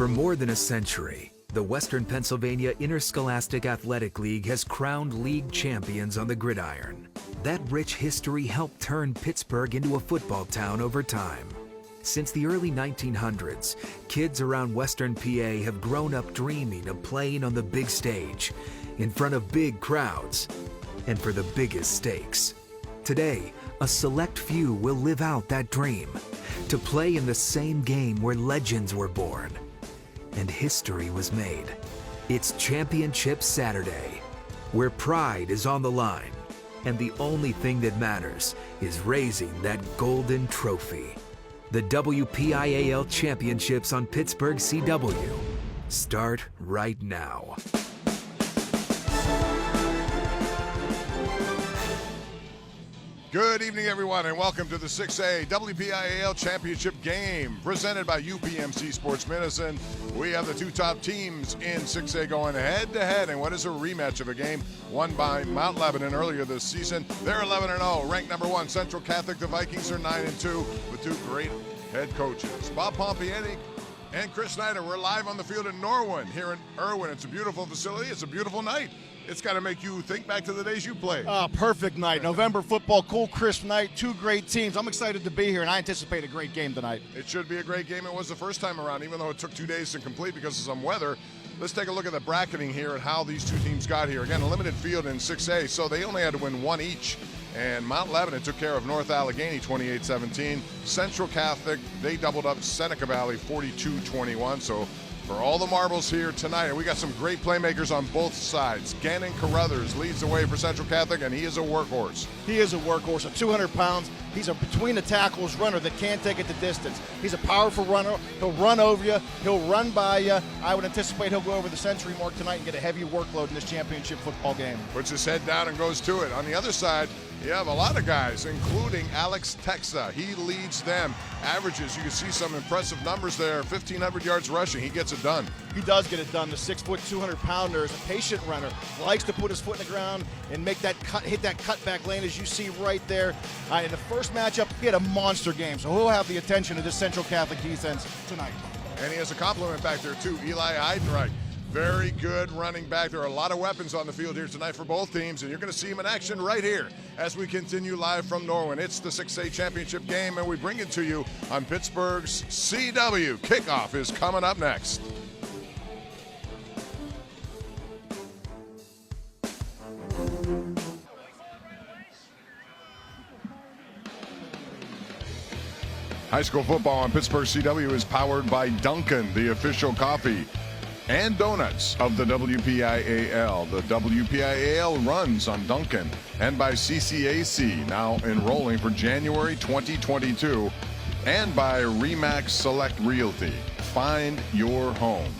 For more than a century, the Western Pennsylvania Interscholastic Athletic League has crowned league champions on the gridiron. That rich history helped turn Pittsburgh into a football town over time. Since the early 1900s, kids around Western PA have grown up dreaming of playing on the big stage, in front of big crowds, and for the biggest stakes. Today, a select few will live out that dream, to play in the same game where legends were born and history was made. It's Championship Saturday, where pride is on the line, and the only thing that matters is raising that golden trophy. The WPIAL Championships on Pittsburgh CW start right now. Good evening, everyone, and welcome to the 6A WPIAL Championship game presented by UPMC Sports Medicine. We have the two top teams in 6A going head-to-head in what is a rematch of a game won by Mount Lebanon earlier this season. They're 11-0, ranked number 1. Central Catholic, the Vikings are 9-2 with two great head coaches. Bob Pompiani and Chris Snyder. We're live on the field in Norwin here in Irwin. It's a beautiful facility. It's a beautiful night. It's got to make you think back to the days you played. Perfect night. November football, cool, crisp night, two great teams. I'm excited to be here, and I anticipate a great game tonight. It should be a great game. It was the first time around, even though it took 2 days to complete because of some weather. Let's take a look at the bracketing here and how these two teams got here. Again, a limited field in 6A, so they only had to win one each. And Mount Lebanon took care of North Allegheny 28-17. Central Catholic, they doubled up Seneca Valley 42-21. So for all the marbles here tonight, and we got some great playmakers on both sides. Gannon Carruthers leads the way for Central Catholic, and he is a workhorse. He is a workhorse at 200 pounds. He's a between-the-tackles runner that can't take it the distance. He's a powerful runner. He'll run over you. He'll run by you. I would anticipate he'll go over the century mark tonight and get a heavy workload in this championship football game. Puts his head down and goes to it. On the other side, you have a lot of guys, including Alex Texa. He leads them. Averages, you can see some impressive numbers there. 1,500 yards rushing. He gets it done. He does get it done. The 6', 200-pounder is a patient runner. Likes to put his foot in the ground and make that cut, hit that cutback lane, as you see right there. In the first matchup, he had a monster game, so he'll have the attention of this Central Catholic defense tonight. And he has a compliment back there, too. Eli Heidenreich. Very good running back. There are a lot of weapons on the field here tonight for both teams, and you're going to see them in action right here as we continue live from Norwin. It's the 6A championship game, and we bring it to you on Pittsburgh's CW. Kickoff is coming up next. High school football on Pittsburgh CW is powered by Dunkin', the official coffee and donuts of the WPIAL. The WPIAL runs on Dunkin', and by CCAC, now enrolling for January 2022, and by Remax Select Realty. Find your home.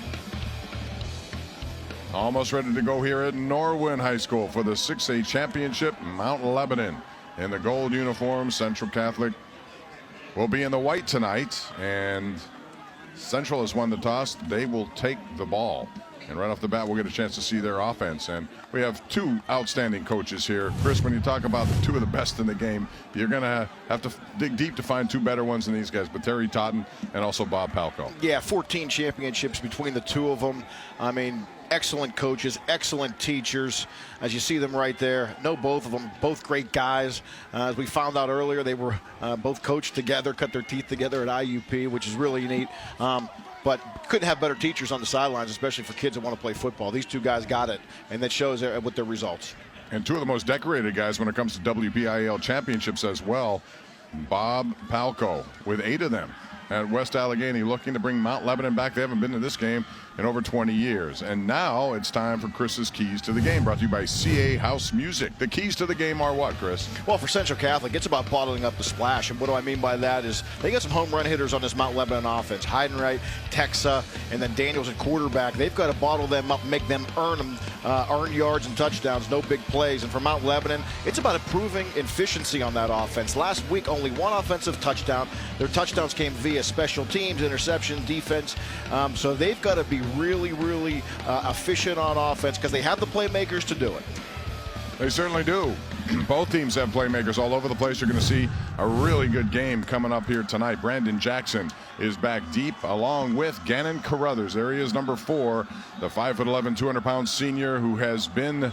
Almost ready to go here at Norwin High School for the 6A championship. Mount Lebanon in the gold uniform. Central Catholic will be in the white tonight, and Central has won the toss. They will take the ball. And right off the bat, we'll get a chance to see their offense. And we have two outstanding coaches here. Chris, when you talk about the two of the best in the game, you're going to have to dig deep to find two better ones than these guys. But Terry Totten and also Bob Palco. Yeah, 14 championships between the two of them. I mean, excellent coaches, excellent teachers. As you see them right there, know both of them, both great guys. As we found out earlier, they were both coached together, cut their teeth together at IUP, which is really neat. But couldn't have better teachers on the sidelines, especially for kids that want to play football. These two guys got it, and that shows with their results. And two of the most decorated guys when it comes to WPIAL championships as well. Bob Palco with 8 of them at West Allegheny, looking to bring Mount Lebanon back. They haven't been to this game in over 20 years. And now it's time for Chris's Keys to the Game, brought to you by CA House Music. The keys to the game are what, Chris? Well, for Central Catholic, it's about bottling up the splash. And what do I mean by that is they got some home run hitters on this Mount Lebanon offense. Heidenreich, Texa, and then Daniels at quarterback. They've got to bottle them up, make them earn yards and touchdowns, no big plays. And for Mount Lebanon, it's about improving efficiency on that offense. Last week, only one offensive touchdown. Their touchdowns came via special teams, interception, defense. So they've got to be really efficient on offense because they have the playmakers to do it. They certainly do. Both teams have playmakers all over the place. You're going to see a really good game coming up here tonight. Brandon Jackson is back deep along with Gannon Carruthers. There he is, number 4, the 5'11", 200-pound senior who has been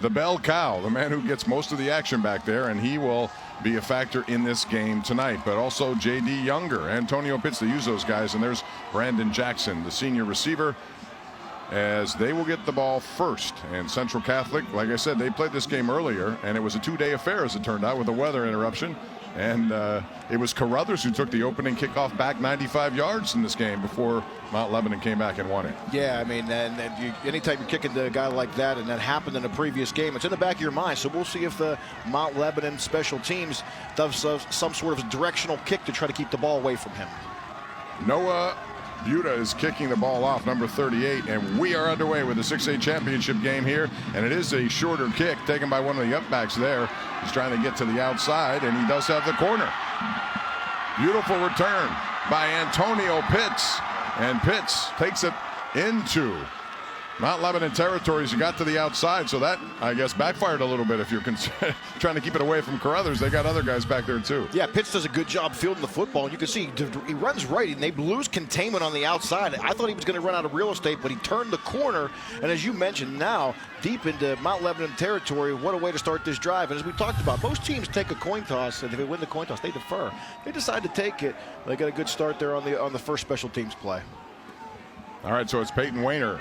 the bell cow, the man who gets most of the action back there, and he will be a factor in this game tonight. But also J.D. Younger, Antonio Pitts, they use those guys, and there's Brandon Jackson, the senior receiver, as they will get the ball first. And Central Catholic, like I said, they played this game earlier, and it was a 2-day affair as it turned out with a weather interruption. And it was Carruthers who took the opening kickoff back 95 yards in this game before Mount Lebanon came back and won it. Yeah, I mean, anytime you're kicking to a guy like that, and that happened in a previous game, it's in the back of your mind. So we'll see if the Mount Lebanon special teams does some sort of directional kick to try to keep the ball away from him. Noah Buda is kicking the ball off, number 38, and we are underway with the 6A championship game here, and it is a shorter kick taken by one of the upbacks there. He's trying to get to the outside, and he does have the corner. Beautiful return by Antonio Pitts, and Pitts takes it into Mount Lebanon territories. He got to the outside, so that, I guess, backfired a little bit if you're trying to keep it away from Carruthers. They got other guys back there, too. Yeah, Pitts does a good job fielding the football. And you can see he runs right, and they lose containment on the outside. I thought he was going to run out of real estate, but he turned the corner. And as you mentioned, now deep into Mount Lebanon territory, what a way to start this drive. And as we talked about, most teams take a coin toss, and if they win the coin toss, they defer. They decide to take it. They got a good start there on the first special teams play. All right, so it's Peyton Wayner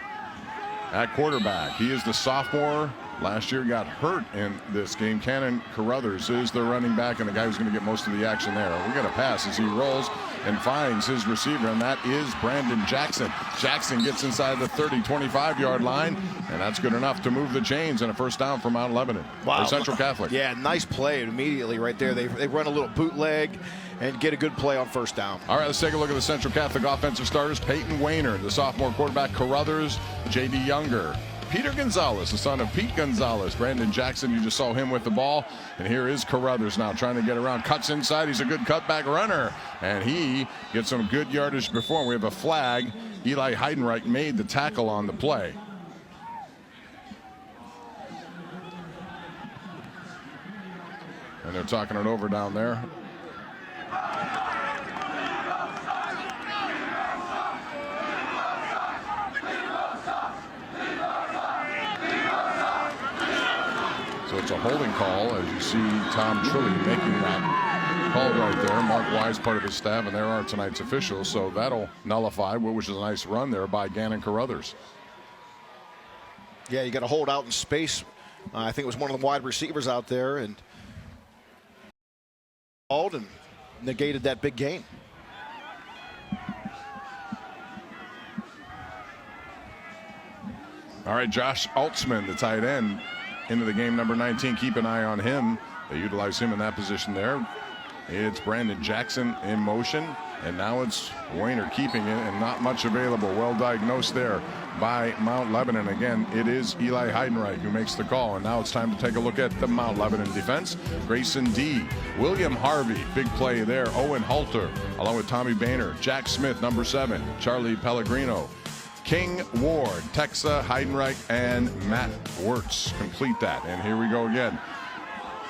at quarterback. He is the sophomore. Last year got hurt in this game. Cannon Carruthers is the running back and the guy who's going to get most of the action there. We got a pass as he rolls and finds his receiver, and that is Brandon Jackson. Jackson gets inside the 30, 25-yard line, and that's good enough to move the chains and a first down for Mount Lebanon. Wow. Or Central Catholic. Yeah, nice play immediately right there. They run a little bootleg and get a good play on first down. All right, let's take a look at the Central Catholic offensive starters. Peyton Wayner, the sophomore quarterback. Carruthers, J.D. Younger. Peter Gonzalez, the son of Pete Gonzalez. Brandon Jackson, you just saw him with the ball. And here is Carruthers now trying to get around. Cuts inside. He's a good cutback runner. And he gets some good yardage before. We have a flag. Eli Heidenreich made the tackle on the play. And they're talking it over down there. So it's a holding call, as you see Tom Trilly making that call right there. Mark Wise, part of his staff, and there are tonight's officials. So that'll nullify, which is a nice run there by Gannon Carruthers. Yeah, you got to hold out in space. I think it was one of the wide receivers out there, and called and negated that big gain. All right, Josh Altsman, the tight end, into the game, number 19. Keep an eye on him. They utilize him in that position there. It's Brandon Jackson in motion, and now it's Wayner keeping it, and not much available. Well diagnosed there by Mount Lebanon. Again, it is Eli Heidenreich who makes the call, and now it's time to take a look at the Mount Lebanon defense. Grayson D, William Harvey, big play there. Owen Halter, along with Tommy Boehner. Jack Smith, number 7. Charlie Pellegrino. King Ward, Texa, Heidenreich, and Matt Wirtz complete that. And here we go again.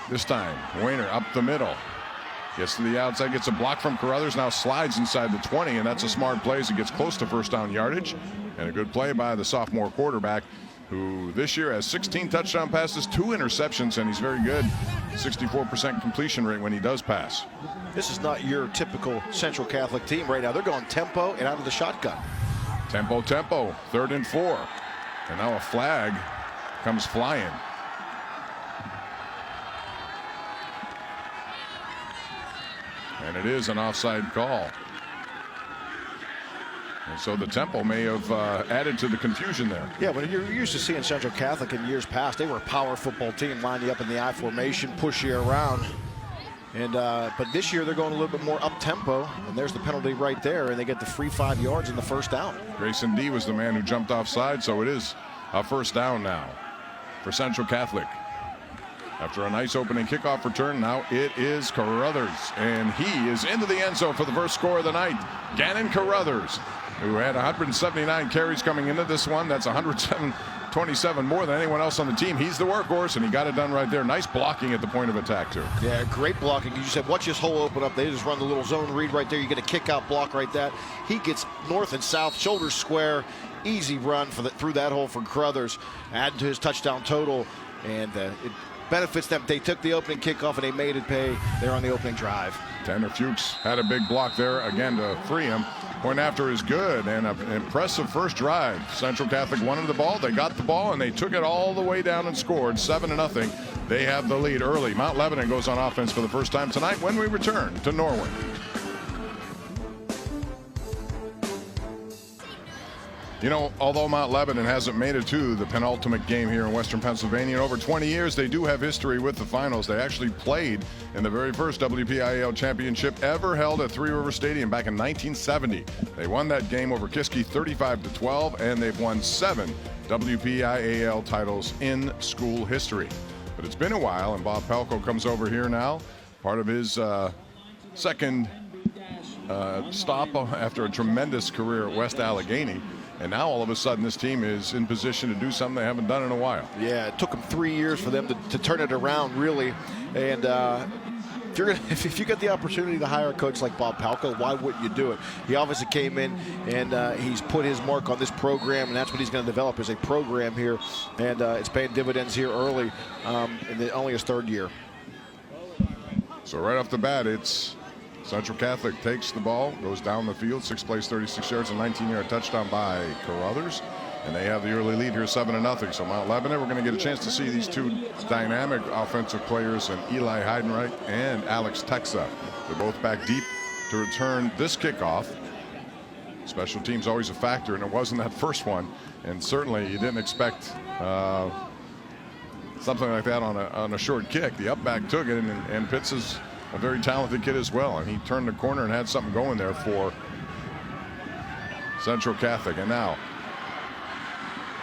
This time, Wayner up the middle. Gets to the outside, gets a block from Carruthers, now slides inside the 20, and that's a smart play as he gets close to first down yardage. And a good play by the sophomore quarterback, who this year has 16 touchdown passes, 2 interceptions, and he's very good. 64% completion rate when he does pass. This is not your typical Central Catholic team right now. They're going tempo and out of the shotgun. Tempo, 3rd and 4. And now a flag comes flying. And it is an offside call. And so the tempo may have added to the confusion there. Yeah, when you're used to seeing Central Catholic in years past, they were a power football team, line you up in the I formation, push you around. And but this year they're going a little bit more up tempo, and there's the penalty right there, and they get the free 5 yards in the first down. Grayson D was the man who jumped offside, so it is a first down now for Central Catholic. After a nice opening kickoff return, now it is Carruthers, and he is into the end zone for the first score of the night. Gannon Carruthers, who had 179 carries coming into this one. That's 107 27 more than anyone else on the team. He's the workhorse, and he got it done right there. Nice blocking at the point of attack, too. Yeah, great blocking. You said, watch this hole open up. They just run the little zone read right there. You get a kick-out block right there. He gets north and south, shoulders square. Easy run through that hole for Carruthers, adding to his touchdown total, and it benefits them. They took the opening kickoff, and they made it pay there on the opening drive. Tanner Fuchs had a big block there, again, to free him. Point after is good, and an impressive first drive. Central Catholic wanted the ball. They got the ball, and they took it all the way down and scored 7-0. They have the lead early. Mount Lebanon goes on offense for the first time tonight when we return to Norwin. You know, although Mount Lebanon hasn't made it to the penultimate game here in Western Pennsylvania in over 20 years, they do have history with the finals. They actually played in the very first WPIAL championship ever held at Three River Stadium back in 1970. They won that game over Kiski 35-12, and they've won 7 WPIAL titles in school history. But it's been a while, and Bob Pelko comes over here now, part of his second stop after a tremendous career at West Allegheny. And now all of a sudden this team is in position to do something they haven't done in a while. Yeah, it took them 3 years for them to turn it around, really. And if you get the opportunity to hire a coach like Bob Palco, why wouldn't you do it? He obviously came in and he's put his mark on this program, and that's what he's going to develop as a program here. And it's paying dividends here early in only his 3rd year. So right off the bat, it's Central Catholic takes the ball, goes down the field, 6 plays, 36 yards, a 19-yard touchdown by Carruthers. And they have the early lead here, 7-0. So Mount Lebanon, we're going to get a chance to see these two dynamic offensive players, and Eli Heidenreich and Alex Texa. They're both back deep to return this kickoff. Special teams always a factor, and it wasn't that first one. And certainly you didn't expect something like that on a short kick. The up back took it, and Pitts is a very talented kid as well, and he turned the corner and had something going there for Central Catholic. And now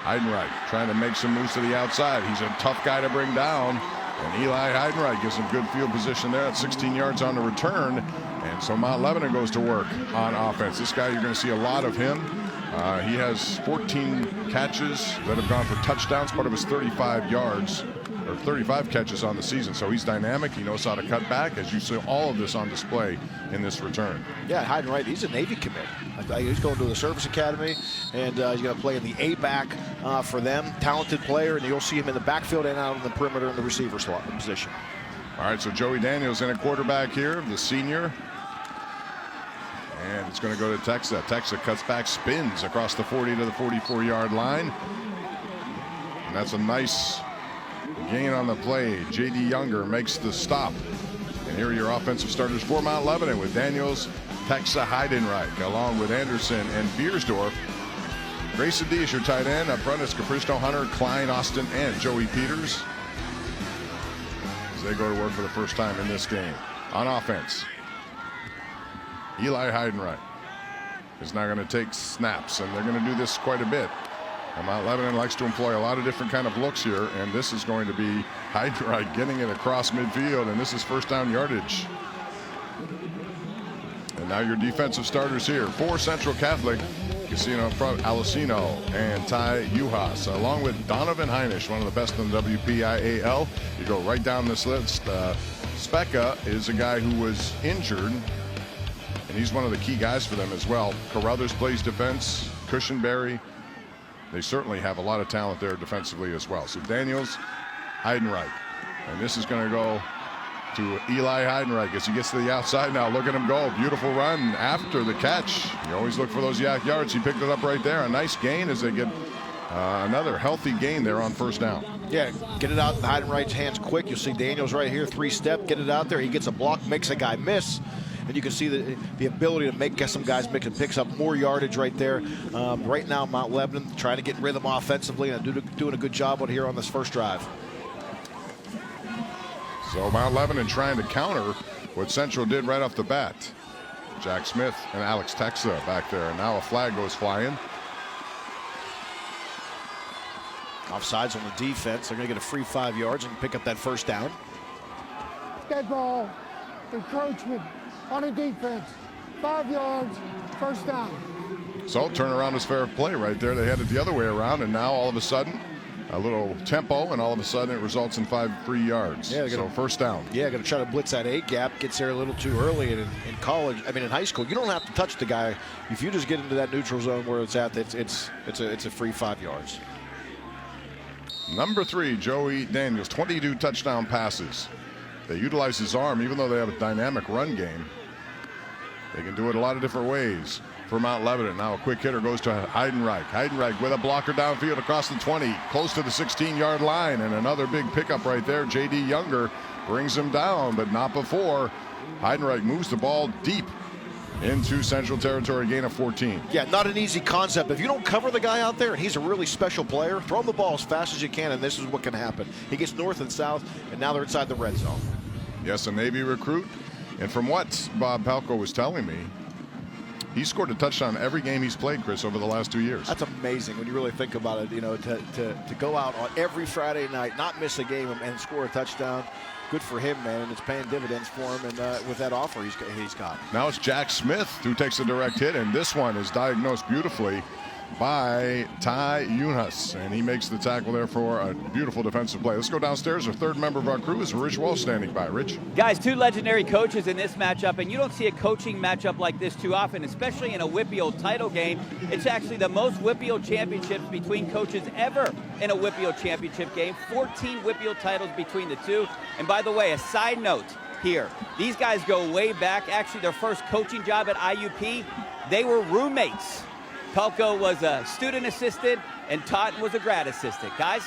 Heidenreich trying to make some moves to the outside. He's a tough guy to bring down, and Eli Heidenreich gives him good field position there at 16 yards on the return. And so Mount Lebanon goes to work on offense. This guy, you're going to see a lot of him. He has 14 catches that have gone for touchdowns, part of his 35 yards. Or 35 catches on the season, so he's dynamic. He knows how to cut back, as you see all of this on display in this return. Yeah, Heidenreich, he's a Navy commit. He's going to the Service Academy, and he's going to play in the A-back for them. Talented player, and you'll see him in the backfield and out on the perimeter in the receiver slot position. All right, so Joey Daniels in a quarterback here, the senior. And it's going to go to Texa. Texa cuts back, spins across the 40 to the 44-yard line. And that's a nice gain on the play. J.D. Younger makes the stop. And here are your offensive starters for Mount Lebanon with Daniels, Texa, Heidenreich, along with Anderson and Biersdorf. Grayson D is your tight end. Up front is Capricino, Hunter, Klein, Austin, and Joey Peters, as they go to work for the first time in this game. On offense, Eli Heidenreich is now going to take snaps, and they're going to do this quite a bit. And Mount Lebanon likes to employ a lot of different kind of looks here, and this is going to be Heidenreich getting it across midfield, and this is first down yardage. And now your defensive starters here for Central Catholic. Casino in front, Alessino and Ty Uhas, along with Donovan Heinisch, one of the best in the WPIAL. You go right down this list. Specca is a guy who was injured, and he's one of the key guys for them as well. Carruthers plays defense. Cushenberry. They certainly have a lot of talent there defensively as well. So Daniels, Heidenreich. And this is going to go to Eli Heidenreich as he gets to the outside now. Look at him go. Beautiful run after the catch. You always look for those yak yards. He picked it up right there. A nice gain as they get another healthy gain there on first down. Yeah, get it out in Heidenreich's hands quick. You'll see Daniels right here, 3-step, get it out there. He gets a block, makes a guy miss. And you can see the ability to make some guys miss and picks up more yardage right there. Right now, Mount Lebanon trying to get rhythm offensively and doing a good job on here on this first drive. So Mount Lebanon trying to counter what Central did right off the bat. Jack Smith and Alex Texa back there. And now a flag goes flying. Offsides on the defense. They're going to get a free 5 yards and pick up that first down. Dead ball, encroachment on a defense, 5 yards, first down. So turnaround is fair play right there. They had it the other way around, and now all of a sudden a little tempo, and all of a sudden it results in 5 free yards. Yeah, so first down. Yeah, going to try to blitz that A gap. Gets there a little too early. And in college, I mean in high school, you don't have to touch the guy. If you just get into that neutral zone where it's at, it's a free 5 yards. Number 3, Joey Daniels, 22 touchdown passes. They utilize his arm, even though they have a dynamic run game. They can do it a lot of different ways for Mount Lebanon. Now a quick hitter goes to Heidenreich. Heidenreich with a blocker downfield across the 20, close to the 16-yard line, and another big pickup right there. J.D. Younger brings him down, but not before. Heidenreich moves the ball deep into Central Territory, gain of 14. Yeah, not an easy concept. If you don't cover the guy out there, and he's a really special player, throw him the ball as fast as you can, and this is what can happen. He gets north and south, and now they're inside the red zone. Yes, a Navy recruit. And from what Bob Palko was telling me, he scored a touchdown every game he's played, Chris, over the last 2 years. That's amazing when you really think about it. You know, to go out on every Friday night, not miss a game, and score a touchdown. Good for him, man, and it's paying dividends for him. And with that offer he's got. Now it's Jack Smith who takes a direct hit, and this one is diagnosed beautifully by Ty Yunus, and he makes the tackle there for a beautiful defensive play. Let's go downstairs. Our third member of our crew is Rich Walsh standing by. Rich. Guys, 2 legendary coaches in this matchup, and you don't see a coaching matchup like this too often, especially in a WPIAL title game. It's actually the most WPIAL championships between coaches ever in a WPIAL championship game. 14 WPIAL titles between the two. And by the way, a side note here, these guys go way back. Actually, their first coaching job at IUP, they were roommates. Palko was a student assistant, and Totten was a grad assistant. Guys?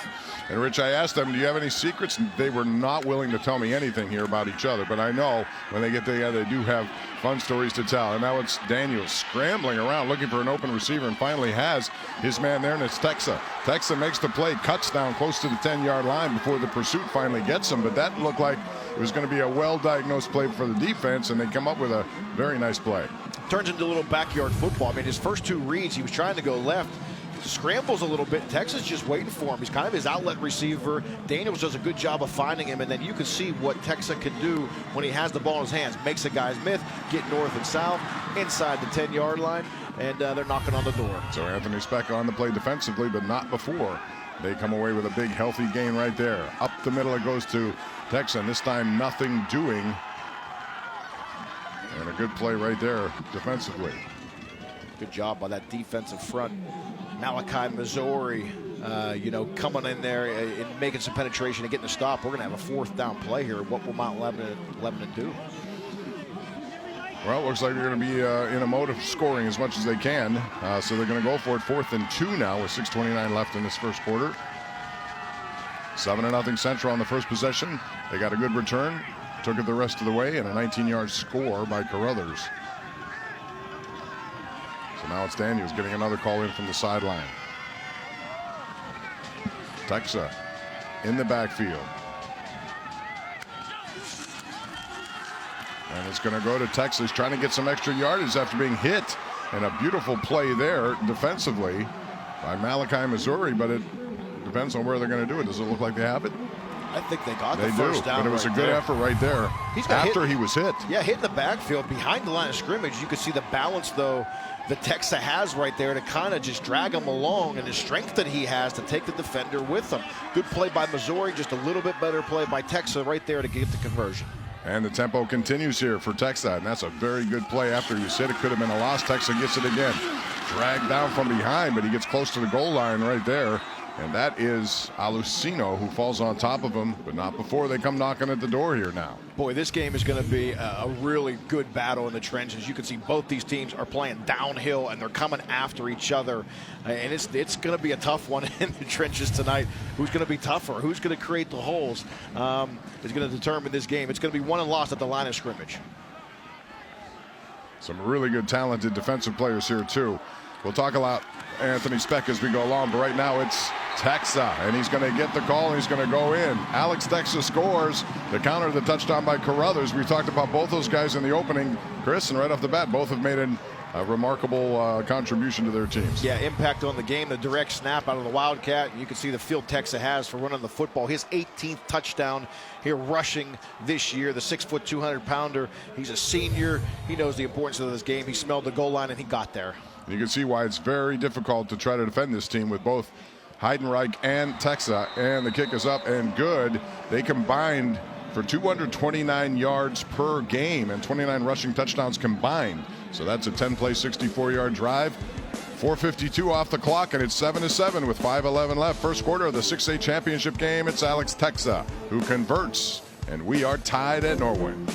And Rich, I asked them, do you have any secrets? They were not willing to tell me anything here about each other, but I know when they get together, they do have fun stories to tell. And now it's Daniels scrambling around, looking for an open receiver, and finally has his man there, and it's Texa. Texa makes the play, cuts down close to the 10-yard line before the pursuit finally gets him, but that looked like it was going to be a well-diagnosed play for the defense, and they come up with a very nice play. Turns into a little backyard football. I mean, his first 2 reads, he was trying to go left, scrambles a little bit. Texas just waiting for him. He's kind of his outlet receiver. Daniels does a good job of finding him, and then you can see what Texas can do when he has the ball in his hands. Makes a guy's myth, get north and south, inside the 10-yard line, and they're knocking on the door. So Anthony Speck on the play defensively, but not before. They come away with a big, healthy gain right there. Up the middle it goes to Texan. This time nothing doing. And a good play right there defensively. Good job by that defensive front. Malachi Missouri, coming in there and making some penetration and getting a stop. We're going to have a 4th down play here. What will Mount Lebanon do? Well, it looks like they're going to be in a mode of scoring as much as they can. So they're going to go for it 4th and 2 now with 6:29 left in this first quarter. 7-0 Central on the first possession. They got a good return. Took it the rest of the way, and a 19-yard score by Carruthers. So now it's Daniels getting another call in from the sideline. Texa in the backfield. And it's going to go to Texas, trying to get some extra yardage after being hit. And a beautiful play there defensively by Malachi Missouri, but it depends on where they're going to do it. Does it look like they have it? I think they got the first down. But it was right a good there. effort right there after he was hit. Yeah, hit in the backfield behind the line of scrimmage. You could see the balance, though, that Texa has right there to kind of just drag him along, and the strength that he has to take the defender with him. Good play by Missouri, just a little bit better play by Texa right there to get the conversion. And the tempo continues here for Texa, and that's a very good play after he was hit. It could have been a loss. Texa gets it again. Dragged down from behind, but he gets close to the goal line right there. And that is Alucino, who falls on top of him, but not before they come knocking at the door here now. Boy, this game is going to be a really good battle in the trenches. You can see both these teams are playing downhill, and they're coming after each other. And it's going to be a tough one in the trenches tonight. Who's going to be tougher? Who's going to create the holes is going to determine this game. It's going to be won and lost at the line of scrimmage. Some really good, talented defensive players here, too. We'll talk about Anthony Speck as we go along, but right now it's Texa, and he's going to get the call, and he's going to go in. Alex Texa scores to counter the touchdown by Carruthers. We talked about both those guys in the opening, Chris, and right off the bat, both have made a remarkable contribution to their teams. Yeah, impact on the game, the direct snap out of the Wildcat. You can see the field Texa has for running the football. His 18th touchdown here rushing this year. The 6', 200-pounder. He's a senior. He knows the importance of this game. He smelled the goal line, and he got there. You can see why it's very difficult to try to defend this team with both Heidenreich and Texa, and the kick is up and good. They combined for 229 yards per game and 29 rushing touchdowns combined. So that's a 10-play, 64-yard drive. 4:52 off the clock, and it's 7-7 with 5:11 left. First quarter of the 6A championship game. It's Alex Texa who converts, and we are tied at Norwin.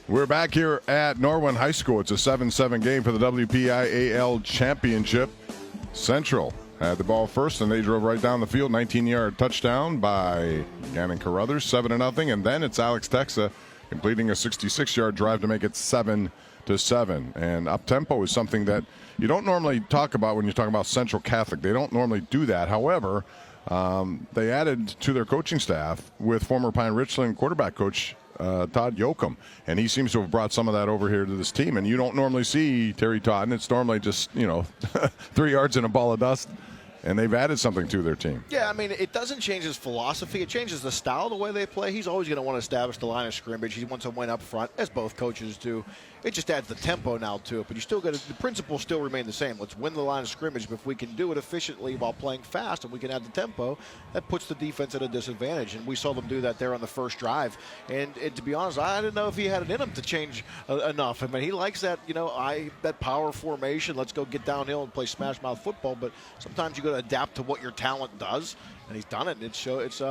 We're back here at Norwin High School. It's a 7-7 game for the WPIAL championship. Central had the ball first, and they drove right down the field. 19-yard touchdown by Gannon Carruthers, 7-0. And then it's Alex Texa completing a 66-yard drive to make it 7-7. And up-tempo is something that you don't normally talk about when you talk about Central Catholic. They don't normally do that. However, they added to their coaching staff with former Pine Richland quarterback coach Todd Yoakum, and he seems to have brought some of that over here to this team. And you don't normally see Terry Todd, and it's normally just, 3 yards and a ball of dust. And they've added something to their team. Yeah, I mean, it doesn't change his philosophy. It changes the style, the way they play. He's always going to want to establish the line of scrimmage. He wants to win up front, as both coaches do. It just adds the tempo now to it. But you still got the principles still remain the same. Let's win the line of scrimmage. But if we can do it efficiently while playing fast and we can add the tempo, that puts the defense at a disadvantage. And we saw them do that there on the first drive. And to be honest, I didn't know if he had it in him to change enough. I mean, he likes that, that power formation. Let's go get downhill and play smash mouth football. But sometimes you got to adapt to what your talent does. And he's done it. It's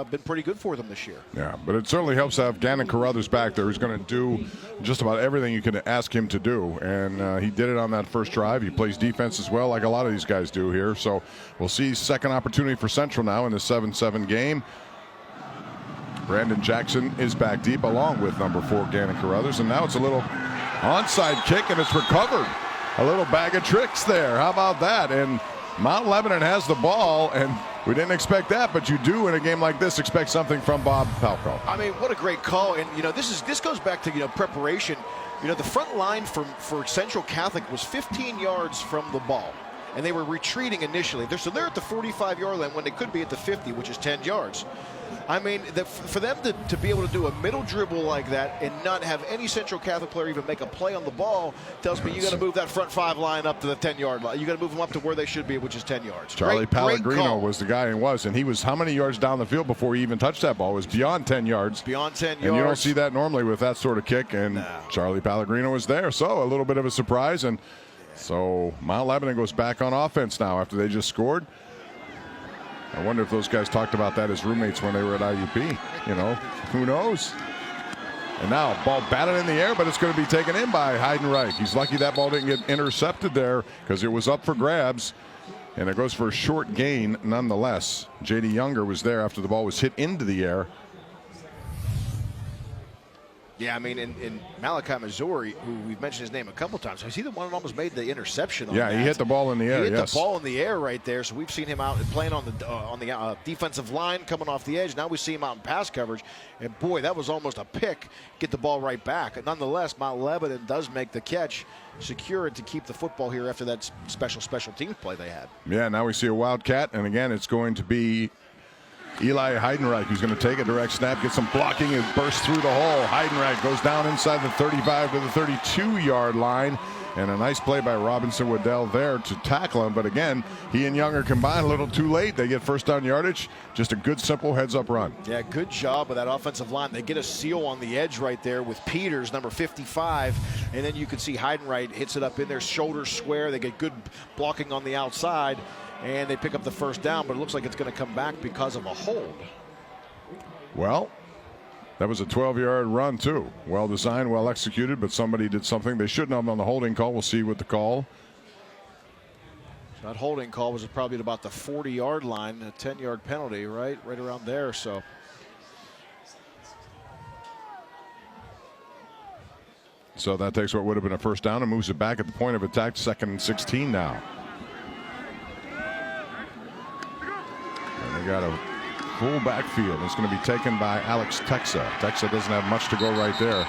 been pretty good for them this year. Yeah, but it certainly helps to have Gannon Carruthers back there who's going to do just about everything you can ask him to do. And he did it on that first drive. He plays defense as well, like a lot of these guys do here. So we'll see second opportunity for Central now in the 7-7 game. Brandon Jackson is back deep along with number 4, Gannon Carruthers. And now it's a little onside kick, and it's recovered. A little bag of tricks there. How about that? And Mount Lebanon has the ball, and we didn't expect that, but you do in a game like this expect something from Bob Palco. I mean, what a great call. And, this goes back to, preparation. The front line for Central Catholic was 15 yards from the ball, and they were retreating initially. So they're at the 45-yard line when they could be at the 50, which is 10 yards. I mean, for them to be able to do a middle dribble like that and not have any Central Catholic player even make a play on the ball tells me you got to move that front 5 line up to the 10-yard line. You got to move them up to where they should be, which is 10 yards. Charlie Pellegrino was the guy and he was how many yards down the field before he even touched that ball? It was beyond 10 yards. Beyond 10 yards. And you don't see that normally with that sort of kick, and No. Charlie Pellegrino was there. So a little bit of a surprise, and so Mount Lebanon goes back on offense now after they just scored. I wonder if those guys talked about that as roommates when they were at IUP. Who knows? And now ball batted in the air, but it's going to be taken in by Heidenreich. He's lucky that ball didn't get intercepted there because it was up for grabs. And it goes for a short gain nonetheless. J.D. Younger was there after the ball was hit into the air. Yeah, I mean, in Malachi, Missouri, who we've mentioned his name a couple times, is he the one that almost made the interception on that? He hit the ball in the air, He hit the ball in the air right there, so we've seen him out playing on the defensive line, coming off the edge. Now we see him out in pass coverage, and boy, that was almost a pick. Get the ball right back. Nonetheless, Mount Lebanon does make the catch, secure it to keep the football here after that special teams play they had. Yeah, now we see a Wildcat, and again, it's going to be Eli Heidenreich, who's going to take a direct snap, get some blocking, and burst through the hole. Heidenreich goes down inside the 35 to the 32-yard line. And a nice play by Robinson Waddell there to tackle him. But again, he and Younger combined a little too late. They get first down yardage. Just a good, simple heads-up run. Yeah, good job with that offensive line. They get a seal on the edge right there with Peters, number 55. And then you can see Heidenreich hits it up in their shoulder square. They get good blocking on the outside. And they pick up the first down, but it looks like it's going to come back because of a hold. Well, that was a 12-yard run, too. Well designed, well executed, but somebody did something they shouldn't have on the holding call. We'll see what the call. That holding call was probably at about the 40-yard line, a 10-yard penalty, right around there. So that takes what would have been a first down and moves it back at the point of attack, 2nd and 16 now. And they got a full backfield. It's going to be taken by Alex Texa. Texa doesn't have much to go right there.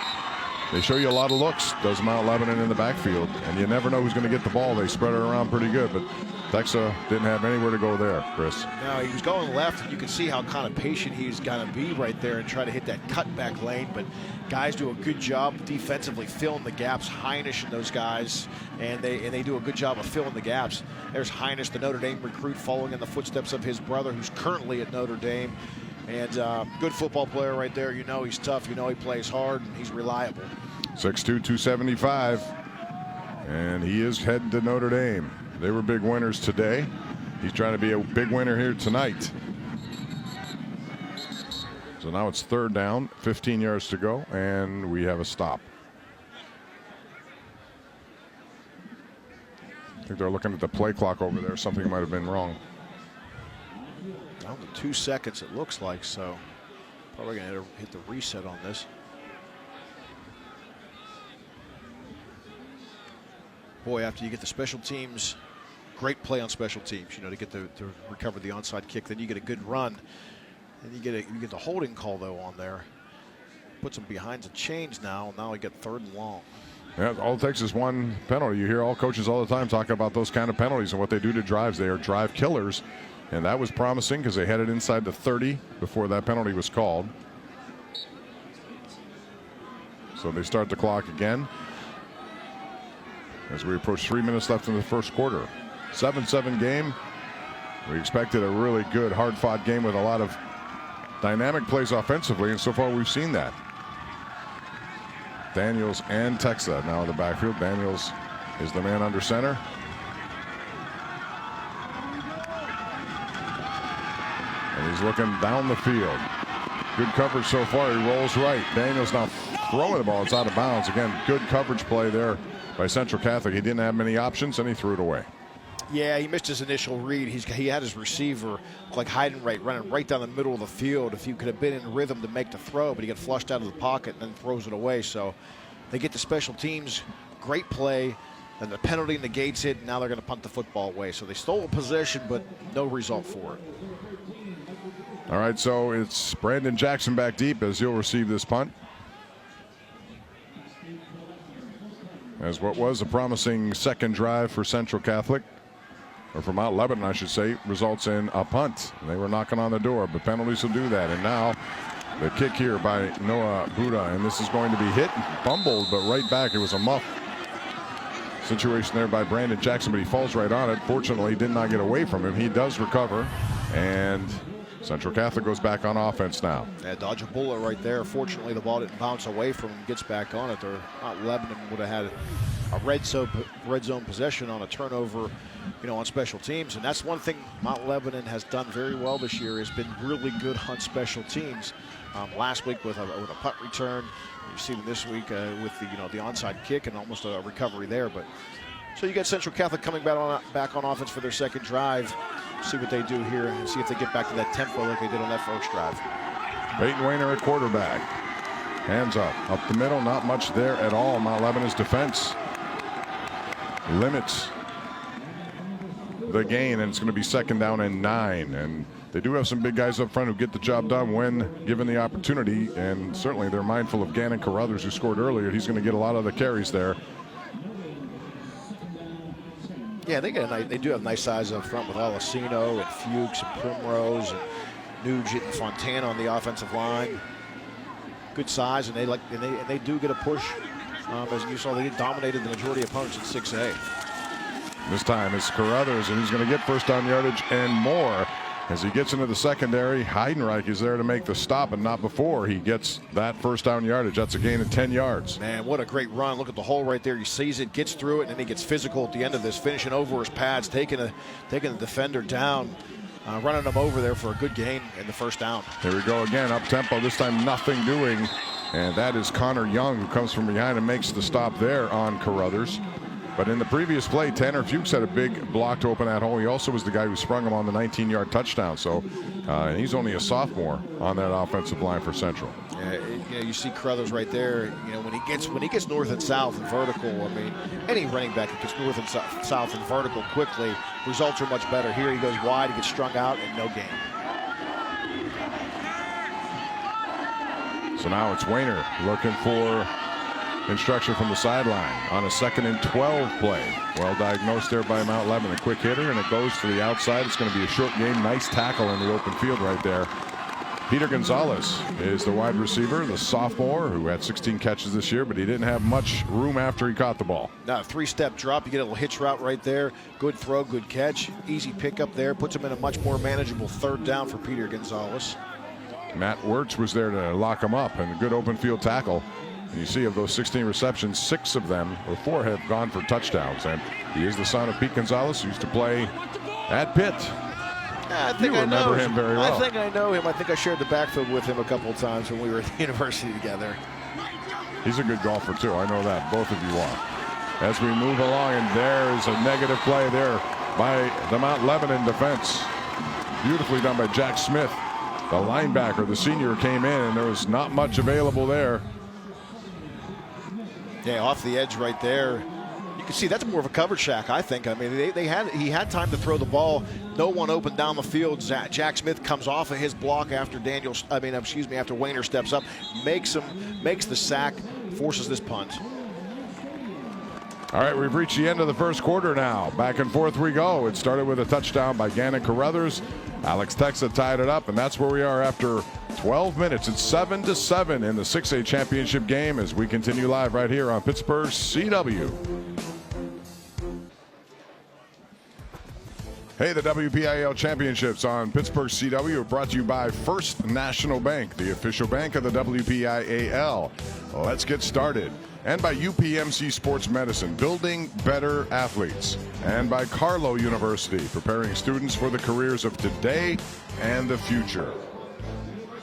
They show you a lot of looks, does Mount Lebanon in the backfield, and you never know who's going to get the ball. They spread it around pretty good, but Texa didn't have anywhere to go there, Chris. No, he was going left, and you can see how kind of patient he's going to be right there and try to hit that cutback lane, but guys do a good job defensively filling the gaps. Heinisch and those guys, and they do a good job of filling the gaps. There's Heinisch, the Notre Dame recruit, following in the footsteps of his brother, who's currently at Notre Dame. And good football player right there. You know he's tough. You know he plays hard, and he's reliable. 6'2", 275. And he is heading to Notre Dame. They were big winners today. He's trying to be a big winner here tonight. So now it's 3rd down, 15 yards to go, and we have a stop. I think they're looking at the play clock over there. Something might have been wrong. Down to 2 seconds, it looks like, so probably going to hit the reset on this. Boy, after you get the special teams, great play on special teams, you know, to get to recover the onside kick, then you get a good run, and you get the holding call though on there. Puts them behind the chains now. Now we get 3rd and long. Yeah, all it takes is one penalty. You hear all coaches all the time talking about those kind of penalties and what they do to drives. They are drive killers. And that was promising because they had it inside the 30 before that penalty was called. So they start the clock again as we approach 3 minutes left in the first quarter. 7-7 game. We expected a really good, hard-fought game with a lot of dynamic plays offensively, and so far we've seen that. Daniels and Texa now in the backfield. Daniels is the man under center. And he's looking down the field. Good coverage so far. He rolls right. Daniels now throwing the ball. It's out of bounds. Again, good coverage play there by Central Catholic. He didn't have many options, and he threw it away. Yeah, he missed his initial read. He had his receiver like hiding running right down the middle of the field. If you could have been in rhythm to make the throw, but he got flushed out of the pocket and then throws it away. So they get the special teams. Great play. And the penalty negates it. And now they're going to punt the football away. So they stole a possession, but no result for it. All right, so it's Brandon Jackson back deep as he'll receive this punt. As what was a promising second drive for Central Catholic, or for Mount Lebanon, I should say, results in a punt. They were knocking on the door, but penalties will do that. And now the kick here by Noah Buda, and this is going to be hit, fumbled, but right back. It was a muff situation there by Brandon Jackson, but he falls right on it. Fortunately, did not get away from him. He does recover, and Central Catholic goes back on offense now. Yeah, dodge a bullet right there. Fortunately, the ball didn't bounce away from him. Gets back on it. Mount Lebanon would have had a red zone possession on a turnover, you know, on special teams. And that's one thing Mount Lebanon has done very well this year, has been really good on special teams. Last week with a punt return. You see them this week with the onside kick and almost a recovery there. But so you get Central Catholic coming back on offense for their second drive. See what they do here and see if they get back to that tempo like they did on that first drive. Peyton Weiner at quarterback. Hands up the middle, not much there at all. Mount Lebanon's defense limits the gain, and it's going to be 2nd down and 9. And they do have some big guys up front who get the job done when given the opportunity, and certainly they're mindful of Gannon Carruthers, who scored earlier. He's going to get a lot of the carries there. Yeah, they do have nice size up front with Alessino and Fuchs and Primrose and Nugent and Fontana on the offensive line. Good size, and they do get a push. As you saw, they dominated the majority of opponents in 6A. This time it's Carruthers, and he's going to get first down yardage and more. As he gets into the secondary, Heidenreich is there to make the stop, and not before he gets that first down yardage. That's a gain of 10 yards. Man, what a great run. Look at the hole right there. He sees it, gets through it, and then he gets physical at the end of this, finishing over his pads, taking the defender down, running him over there for a good gain in the first down. Here we go again, up tempo, this time nothing doing. And that is Connor Young, who comes from behind and makes the stop there on Carruthers. But in the previous play, Tanner Fuchs had a big block to open that hole. He also was the guy who sprung him on the 19-yard touchdown. So he's only a sophomore on that offensive line for Central. Yeah, you see Carruthers right there. You know, when he gets north and south and vertical, I mean, any running back that gets north and south and vertical quickly, results are much better. Here he goes wide, he gets strung out, and no gain. So now it's Weiner looking for instruction from the sideline on a 2nd and 12 play. Well diagnosed there by Mount Lebanon. A quick hitter, and it goes to the outside. It's going to be a short game. Nice tackle in the open field right there. Peter Gonzalez is the wide receiver, the sophomore, who had 16 catches this year, but he didn't have much room after he caught the ball. Now, 3-step drop. You get a little hitch route right there. Good throw, good catch. Easy pickup there. Puts him in a much more manageable 3rd down for Peter Gonzalez. Matt Wirtz was there to lock him up, and a good open field tackle. And you see, of those 16 receptions, 6 of them, or 4, have gone for touchdowns. And he is the son of Pete Gonzalez, who used to play at Pitt. I think you remember him very well. I think I know him. I think I shared the backfield with him a couple of times when we were at the university together. He's a good golfer, too. I know that. Both of you are. As we move along, and there is a negative play there by the Mount Lebanon defense. Beautifully done by Jack Smith. The linebacker, the senior, came in, and there was not much available there. Yeah, off the edge right there. You can see that's more of a coverage shack, I think. I mean, he had time to throw the ball. No one open down the field. Jack Smith comes off of his block after after Wayner steps up, makes the sack, forces this punt. All right, we've reached the end of the first quarter now. Back and forth we go. It started with a touchdown by Gannon Carruthers. Alex Texa tied it up, and that's where we are after 12 minutes. It's 7-7 in the 6A championship game as we continue live right here on Pittsburgh CW. Hey, the WPIAL Championships on Pittsburgh CW are brought to you by First National Bank, the official bank of the WPIAL. Let's get started. And by UPMC Sports Medicine, building better athletes. And by Carlow University, preparing students for the careers of today and the future.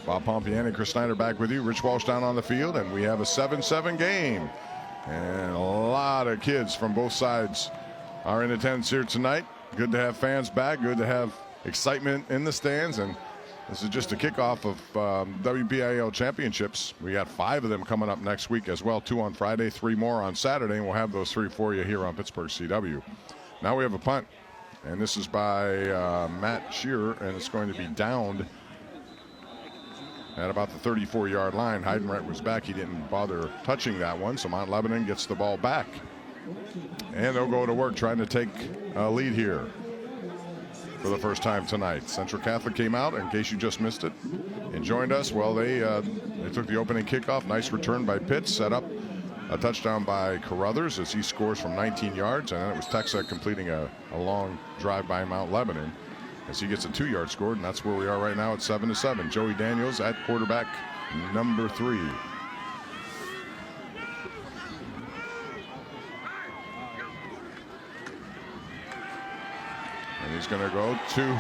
Bob Pompiani and Chris Snyder back with you. Rich Walsh down on the field, and we have a 7-7 game. And a lot of kids from both sides are in attendance here tonight. Good to have fans back. Good to have excitement in the stands. And this is just a kickoff of WPIAL championships. We got 5 of them coming up next week as well. 2 on Friday, 3 more on Saturday. And we'll have those 3 for you here on Pittsburgh CW. Now we have a punt. And this is by Matt Shearer. And it's going to be downed at about the 34-yard line. Heidenreich was back. He didn't bother touching that one. So Mount Lebanon gets the ball back. And they'll go to work trying to take a lead here for the first time tonight. Central Catholic came out, in case you just missed it, and joined us. Well, they took the opening kickoff. Nice return by Pitt. Set up a touchdown by Carruthers as he scores from 19 yards. And then it was Texa completing a long drive by Mount Lebanon as he gets a 2-yard score. And that's where we are right now at 7-7. Joey Daniels at quarterback, number 3. And he's going to go to,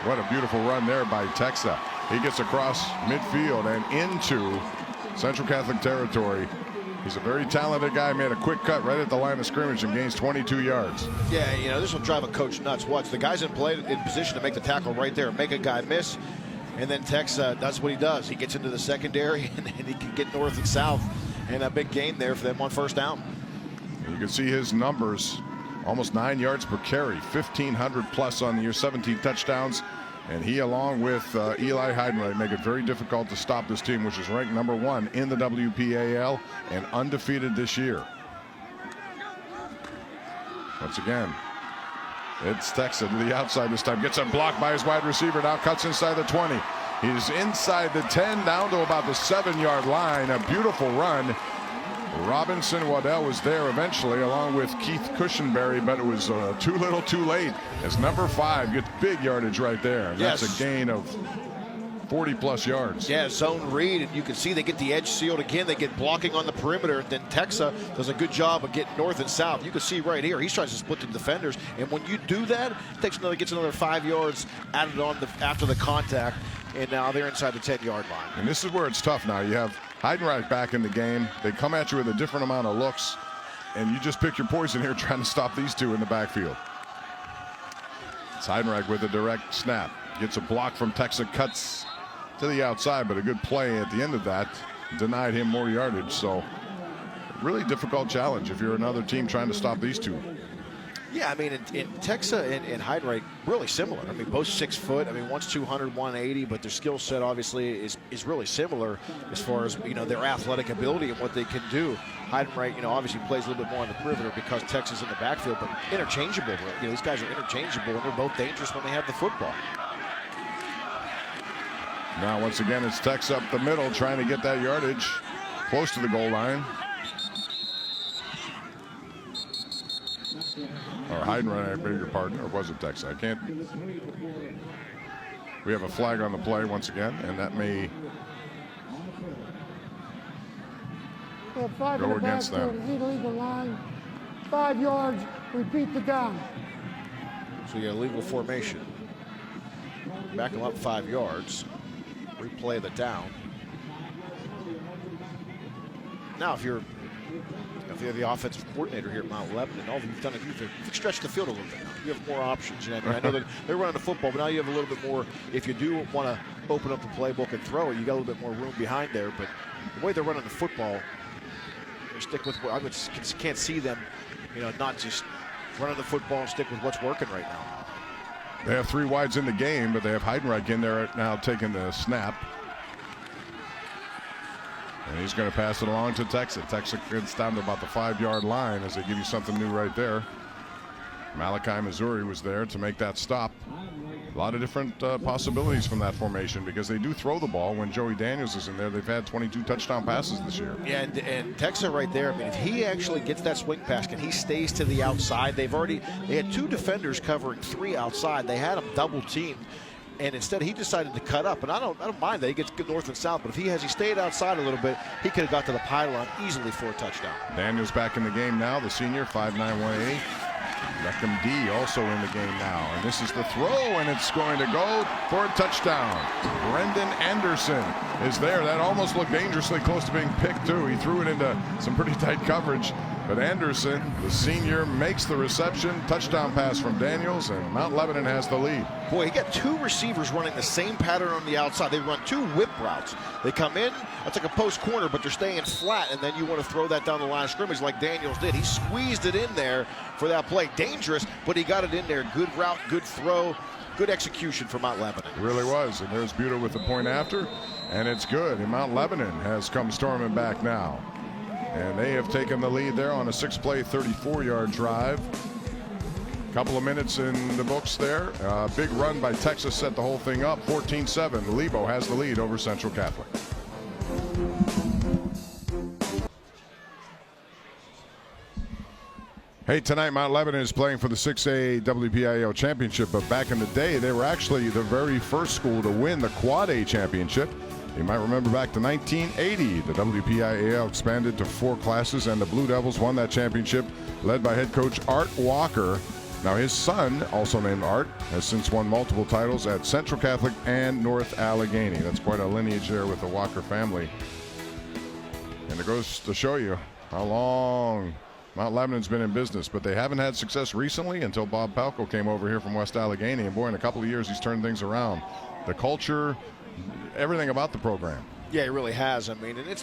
what a beautiful run there by Texa. He gets across midfield and into Central Catholic territory. He's a very talented guy. Made a quick cut right at the line of scrimmage and gains 22 yards. Yeah, you know, this will drive a coach nuts. Watch, the guy's in position to make the tackle right there, make a guy miss. And then Texa does what he does. He gets into the secondary, and he can get north and south. And a big gain there for them on first down. You can see his numbers. Almost 9 yards per carry, 1,500 plus on the year, 17 touchdowns. And he, along with Eli Heidenreich, make it very difficult to stop this team, which is ranked number 1 in the WPAL and undefeated this year. Once again, it's Texa to the outside this time. Gets a block by his wide receiver. Now cuts inside the 20. He's inside the 10, down to about the 7-yard line. A beautiful run. Robinson Waddell was there eventually, along with Keith Cushenberry, but it was too little too late as number 5 gets big yardage right there. And yes. That's a gain of 40-plus yards. Yeah, zone read, and you can see they get the edge sealed again. They get blocking on the perimeter. Then Texa does a good job of getting north and south. You can see right here, he's trying to split the defenders. And when you do that, it gets another 5 yards added on after the contact. And now they're inside the 10-yard line. And this is where it's tough now. You have Heidenreich back in the game. They come at you with a different amount of looks, and you just pick your poison here trying to stop these two in the backfield. It's Heidenreich with a direct snap. Gets a block from Texa, cuts to the outside, but a good play at the end of that denied him more yardage. So really difficult challenge if you're another team trying to stop these two. Yeah, I mean, in Texa and Heidenreich, really similar. I mean, both 6 foot. I mean, one's 200, 180, but their skill set obviously is really similar as far as, you know, their athletic ability and what they can do. Heidenreich, you know, obviously plays a little bit more on the perimeter because Texas in the backfield, but interchangeable. You know, these guys are interchangeable, and they're both dangerous when they have the football. Now, once again, it's Tex up the middle, trying to get that yardage close to the goal line. Or Heidenreich, I beg your pardon, or was it Tex? I can't. We have a flag on the play once again, and that may go against them. Illegal line, 5 yards, repeat the down. So you got illegal formation. Back them up 5 yards. Replay the down. Now, if you're the offensive coordinator here at Mount Lebanon, all you've done is you've stretched the field a little bit. You have more options. You know, I mean, I know that they're running the football, but now you have a little bit more. If you do want to open up the playbook and throw it, you got a little bit more room behind there. But the way they're running the football, they stick with what I can't see them, you know, not just running the football and stick with what's working right now. They have 3 wides in the game, but they have Heidenreich in there now taking the snap. And he's going to pass it along to Texas. Texas gets down to about the 5-yard line as they give you something new right there. Malachi Missouri was there to make that stop. A lot of different possibilities from that formation because they do throw the ball. When Joey Daniels is in there, they've had 22 touchdown passes this year. Yeah, and Texas right there, I mean, if he actually gets that swing pass and he stays to the outside, they had 2 defenders covering 3 outside. They had him double teamed. And instead, he decided to cut up. And I don't mind that. He gets good north and south. But if he stayed outside a little bit, he could have got to the pylon easily for a touchdown. Daniels back in the game now, the senior, 5'9", 180. Beckham D also in the game now. And this is the throw, and it's going to go for a touchdown. Brendan Anderson is there. That almost looked dangerously close to being picked, too. He threw it into some pretty tight coverage. But Anderson, the senior, makes the reception. Touchdown pass from Daniels, and Mount Lebanon has the lead. Boy, he got 2 receivers running the same pattern on the outside. They run 2 whip routes. They come in, that's like a post corner, but they're staying flat, and then you want to throw that down the line of scrimmage like Daniels did. He squeezed it in there for that play. Dangerous, but he got it in there. Good route, good throw, good execution for Mount Lebanon. It really was, and there's Buda with the point after, and it's good. And Mount Lebanon has come storming back now. And they have taken the lead there on a 6-play, 34-yard drive. Couple of minutes in the books there. Big run by Texas set the whole thing up. 14-7. Lebo has the lead over Central Catholic. Hey, tonight Mount Lebanon is playing for the 6A WPIAL championship, but back in the day, they were actually the very first school to win the Quad A championship. You might remember back to 1980, the WPIAL expanded to 4 classes, and the Blue Devils won that championship, led by head coach Art Walker. Now his son, also named Art, has since won multiple titles at Central Catholic and North Allegheny. That's quite a lineage there with the Walker family. And it goes to show you how long Mount Lebanon's been in business, but they haven't had success recently until Bob Palco came over here from West Allegheny, and boy, in a couple of years he's turned things around. The culture, everything about the program. Yeah, it really has. I mean, and it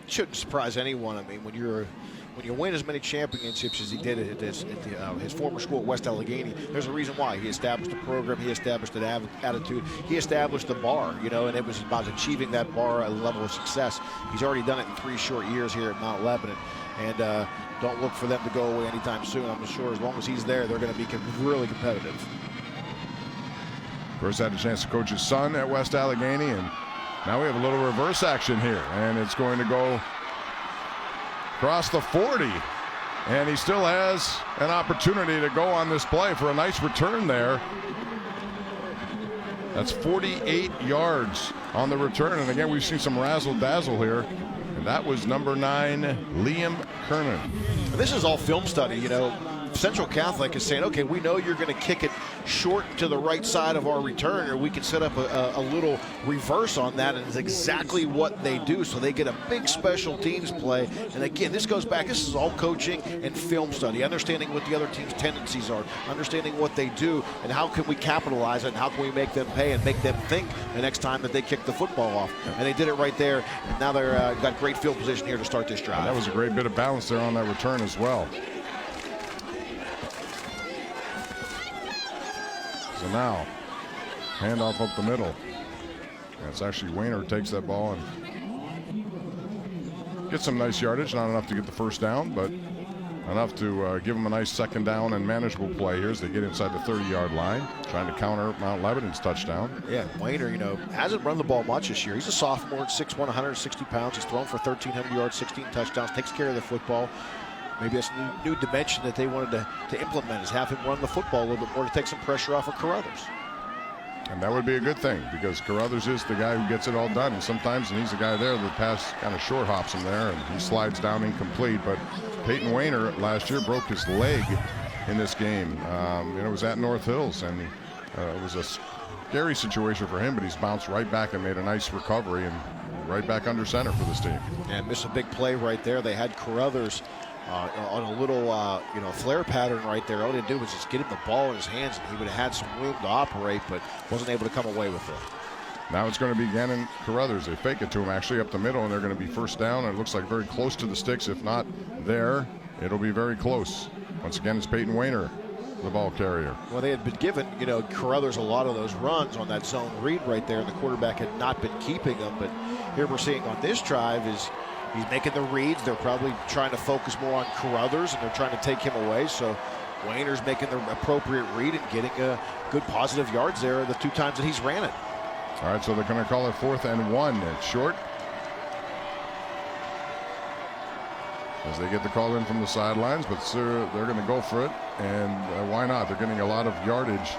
shouldn't surprise anyone. I mean, when you win as many championships as he did at his former school at West Allegheny, there's a reason why. He established a program, he established an attitude, he established the bar, you know, and it was about achieving that bar at a level of success. He's already done it in 3 short years here at Mount Lebanon, and don't look for them to go away anytime soon. I'm sure as long as he's there, they're going to be really competitive. First had a chance to coach his son at West Allegheny, and now we have a little reverse action here, and it's going to go across the 40, and he still has an opportunity to go on this play for a nice return there. That's 48 yards on the return, and again, we've seen some razzle-dazzle here, and that was number 9, Liam Kernan. This is all film study, you know. Central Catholic is saying, okay, we know you're going to kick it short to the right side of our return, or we can set up a little reverse on that, and it's exactly what they do. So they get a big special teams play. And again, this goes back, this is all coaching and film study, understanding what the other team's tendencies are, understanding what they do, and how can we capitalize it, and how can we make them pay and make them think the next time that they kick the football off. And they did it right there, and now they're got great field position here to start this drive. That was a great bit of balance there on that return as well. So now, handoff up the middle. And it's actually Wayner who takes that ball and gets some nice yardage. Not enough to get the first down, but enough to give them a nice second down and manageable play here as they get inside the 30-yard line, trying to counter Mount Lebanon's touchdown. Yeah, Wayner, hasn't run the ball much this year. He's a sophomore, 6'1", 160 pounds. He's thrown for 1,300 yards, 16 touchdowns, takes care of the football. Maybe that's a new dimension that they wanted to implement, is have him run the football a little bit more to take some pressure off of Carruthers. And that would be a good thing, because Carruthers is the guy who gets it all done. And sometimes, and he's the guy there, the pass kind of short hops him there, and he slides down incomplete. But Peyton Wayner last year broke his leg in this game. It was at North Hills, and it was a scary situation for him, but he's bounced right back and made a nice recovery and right back under center for this team. And missed a big play right there. They had Carruthers on a little, flare pattern right there. All he had to do was just get him the ball in his hands, and he would have had some room to operate, but wasn't able to come away with it. Now it's going to be Gannon Carruthers. They fake it to him actually up the middle, and they're going to be first down. And it looks like very close to the sticks. If not there, it'll be very close. Once again, it's Peyton Wayner, the ball carrier. Well, they had been given, Carruthers a lot of those runs on that zone read right there, and the quarterback had not been keeping them. But here we're seeing on this drive is he's making the reads. They're probably trying to focus more on Carruthers, and they're trying to take him away. So Wayner's making the appropriate read and getting a good positive yards there the two times that he's ran it. All right, so they're going to call it 4th and 1. It's short. As they get the call in from the sidelines, but they're going to go for it. And why not? They're getting a lot of yardage.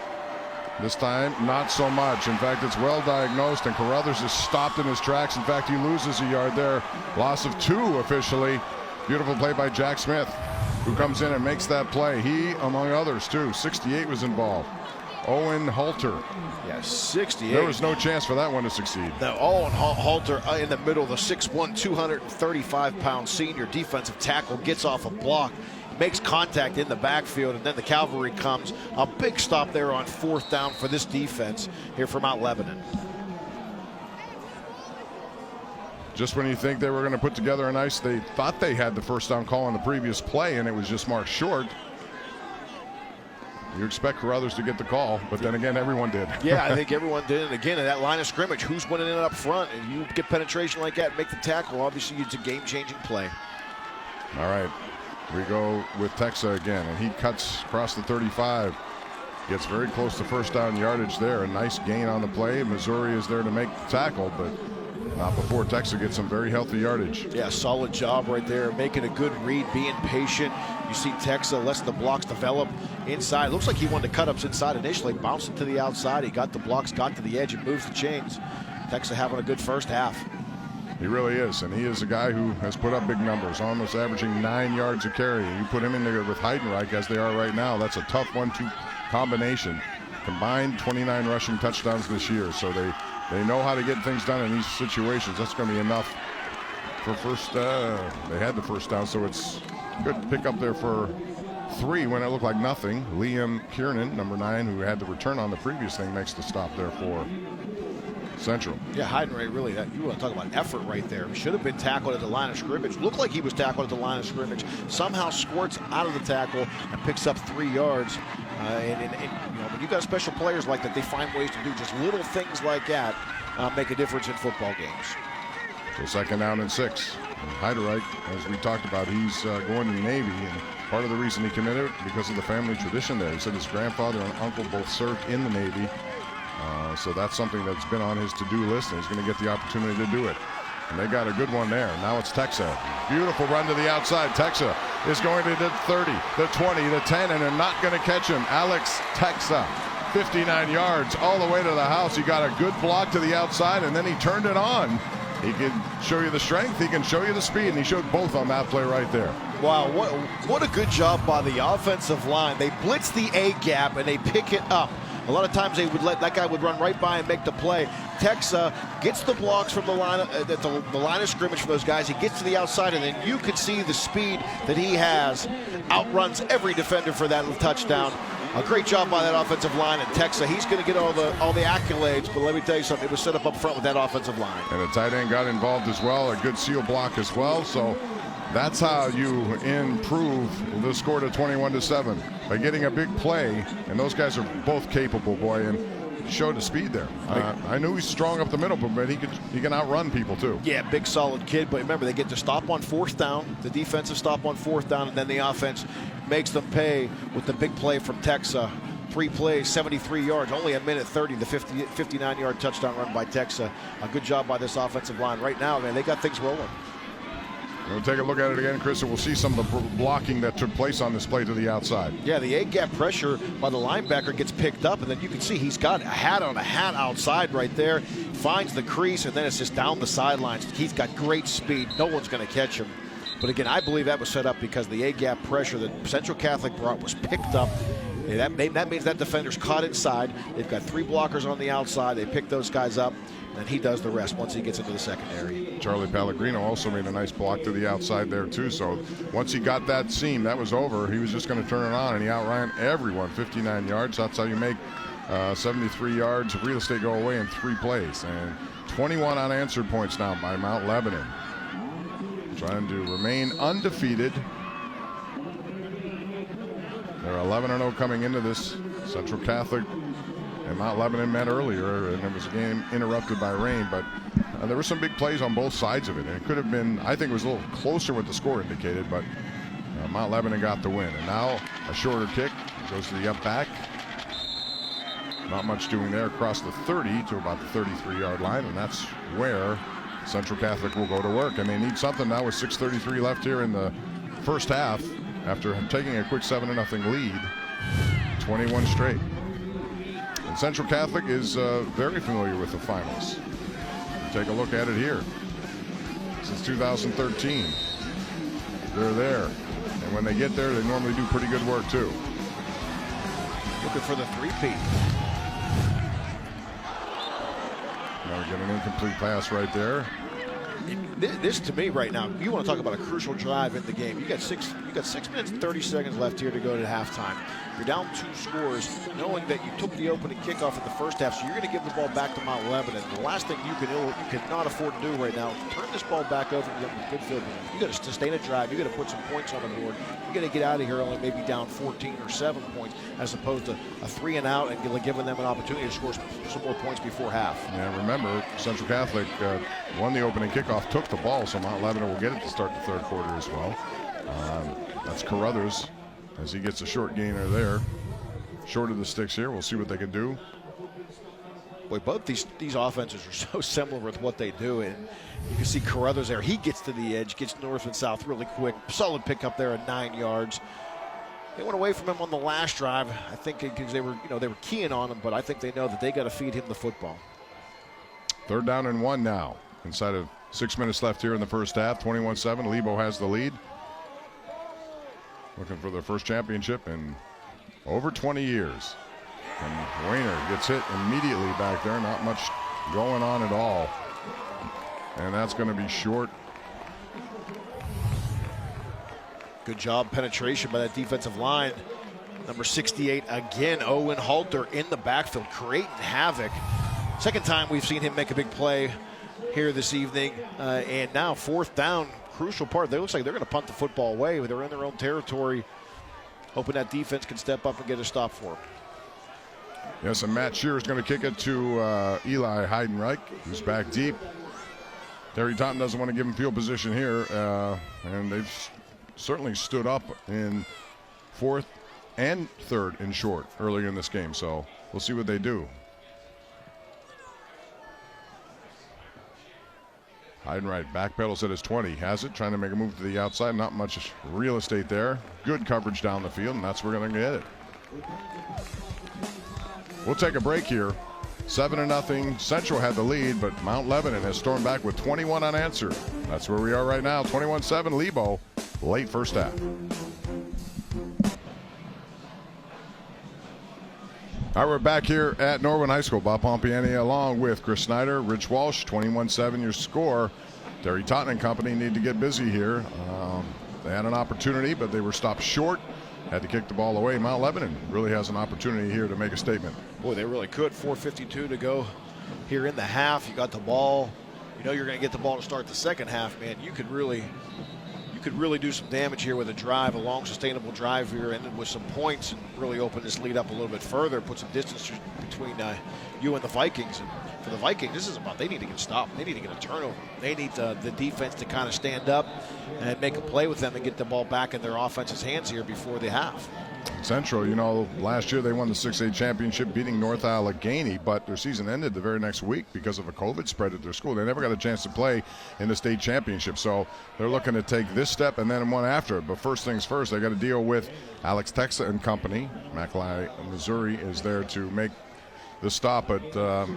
This time, not so much. In fact, it's well diagnosed, and Carruthers is stopped in his tracks. In fact, he loses a yard there. Loss of 2 officially. Beautiful play by Jack Smith, who comes in and makes that play. He, among others, too. 68 was involved. Owen Halter. Yeah, 68. There was no chance for that one to succeed. Now, Owen Halter in the middle, the 6'1", 235-pound senior defensive tackle gets off a block, makes contact in the backfield, and then the cavalry comes. A big stop there on 4th down for this defense here for Mount Lebanon. Just when you think they were going to put together they thought they had the first down call on the previous play, and it was just marked short. You expect Carruthers to get the call, but then again, everyone did. Yeah, I think everyone did. And again, in that line of scrimmage, who's winning it up front? And you get penetration like that, make the tackle. Obviously, it's a game-changing play. All right, we go with Texa again, and he cuts across the 35. Gets very close to first down yardage there. A nice gain on the play. Missouri is there to make the tackle, but not before Texa gets some very healthy yardage. Yeah, solid job right there, making a good read, being patient. You see Texa lets the blocks develop inside. Looks like he wanted to cut ups inside initially, bounced it to the outside. He got the blocks, got to the edge, and moves the chains. Texa having a good first half. He really is, and he is a guy who has put up big numbers, almost averaging 9 yards a carry. You put him in there with Heidenreich as they are right now. That's a tough 1-2 combination. Combined 29 rushing touchdowns this year, so they know how to get things done in these situations. That's going to be enough for first. They had the first down, so it's good pick up there for 3 when it looked like nothing. Liam Kiernan, number 9, who had the return on the previous thing, makes the stop there for Central. Yeah, Heidenreich, really, you want to talk about effort right there. Should have been tackled at the line of scrimmage. Looked like he was tackled at the line of scrimmage. Somehow squirts out of the tackle and picks up 3 yards. When you've got special players like that, they find ways to do just little things like that make a difference in football games. So 2nd down and 6. And Heidenreich, as we talked about, he's going to the Navy, and part of the reason he committed because of the family tradition there. He said his grandfather and uncle both served in the Navy. So that's something that's been on his to-do list, and he's going to get the opportunity to do it. And they got a good one there. Now it's Texa. Beautiful run to the outside. Texa is going to the 30, the 20, the 10, and they're not going to catch him. Alex Texa, 59 yards all the way to the house. He got a good block to the outside, and then he turned it on. He can show you the strength, he can show you the speed, and he showed both on that play right there. Wow, what a good job by the offensive line. They blitz the A gap, and they pick it up. A lot of times they would let that guy would run right by and make the play. Texa gets the blocks from the line the line of scrimmage for those guys. He gets to the outside, and then you can see the speed that he has. Outruns every defender for that touchdown. A great job by that offensive line. And Texa, he's going to get all the accolades, but let me tell you something. It was set up front with that offensive line. And the tight end got involved as well. A good seal block as well. So That's how you improve the score to 21-7, by getting a big play, and those guys are both capable, boy, and showed the speed there. I knew he's strong up the middle, but he can outrun people too. Yeah, big solid kid, but remember, they get to stop on fourth down, the defensive stop on fourth down, and then the offense makes them pay with the big play from Texas. 3 plays, 73 yards, only a minute 30, the 59-yard touchdown run by Texas. A good job by this offensive line. Right now, man, they got things rolling. We'll take a look at it again, Chris, and we'll see some of the blocking that took place on this play to the outside. Yeah, the A-gap pressure by the linebacker gets picked up, and then you can see he's got a hat on a hat outside right there, finds the crease, and then it's just down the sidelines. He's got great speed. No one's going to catch him. But again, I believe that was set up because the A-gap pressure that Central Catholic brought was picked up. That means that defender's caught inside. They've got 3 blockers on the outside. They pick those guys up, and he does the rest once he gets into the secondary. Charlie Pellegrino also made a nice block to the outside there too. So once he got that seam, that was over. He was just going to turn it on, and he outran everyone. 59 yards. That's how you make 73 yards of real estate go away in 3 plays. And 21 unanswered points now by Mount Lebanon, trying to remain undefeated. They're 11-0 coming into this. Central Catholic and Mount Lebanon met earlier, and it was a game interrupted by rain, but there were some big plays on both sides of it. And it could have been, I think it was a little closer what the score indicated, but Mount Lebanon got the win. And now a shorter kick goes to the up back. Not much doing there, across the 30 to about the 33-yard line, and that's where Central Catholic will go to work. And they need something now with 6:33 left here in the first half after taking a quick 7-0 lead, 21 straight. And Central Catholic is very familiar with the finals. Take a look at it here. Since 2013, they're there. And when they get there, they normally do pretty good work too. Looking for the three-peat. Now we get an incomplete pass right there. This to me right now, you want to talk about a crucial drive in the game. You got 6 minutes and 30 seconds left here to go to halftime. You're down 2 scores, knowing that you took the opening kickoff in the first half, so you're going to give the ball back to Mount Lebanon. The last thing you cannot afford to do right now is turn this ball back over and get a good field goal. You got to sustain a drive. You got to put some points on the board. You got to get out of here only maybe down 14 or 7 points, as opposed to a 3 and out and giving them an opportunity to score some more points before half. Yeah, remember, Central Catholic won the opening kickoff, took the ball, so Mount Lebanon will get it to start the third quarter as well. That's Carruthers as he gets a short gainer there. Short of the sticks here. We'll see what they can do. Boy, both these offenses are so similar with what they do, and you can see Carruthers there. He gets to the edge, gets north and south really quick. Solid pickup there at 9 yards. They went away from him on the last drive, I think, because they were keying on him, but I think they know that they got to feed him the football. 3rd down and 1 now. Inside of 6 minutes left here in the first half. 21-7. Lebo has the lead. Looking for their first championship in over 20 years. And Wayner gets hit immediately back there. Not much going on at all. And that's going to be short. Good job penetration by that defensive line. Number 68 again, Owen Halter in the backfield, creating havoc. Second time we've seen him make a big play here this evening. And now 4th down, crucial part. They looks like they're going to punt the football away. They're in their own territory, hoping that defense can step up and get a stop for them. Yes, and Matt Shear is going to kick it to Eli Heidenreich, who's back deep. Terry Totten doesn't want to give him field position here, and they've certainly stood up in 4th and 3rd and short earlier in this game, so we'll see what they do. Heidenreich backpedals at his 20, has it, trying to make a move to the outside. Not much real estate there. Good coverage down the field, and that's where we're going to get it. We'll take a break here. 7-0. Central had the lead, but Mount Lebanon has stormed back with 21 unanswered. That's where we are right now. 21-7 Lebo, late first half. All right, we're back here at Norwin High School. Bob Pompiani along with Chris Snyder, Rich Walsh. 21-7 your score. Terry Totten and company need to get busy here. They had an opportunity, but they were stopped short. Had to kick the ball away. Mount Lebanon really has an opportunity here to make a statement. Boy, they really could. 4:52 to go here in the half. You got the ball. You know you're going to get the ball to start the second half, man. You could could really do some damage here with a drive, a long, sustainable drive here, and with some points, and really open this lead up a little bit further, put some distance between you and the Vikings. And for the Vikings, this is about, they need to get stopped. They need to get a turnover. They need the defense to kind of stand up and make a play with them and get the ball back in their offense's hands here before the half. Central, you know, last year they won the 6A championship beating North Allegheny, but their season ended the very next week because of a COVID spread at their school. They never got a chance to play in the state championship, so they're looking to take this step and then one after it. But first things first, they got to deal with Alex Texa and company. Maclay, Missouri is there to make the stop, but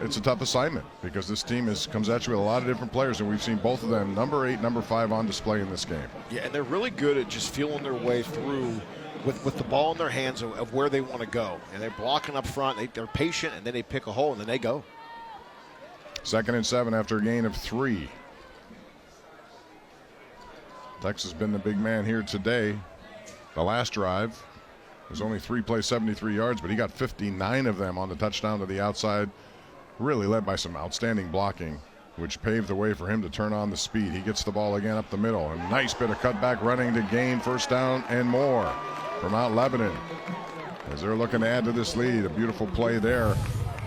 it's a tough assignment because this team comes at you with a lot of different players, and we've seen both of them, number 8, number 5, on display in this game. Yeah, and they're really good at just feeling their way through with the ball in their hands of where they want to go. And they're blocking up front. They're patient, and then they pick a hole, and then they go. 2nd and 7 after a gain of 3. Texas has been the big man here today. The last drive was only 3 plays, 73 yards, but he got 59 of them on the touchdown to the outside. Really led by some outstanding blocking, which paved the way for him to turn on the speed. He gets the ball again up the middle. A nice bit of cutback running to gain first down and more for Mount Lebanon, as they're looking to add to this lead. A beautiful play there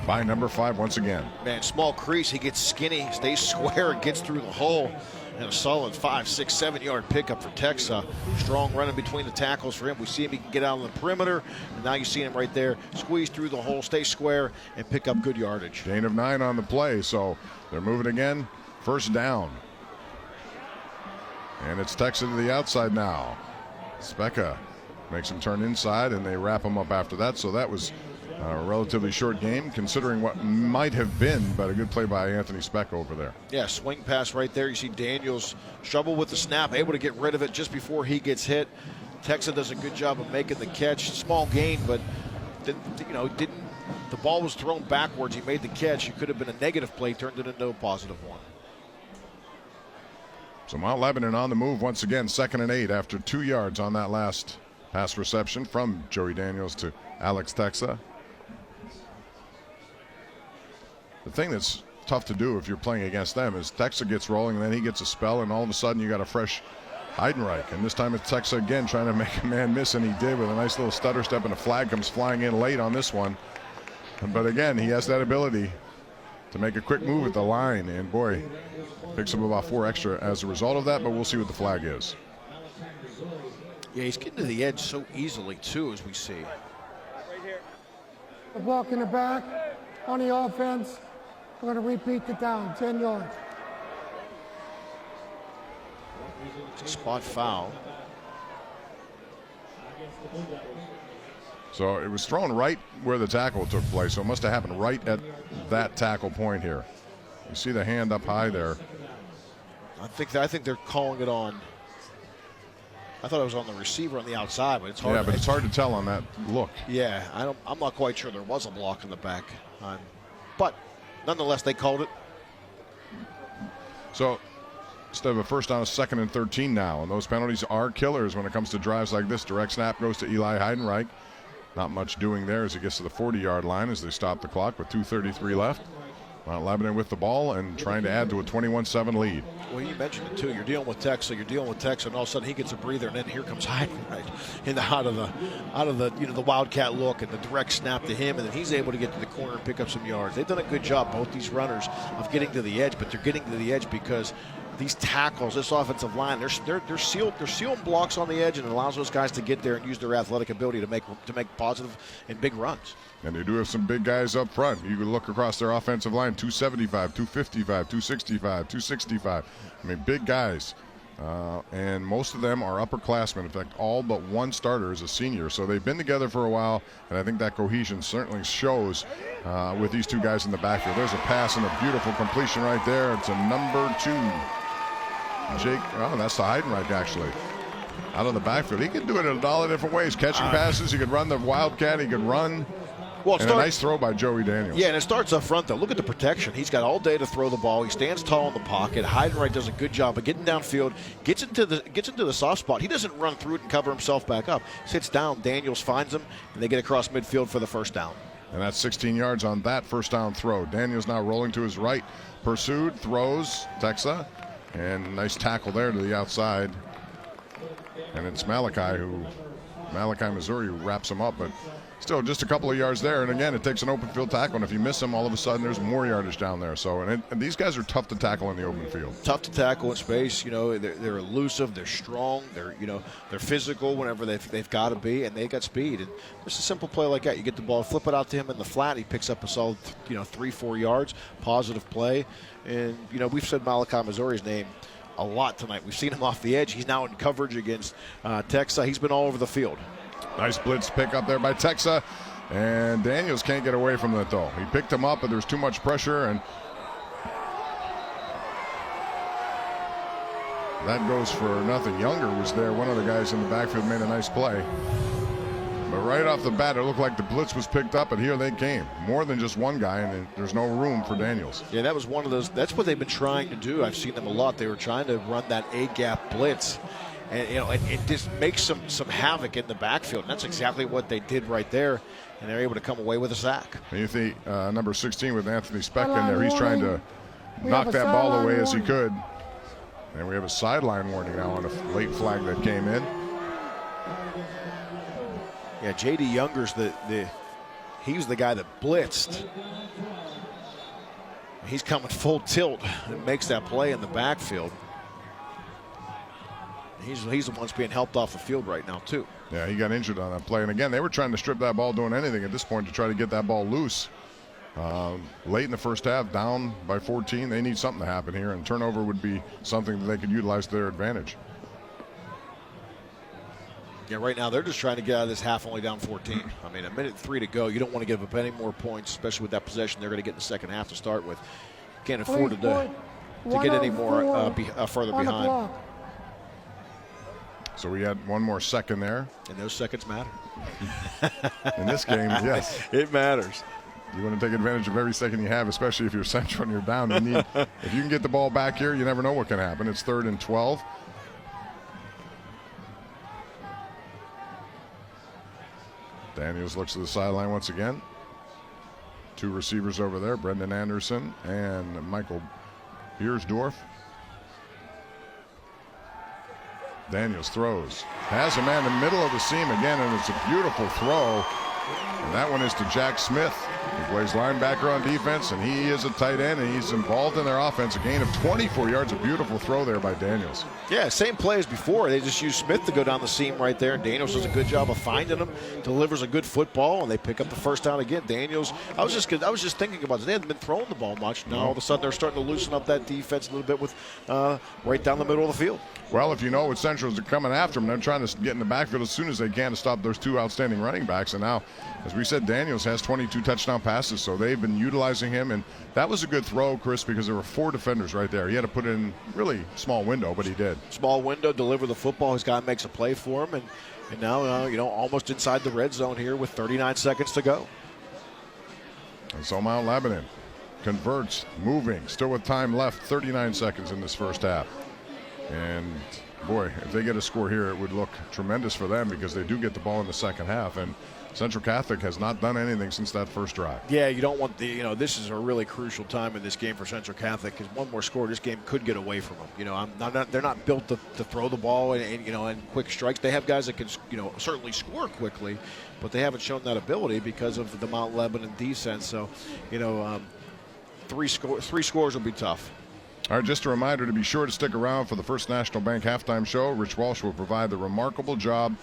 by number 5 once again. Man, small crease. He gets skinny, stays square, and gets through the hole. And a solid 5, 6, 7 yard pickup for Texa. Strong running between the tackles for him. We see him, he can get out on the perimeter. And now you see him right there, squeeze through the hole, stay square, and pick up good yardage. Gain of 9 on the play, so they're moving again. First down. And it's Texa to the outside now. Specca makes him turn inside, and they wrap him up after that. So that was a relatively short game, considering what might have been, but a good play by Anthony Speck over there. Yeah, swing pass right there. You see Daniels struggle with the snap, able to get rid of it just before he gets hit. Texa does a good job of making the catch. Small gain, but didn't. The ball was thrown backwards. He made the catch. It could have been a negative play, turned it into a positive one. So Mount Lebanon on the move once again, 2nd and 8 after 2 yards on that last pass reception from Joey Daniels to Alex Texa. The thing that's tough to do if you're playing against them is Texa gets rolling, and then he gets a spell, and all of a sudden you got a fresh Heidenreich. And this time it's Texa again trying to make a man miss, and he did with a nice little stutter step, and a flag comes flying in late on this one. But again, he has that ability to make a quick move at the line, and boy, picks up about 4 extra as a result of that, but we'll see what the flag is. Yeah, he's getting to the edge so easily, too, as we see. The block in the back on the offense. We're going to repeat the down, 10 yards. It's a spot foul. So it was thrown right where the tackle took place, so it must have happened right at that tackle point here. You see the hand up high there. I think they're calling it on. I thought it was on the receiver on the outside, but it's hard. Yeah, but it's hard to tell on that look. Yeah, I'm not quite sure there was a block in the back. But nonetheless, they called it. So instead of a first down, it's 2nd and 13 now, and those penalties are killers when it comes to drives like this. Direct snap goes to Eli Heidenreich. Not much doing there as he gets to the 40-yard line as they stop the clock with 2:33 left. Mount Lebanon with the ball and trying to add to a 21-7 lead. Well, you mentioned it too. You're dealing with Texa, and all of a sudden he gets a breather, and then here comes Heidenreich out of the Wildcat look and the direct snap to him, and then he's able to get to the corner and pick up some yards. They've done a good job, both these runners, of getting to the edge, but they're getting to the edge because these tackles, this offensive line, they're sealed blocks on the edge, and it allows those guys to get there and use their athletic ability to make positive and big runs. And they do have some big guys up front. You can look across their offensive line, 275, 255, 265, 265. I mean, big guys. And most of them are upperclassmen. In fact, all but one starter is a senior. So they've been together for a while, and I think that cohesion certainly shows with these two guys in the backfield. There's a pass and a beautiful completion right there. It's a number 2. That's the Heidenreich, actually. Out of the backfield. He can do it in a lot of different ways. Catching passes, he could run the Wildcat, he could run. Well, and a nice throw by Joey Daniels. Yeah, and it starts up front, though. Look at the protection. He's got all day to throw the ball. He stands tall in the pocket. Heidenreich does a good job of getting downfield, gets into the soft spot. He doesn't run through it and cover himself back up. Sits down. Daniels finds him, and they get across midfield for the first down. And that's 16 yards on that first down throw. Daniels now rolling to his right. Pursued, throws, Texa, and nice tackle there to the outside. And it's Malachi, Missouri, who wraps him up. But still, just a couple of yards there. And again, it takes an open field tackle. And if you miss him, all of a sudden there's more yardage down there. So, and these guys are tough to tackle in the open field. Tough to tackle in space. They're elusive. They're strong. They're physical whenever they've got to be, and they got speed. And just a simple play like that, you get the ball, flip it out to him in the flat. He picks up a solid 3-4 yards. Positive play. And we've said Malachi Missouri's name a lot tonight. We've seen him off the edge. He's now in coverage against Texas. He's been all over the field. Nice blitz pick up there by Texas, and Daniels can't get away from that though. He picked him up, but there's too much pressure, and that goes for nothing. Younger was there. One of the guys in the backfield made a nice play. But right off the bat, it looked like the blitz was picked up, and here they came. More than just one guy, and there's no room for Daniels. Yeah, that was one of those. That's what they've been trying to do. I've seen them a lot. They were trying to run that A-gap blitz. And it just makes some havoc in the backfield. And that's exactly what they did right there. And they're able to come away with a sack. And you think number 16 with Anthony Speck in there, he's trying to knock that ball away as he could. And we have a sideline warning now on a late flag that came in. Yeah, J.D. Younger's he was the guy that blitzed. He's coming full tilt and makes that play in the backfield. He's the one that's being helped off the field right now, too. Yeah, he got injured on that play. And again, they were trying to strip that ball, doing anything at this point to try to get that ball loose. Late in the first half, down by 14, they need something to happen here, and turnover would be something that they could utilize to their advantage. Yeah, right now they're just trying to get out of this half only down 14. I mean, 1:03 to go. You don't want to give up any more points, especially with that possession they're going to get in the second half to start with. Can't afford to get any more further behind. So we had one more second there. And those seconds matter. In this game, yes. It matters. You want to take advantage of every second you have, especially if you're Central and you're down. If you can get the ball back here, you never know what can happen. It's 3rd and 12. Daniels looks to the sideline once again. 2 receivers over there, Brendan Anderson and Michael Beersdorf. Daniels throws. Has a man in the middle of the seam again, and it's a beautiful throw. And that one is to Jack Smith. He plays linebacker on defense, and he is a tight end, and he's involved in their offense. A gain of 24 yards. A beautiful throw there by Daniels. Yeah, same play as before. They just use Smith to go down the seam right there. Daniels does a good job of finding him, delivers a good football, and they pick up the first down again. Daniels, I was just thinking about this. They hadn't been throwing the ball much. Now all of a sudden they're starting to loosen up that defense a little bit with right down the middle of the field. Well, if you know what Centrals are coming after them, they're trying to get in the backfield as soon as they can to stop those 2 outstanding running backs. And now, as we said, Daniels has 22 touchdown passes, so they've been utilizing him. And that was a good throw, Chris, because there were 4 defenders right there. He had to put it in really small window, but he did. Small window, deliver the football. His guy makes a play for him, and now almost inside the red zone here with 39 seconds to go. And so Mount Lebanon converts, moving, still with time left, 39 seconds in this first half. And boy, if they get a score here, it would look tremendous for them because they do get the ball in the second half. And Central Catholic has not done anything since that first drive. Yeah, you don't want this is a really crucial time in this game for Central Catholic because one more score, this game could get away from them. They're not built to throw the ball and quick strikes. They have guys that can, certainly score quickly, but they haven't shown that ability because of the Mount Lebanon defense. So, 3 scores will be tough. All right, just a reminder to be sure to stick around for the First National Bank halftime show. Rich Walsh will provide the remarkable job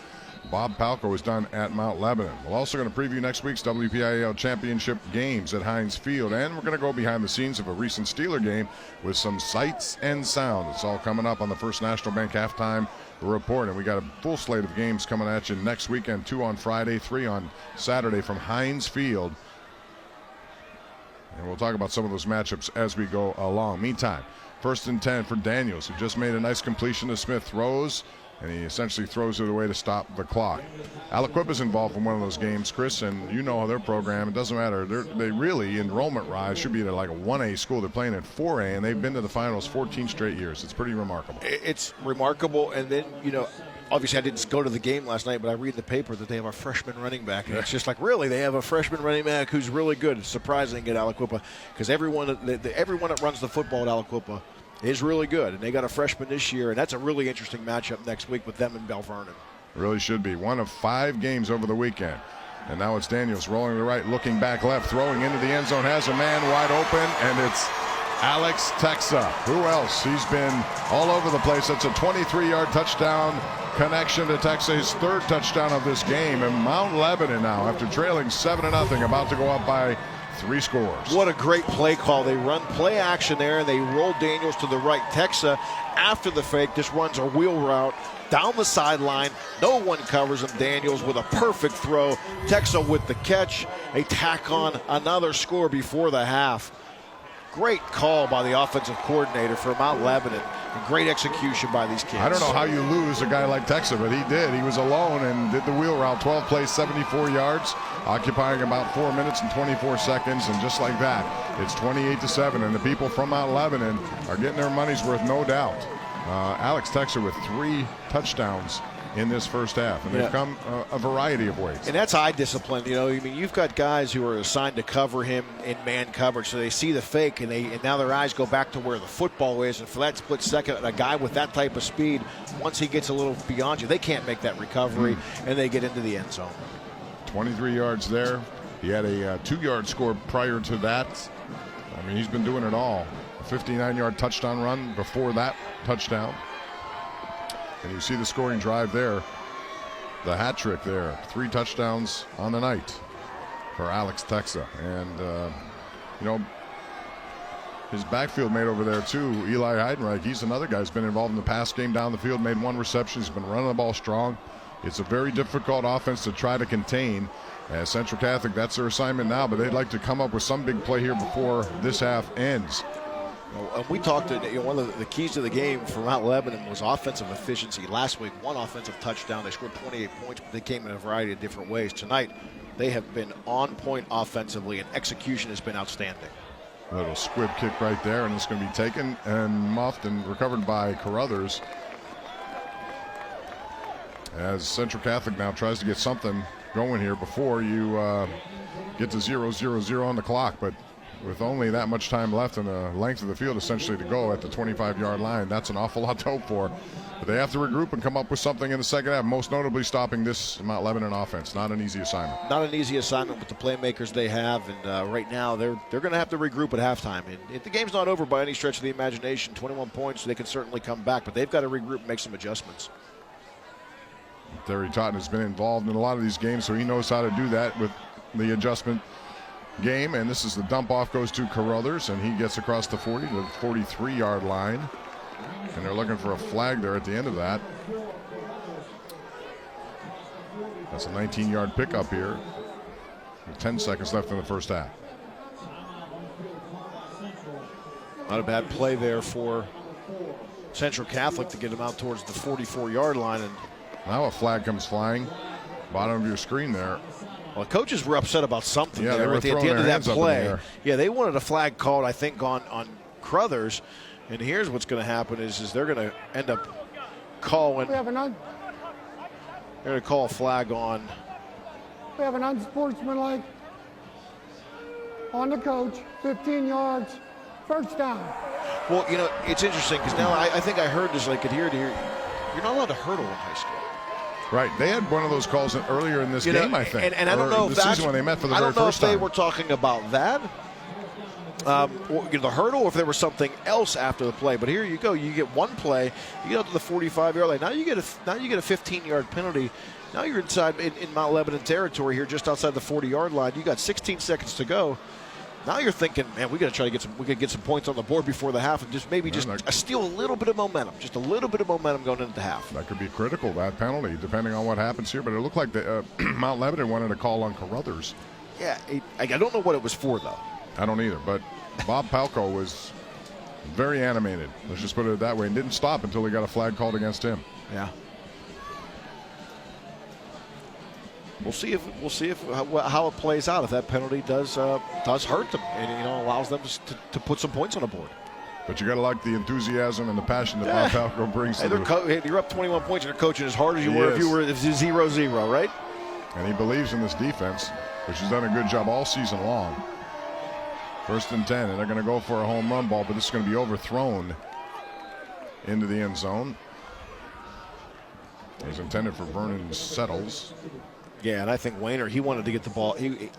Bob Palco has done at Mount Lebanon. We're also going to preview next week's WPIAL championship games at Heinz Field, and we're going to go behind the scenes of a recent Steeler game with some sights and sound. It's all coming up on the First National Bank halftime report, and we got a full slate of games coming at you next weekend, 2 on Friday, 3 on Saturday from Heinz Field. And we'll talk about some of those matchups as we go along. Meantime, 1st and 10 for Daniels, who just made a nice completion to Smith. Throws, and he essentially throws it away to stop the clock. Aliquippa's involved in one of those games, Chris, and you know their program. It doesn't matter. They really, enrollment-wise, should be at like a 1A school. They're playing in 4A, and they've been to the finals 14 straight years. It's pretty remarkable. It's remarkable, and then, obviously I didn't go to the game last night, but I read in the paper that they have a freshman running back. And it's just like, really, they have a freshman running back who's really good. It's surprising at Aliquippa because everyone that runs the football at Aliquippa is really good, and they got a freshman this year, and that's a really interesting matchup next week with them and Bell Vernon. Really should be. One of 5 games over the weekend. And now it's Daniels rolling to the right, looking back left, throwing into the end zone, has a man wide open, and it's Alex Texa. Who else? He's been all over the place. That's a 23-yard touchdown connection to Texa, his 3rd touchdown of this game. And Mount Lebanon now, after trailing 7-0, about to go up by 3 scores. What a great play call. They run play action there, and they roll Daniels to the right. Texa, after the fake, just runs a wheel route down the sideline. No one covers him. Daniels with a perfect throw. Texa with the catch. They tack on another score before the half. Great call by the offensive coordinator for Mount Lebanon. And great execution by these kids. I don't know how you lose a guy like Texa, but he did. He was alone and did the wheel route. 12 plays, 74 yards, occupying about 4 minutes and 24 seconds. And just like that, it's 28-7. And the people from Mount Lebanon are getting their money's worth, no doubt. Alex Texa with 3 touchdowns in this first half, and they've come a variety of ways. And that's eye discipline. You know, I mean, you've got guys who are assigned to cover him in man coverage, so they see the fake, and now their eyes go back to where the football is. And for that split second, a guy with that type of speed, once he gets a little beyond you, they can't make that recovery, and they get into the end zone. 23 yards there. He had a 2-yard score prior to that. I mean, he's been doing it all. A 59-yard touchdown run before that touchdown. And you see the scoring drive there, the hat trick there. 3 touchdowns on the night for Alex Texa. And, you know, his backfield mate over there, too, Eli Heidenreich, he's another guy who's been involved in the pass game down the field, made 1 reception. He's been running the ball strong. It's a very difficult offense to try to contain. As Central Catholic, that's their assignment now, but they'd like to come up with some big play here before this half ends. We talked, one of the keys to the game for Mount Lebanon was offensive efficiency. Last week, 1 offensive touchdown. They scored 28 points, but they came in a variety of different ways. Tonight, they have been on point offensively, and execution has been outstanding. A little squib kick right there, and it's going to be taken and muffed and recovered by Carruthers. As Central Catholic now tries to get something going here before you get to 0-0-0 on the clock, but with only that much time left and the length of the field essentially to go at the 25-yard line, that's an awful lot to hope for. But they have to regroup and come up with something in the second half, most notably stopping this Mount Lebanon offense. Not an easy assignment. Not an easy assignment with the playmakers they have, and right now they're going to have to regroup at halftime. And if the game's not over by any stretch of the imagination, 21 points, they can certainly come back, but they've got to regroup and make some adjustments. Terry Totten has been involved in a lot of these games, so he knows how to do that with the adjustment game. And this is the dump off, goes to Carruthers, and he gets across the 40 to the 43-yard line. And they're looking for a flag there at the end of that. That's a 19-yard pickup here with 10 seconds left in the first half. Not a bad play there for Central Catholic to get him out towards the 44-yard line. And now a flag comes flying. Bottom of your screen there. Well, coaches were upset about something there at the end of that play. Yeah, they wanted a flag called, I think, on Carruthers. And here's what's going to happen is they're going to end up calling. They're going to call a flag on. We have an unsportsmanlike on the coach, 15 yards, first down. Well, you know, it's interesting because now I think I heard this, like, adhere to here. You're not allowed to hurdle in high school. Right. They had one of those calls earlier in this game, I think. And I don't know if that's season when they met for the very first time. I don't know if they were talking about that. The hurdle, or if there was something else after the play. But here you go. You get one play. You get up to the 45-yard line. Now you get a 15-yard penalty. Now you're inside in Mount Lebanon territory here, just outside the 40-yard line. You got 16 seconds to go. Now you're thinking, man, we got to try to get some points on the board before the half, and steal a little bit of momentum, just a little bit of momentum going into the half. That could be critical, that penalty, depending on what happens here. But it looked like the Mount Lebanon wanted a call on Carruthers. Yeah, I don't know what it was for though. I don't either, but Bob Palco was very animated. Let's just put it that way, and didn't stop until he got a flag called against him. Yeah. We'll see how it plays out. If that penalty does hurt them and allows them to put some points on the board. But you got to like the enthusiasm and the passion that Bob Palco brings. You're up 21 points and you're coaching as hard as you were if you were 0-0, right? And he believes in this defense, which has done a good job all season long. 1st and 10, and they're going to go for a home run ball, but this is going to be overthrown into the end zone. He's intended for Vernon Settles. Yeah, and I think Wayner, he wanted to get the ball. He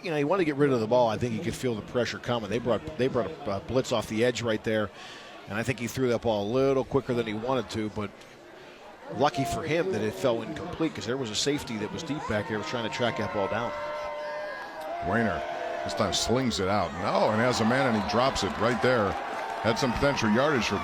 wanted to get rid of the ball. I think he could feel the pressure coming. They brought a blitz off the edge right there, and I think he threw that ball a little quicker than he wanted to. But lucky for him that it fell incomplete, because there was a safety that was deep back there, was trying to track that ball down. Wayner this time slings it out. No, and has a man, and he drops it right there. Had some potential yardage for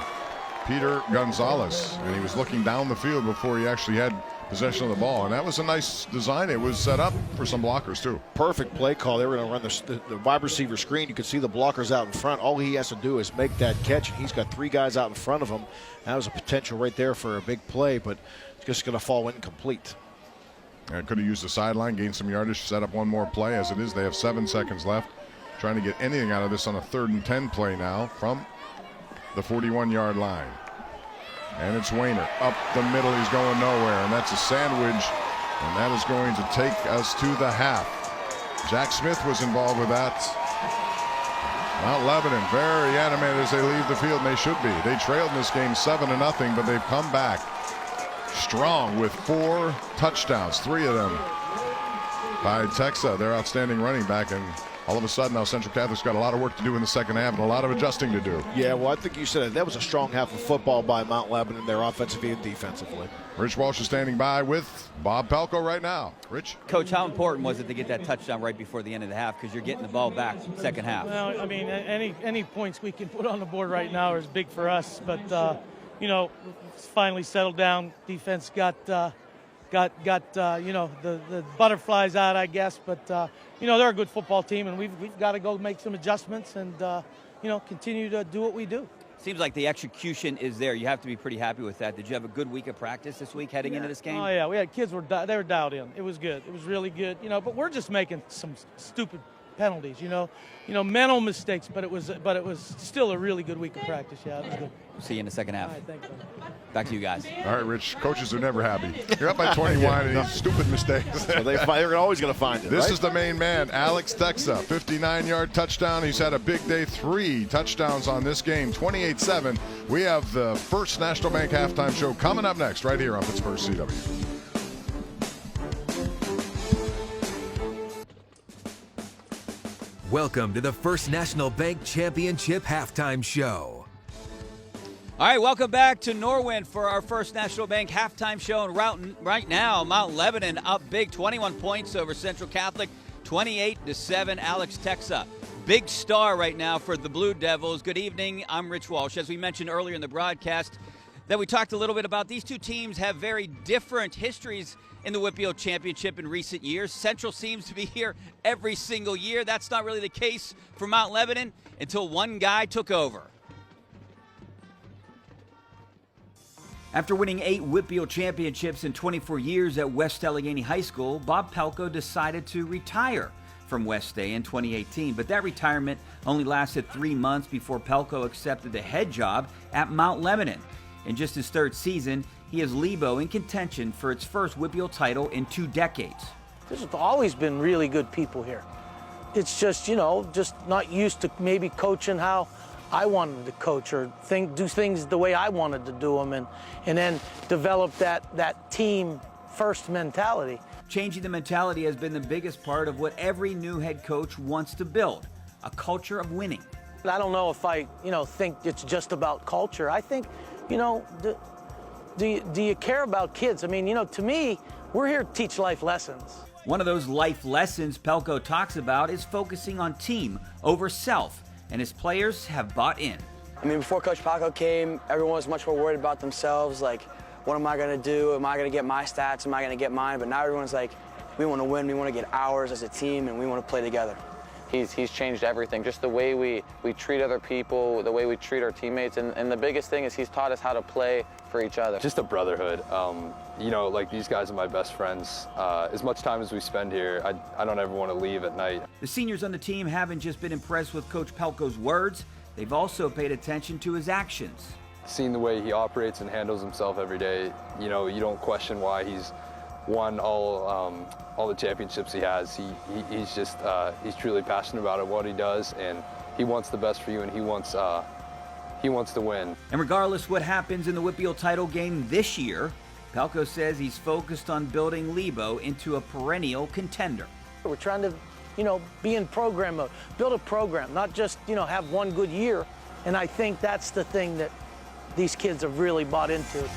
Peter Gonzalez, and he was looking down the field before he actually had possession of the ball, and that was a nice design. It was set up for some blockers too. Perfect play call. They were going to run the wide receiver screen. You could see the blockers out in front. All he has to do is make that catch, and he's got 3 guys out in front of him. That was a potential right there for a big play, but it's just going to fall incomplete. And could have used the sideline, gained some yardage, set up one more play. As it is, they have 7 seconds left. Trying to get anything out of this on a 3rd and 10 play now from the 41-yard line. And it's Wayner up the middle. He's going nowhere, and that's a sandwich, and that is going to take us to the half. Jack Smith was involved with that. Mount Lebanon very animated as they leave the field, and they should be. They trailed in this game 7-0, but they've come back strong with 4 touchdowns, 3 of them by Texa, their outstanding running back. And all of a sudden now Central Catholic's got a lot of work to do in the second half and a lot of adjusting to do. Yeah, well, I think you said it. That was a strong half of football by Mount Lebanon, there offensively and defensively. Rich Walsh is standing by with Bob Pelko right now. Rich? Coach, how important was it to get that touchdown right before the end of the half, because you're getting the ball back second half? Well, I mean, any points we can put on the board right now is big for us, but it's finally settled down. Defense got the butterflies out, I guess, but they're a good football team, and we've got to go make some adjustmts and continue to do what we do. Seems like the execution is there. You have to be pretty happy with that. Did you have a good week of practice this week heading into this game? Oh yeah, we had kids they were dialed in. It was good. It was really good. But we're just making some stupid penalties. Mental mistakes. But it was still a really good week of practice. Yeah, it was good. See you in the second half. All right, thanks, buddy. Back to you guys. All right, Rich. Coaches are never happy. You're up by 21 and these stupid mistakes. So they're always going to find it. This right? is the main man, Alex Texa, 59-yard touchdown. He's had a big day, 3 touchdowns on this game, 28-7. We have the First National Bank halftime show coming up next right here on Pittsburgh CW. Welcome to the First National Bank Championship halftime show. All right, welcome back to Norwin for our First National Bank halftime show. And right now, Mount Lebanon up big, 21 points over Central Catholic, 28-7. Alex Texa, big star right now for the Blue Devils. Good evening, I'm Rich Walsh. As we mentioned earlier in the broadcast, that we talked a little bit about, these two teams have very different histories in the WPIAL Championship in recent years. Central seems to be here every single year. That's not really the case for Mount Lebanon until one guy took over. After winning 8 WPIAL championships in 24 years at West Allegheny High School, Bob Pelko decided to retire from West A in 2018. But that retirement only lasted 3 months before Pelko accepted the head job at Mount Lebanon. In just his 3rd season, he has Lebo in contention for its first WPIAL title in 2 decades. There's always been really good people here. It's just, just not used to maybe coaching how I wanted to coach or do things the way I wanted to do them, and then develop that team first mentality. Changing the mentality has been the biggest part of what every new head coach wants to build, a culture of winning. I don't know if I, think it's just about culture. I think, do you care about kids? I mean, to me, we're here to teach life lessons. One of those life lessons Pelko talks about is focusing on team over self, and his players have bought in. I mean, before Coach Pelko came, everyone was much more worried about themselves, like, what am I going to do? Am I going to get my stats? Am I going to get mine? But now everyone's like, we want to win, we want to get ours as a team, and we want to play together. He's changed everything, just the way we treat other people, the way we treat our teammates, and the biggest thing is he's taught us how to play for each other. Just a brotherhood. Like these guys are my best friends. As much time as we spend here, I don't ever want to leave at night. The seniors on the team haven't just been impressed with Coach Pelko's words, they've also paid attention to his actions. Seeing the way he operates and handles himself every day, you don't question why he's won all the championships he has. He's truly passionate about it, what he does, and he wants the best for you, and he wants he wants to win. And regardless what happens in the WPIAL title game this year, Pelko says he's focused on building Lebo into a perennial contender. We're trying to, be in program mode, build a program, not just, have one good year. And I think that's the thing that these kids have really bought into.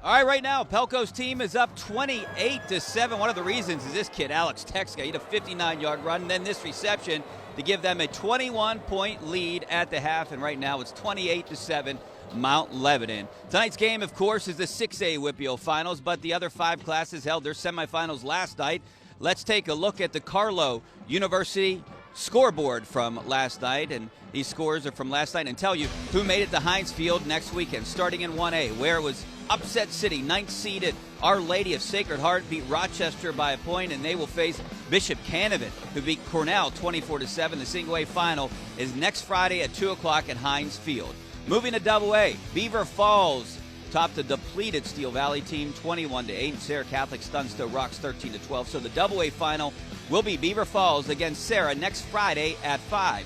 All right, right now, Pelko's team is up 28-7. One of the reasons is this kid, Alex Texka, he had a 59-yard run, and then this reception to give them a 21-point lead at the half, and right now it's 28-7, Mount Lebanon. Tonight's game, of course, is the 6A WPIAL Finals, but the other 5 classes held their semifinals last night. Let's take a look at the Carlow University scoreboard from last night, and these scores are from last night, and tell you who made it to Heinz Field next weekend, starting in 1A, where it was Upset City, 9th-seeded Our Lady of Sacred Heart beat Rochester by a point, and they will face Bishop Canevin, who beat Cornell 24-7. The single-A final is next Friday at 2 o'clock at Heinz Field. Moving to Double-A, Beaver Falls topped the depleted Steel Valley team 21-8. Sarah Catholic Stunstow Rocks 13-12. So the Double-A final will be Beaver Falls against Sarah next Friday at 5.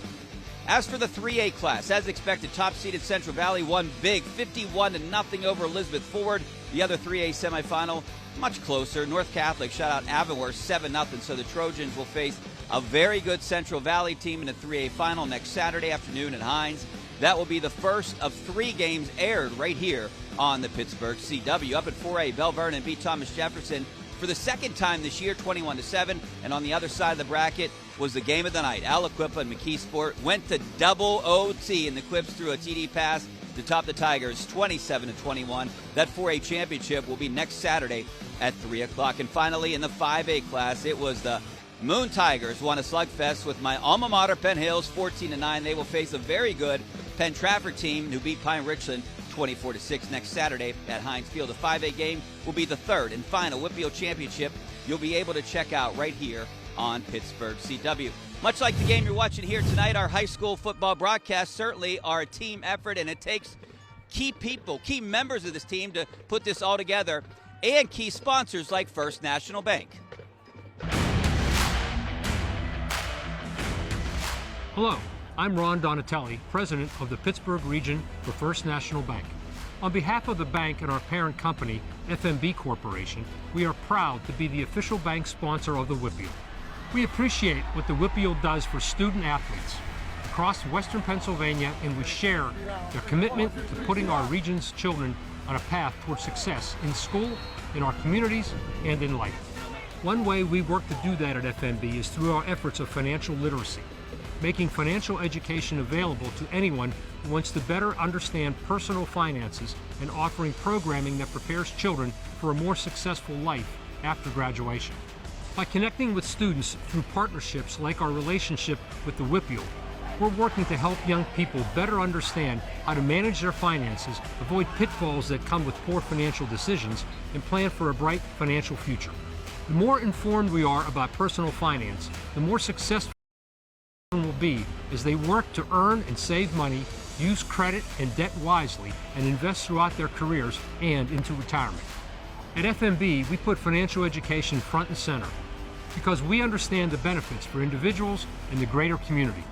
As for the 3A class, as expected, top-seeded Central Valley won big, 51-0 over Elizabeth Forward. The other 3A semifinal, much closer. North Catholic shut out Avonworth 7-0, so the Trojans will face a very good Central Valley team in the 3A final next Saturday afternoon at Heinz. That will be the first of 3 games aired right here on the Pittsburgh CW. Up at 4A, Bell Vernon beat Thomas Jefferson for the second time this year, 21-7. And on the other side of the bracket was the game of the night. Aliquippa and McKeesport went to double OT, and the Quips threw a TD pass to top the Tigers 27-21. That 4A championship will be next Saturday at 3 o'clock. And finally, in the 5A class, it was the Moon Tigers won a slugfest with my alma mater, Penn Hills, 14-9. They will face a very good Penn Trafford team who beat Pine Richland 24-6 next Saturday at Heinz Field. The 5A game will be the third and final WPIAL championship you'll be able to check out right here on Pittsburgh CW. Much like the game you're watching here tonight, our high school football broadcasts certainly are a team effort, and it takes key people, key members of this team to put this all together, and key sponsors like First National Bank. Hello, I'm Ron Donatelli, President of the Pittsburgh region for First National Bank. On behalf of the bank and our parent company, FMB Corporation, we are proud to be the official bank sponsor of the WPIAL. We appreciate what the WPIAL does for student athletes across Western Pennsylvania, and we share their commitment to putting our region's children on a path toward success in school, in our communities, and in life. One way we work to do that at FMB is through our efforts of financial literacy, making financial education available to anyone who wants to better understand personal finances and offering programming that prepares children for a more successful life after graduation. By connecting with students through partnerships like our relationship with the WPIAL, we're working to help young people better understand how to manage their finances, avoid pitfalls that come with poor financial decisions, and plan for a bright financial future. The more informed we are about personal finance, the more successful will be as they work to earn and save money, use credit and debt wisely, and invest throughout their careers and into retirement. At FMB, we put financial education front and center because we understand the benefits for individuals and the greater community.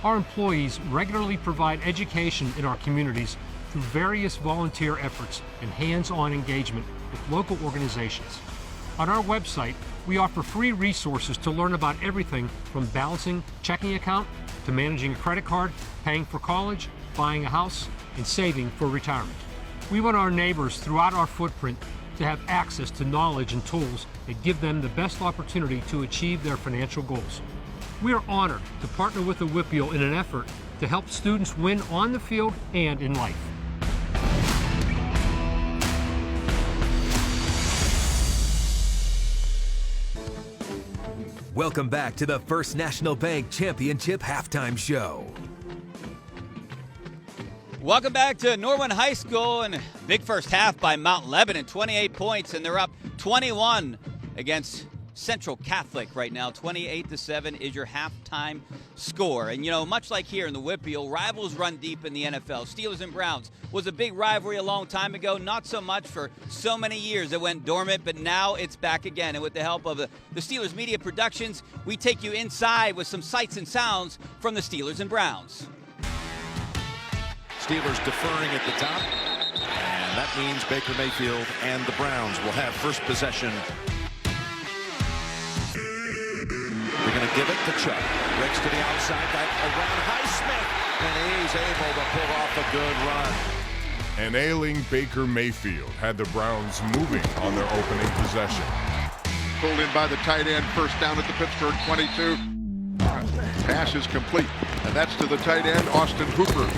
Our employees regularly provide education in our communities through various volunteer efforts and hands-on engagement with local organizations. On our website, we offer free resources to learn about everything from balancing a checking account to managing a credit card, paying for college, buying a house, and saving for retirement. We want our neighbors throughout our footprint to have access to knowledge and tools that give them the best opportunity to achieve their financial goals. We are honored to partner with the WPIAL in an effort to help students win on the field and in life. Welcome back to the First National Bank Championship Halftime Show. Welcome back to Norwin High School, and big first half by Mount Lebanon, 28 points, and they're up 21 against Central Catholic right now. 28-7 is your halftime score. And, you know, much like here in the WPIAL, rivals run deep in the NFL. Steelers and Browns was a big rivalry a long time ago. Not so much for so many years. It went dormant, but now it's back again. And with the help of the Steelers Media Productions, we take you inside with some sights and sounds from the Steelers and Browns. Steelers deferring at the top. And that means Baker Mayfield and the Browns will have first possession. They're going to give it to Chubb. Breaks to the outside, back around Highsmith. And he's able to pull off a good run. An ailing Baker Mayfield had the Browns moving on their opening possession. Pulled in by the tight end, first down at the Pittsburgh 22. Pass is complete, and that's to the tight end, Austin Hooper.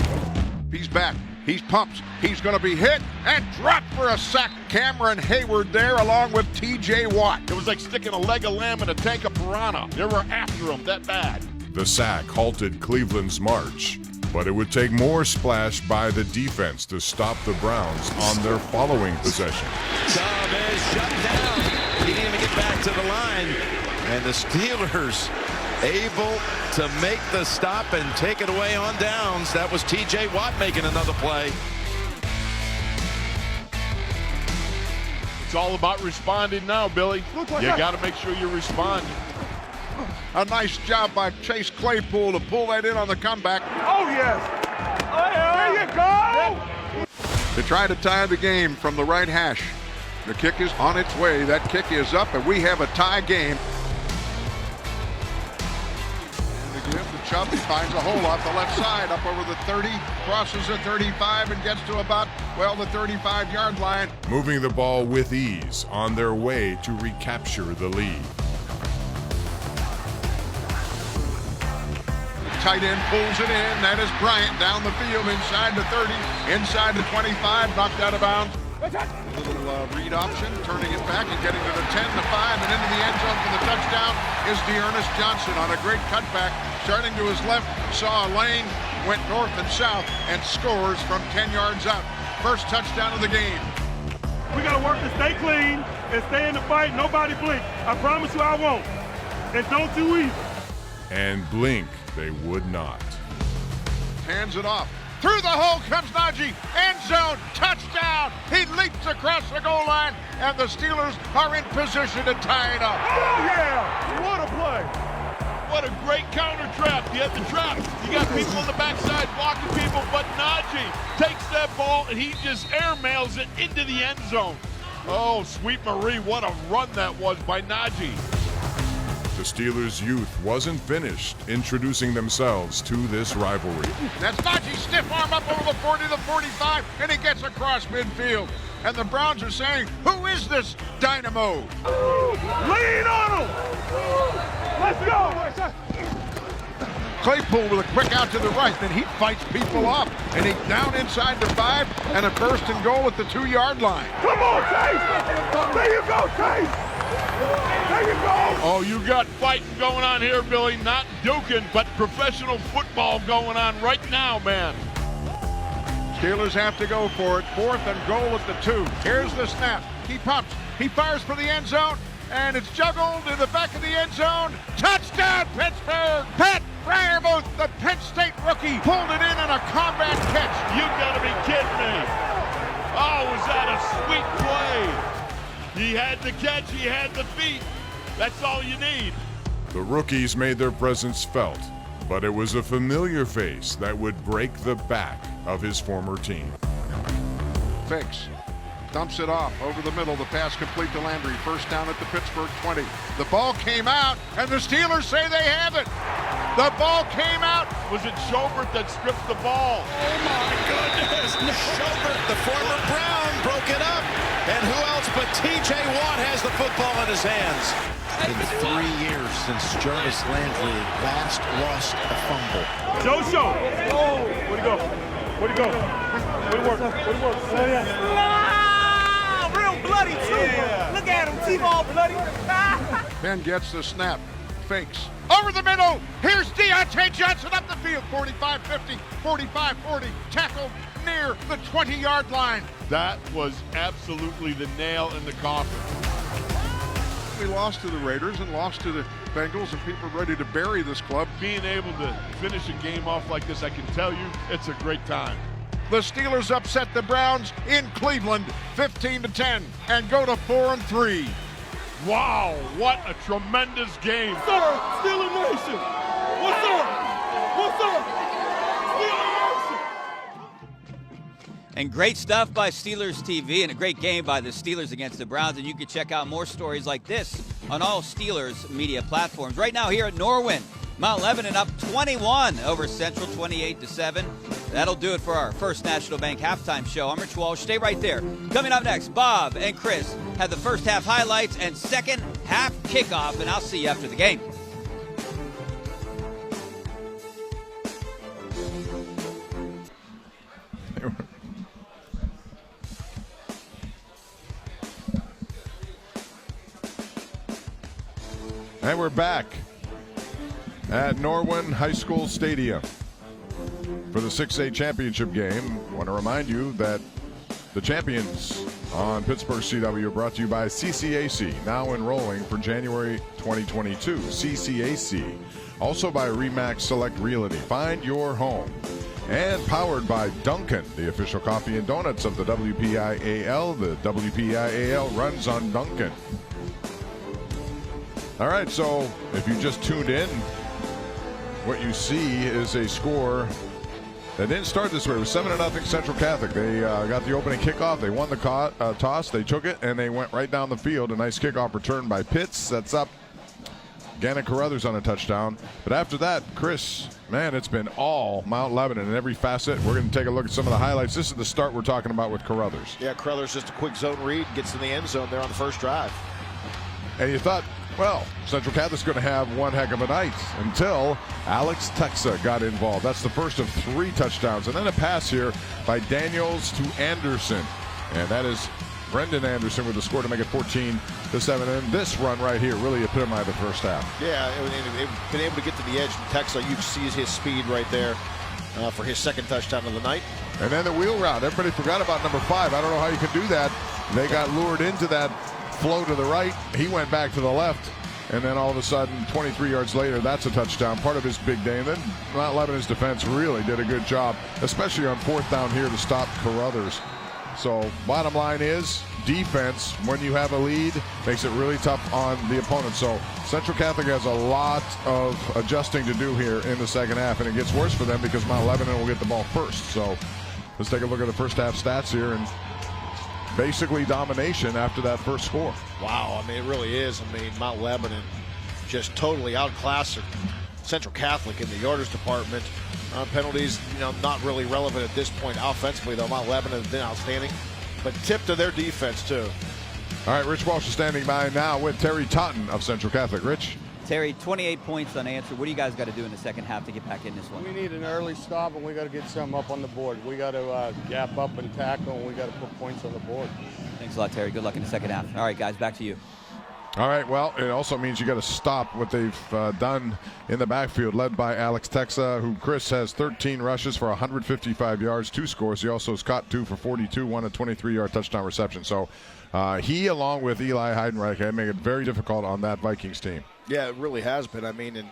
He's back. He's pumped. He's going to be hit and dropped for a sack. Cameron Hayward there along with T.J. Watt. It was like sticking a leg of lamb in a tank of piranha. They were after him that bad. The sack halted Cleveland's march, but it would take more splash by the defense to stop the Browns on their following possession. Chubb is shut down. He didn't even get back to the line. And the Steelers able to make the stop and take it away on downs. That was T.J. Watt making another play. It's all about responding now, Billy. You got to make sure you respond. A nice job by Chase Claypool to pull that in on the comeback. Oh, yes. Oh, yeah. There you go. To try to tie the game from the right hash. The kick is on its way. That kick is up, and we have a tie game. Chubb finds a hole off the left side, up over the 30, crosses the 35, and gets to about, well, the 35-yard line. Moving the ball with ease on their way to recapture the lead. Tight end pulls it in. That is Bryant down the field inside the 30, inside the 25, knocked out of bounds. A little read option, turning it back and getting to the 10, the 5, and into the end zone for the touchdown is Dearness Johnson on a great cutback. Starting to his left, saw a lane, went north and south, and scores from 10 yards out. First touchdown of the game. We got to work to stay clean and stay in the fight. Nobody blink. I promise you I won't. And don't you either. And blink they would not. Hands it off. Through the hole comes Najee. End zone. Touchdown. He leaps across the goal line, and the Steelers are in position to tie it up. Oh, yeah. What a play. What a great counter trap. You have the trap. You got people on the backside blocking people, but Najee takes that ball, and he just airmails it into the end zone. Oh, sweet Marie, what a run that was by Najee. The Steelers' youth wasn't finished introducing themselves to this rivalry. That's Najee, stiff arm up over the 40, the 45, and he gets across midfield. And the Browns are saying, who is this dynamo? Lean on him! Let's go! Claypool with a quick out to the right, then he fights people off. And he's down inside the 5, and a first and goal at the 2-yard line. Come on, Chase! There you go, Chase! There you go! Oh, you got fighting going on here, Billy. Not duking, but professional football going on right now, man. Steelers have to go for it. 4th and goal at the 2. Here's the snap. He pumps. He fires for the end zone, and it's juggled in the back of the end zone. Touchdown, Pittsburgh! Pat Freiermuth, the Penn State rookie, pulled it in a combat catch. You gotta be kidding me. Oh, was that a sweet play? He had the catch, he had the feet. That's all you need. The rookies made their presence felt, but it was a familiar face that would break the back of his former team. Fakes. Dumps it off over the middle. The pass complete to Landry. First down at the Pittsburgh 20. The ball came out, and the Steelers say they have it. The ball came out. Was it Schobert that stripped the ball? Oh, my goodness. Schobert, the former Brown, broke it up. And who else but T.J. Watt has the football in his hands. It's been 3 years since Jarvis Landry last lost a fumble. Joe. Oh, where'd he go? Where'd he go? Where'd he work? Where'd he work? Oh, yeah. Real bloody, too. Yeah. Look at him, teeth all bloody. Ben gets the snap. Fakes. Over the middle. Here's Deontay Johnson up the field. 45-50, 45-40. Tackled near the 20-yard line. That was absolutely the nail in the coffin. we lost to the Raiders and lost to the Bengals, and people are ready to bury this club. Being able to finish a game off like this, I can tell you, it's a great time. The Steelers upset the Browns in Cleveland 15-10 and go to 4-3. Wow, what a tremendous game. Sir, Steeler Nation. What's up? What's up? Steeler Nation. And great stuff by Steelers TV and a great game by the Steelers against the Browns. And you can check out more stories like this on all Steelers media platforms. Right now here at Norwin, Mount Lebanon up 21 over Central 28-7. That'll do it for our First National Bank halftime show. I'm Rich Walsh. Stay right there. Coming up next, Bob and Chris have the first half highlights and second half kickoff, and I'll see you after the game. And we're back at Norwin High School Stadium for the 6A championship game. I want to remind you that the champions on Pittsburgh CW are brought to you by CCAC, now enrolling for January 2022. CCAC, also by Remax Select Realty. Find your home. And powered by Dunkin', the official coffee and donuts of the WPIAL. The WPIAL runs on Dunkin'. All right, so if you just tuned in, what you see is a score that didn't start this way. It was 7-0 Central Catholic. They got the opening kickoff. They won the toss. They took it, and they went right down the field. A nice kickoff return by Pitts. Sets up Gannon Carruthers on a touchdown. But after that, Chris, man, it's been all Mount Lebanon in every facet. We're going to take a look at some of the highlights. This is the start we're talking about with Carruthers. Yeah, Carruthers just a quick zone read, gets in the end zone there on the first drive. And you thought, well, Central Catholic's going to have one heck of a night until Alex Texa got involved. That's the first of 3 touchdowns. And then a pass here by Daniels to Anderson. And that is Brendan Anderson with the score to make it 14-7. And this run right here really epitomized the first half. Yeah, they've been able to get to the edge. Texa, you see his speed right there for his second touchdown of the night. And then the wheel route. Everybody forgot about number 5. I don't know how you could do that. They got lured into that flow to the right. He went back to the left, and then all of a sudden 23 yards later, that's a touchdown, part of his big day. And then Mount Lebanon's defense really did a good job, especially on 4th down here to stop Carruthers. So bottom line is defense, when you have a lead, makes it really tough on the opponent. So Central Catholic has a lot of adjusting to do here in the second half, and it gets worse for them because Mount Lebanon will get the ball first. So let's take a look at the first half stats here, and basically domination after that first score. Wow, I mean, it really is. I mean, Mount Lebanon just totally outclassed Central Catholic in the yardage department. Penalties, not really relevant at this point offensively, though. Mount Lebanon has been outstanding, but tip to their defense, too. All right, Rich Walsh is standing by now with Terry Totten of Central Catholic. Rich? Terry, 28 points unanswered. What do you guys got to do in the second half to get back in this one? We need an early stop, and we got to get something up on the board. We got to gap up and tackle, and we got to put points on the board. Thanks a lot, Terry. Good luck in the second half. All right, guys, back to you. All right, well, it also means you got to stop what they've done in the backfield, led by Alex Texa, who, Chris, has 13 rushes for 155 yards, 2 scores. He also has caught 2 for 42, 1 a 23-yard touchdown reception. So he, along with Eli Heidenreich, had made it very difficult on that Vikings team. Yeah, it really has been. I mean, and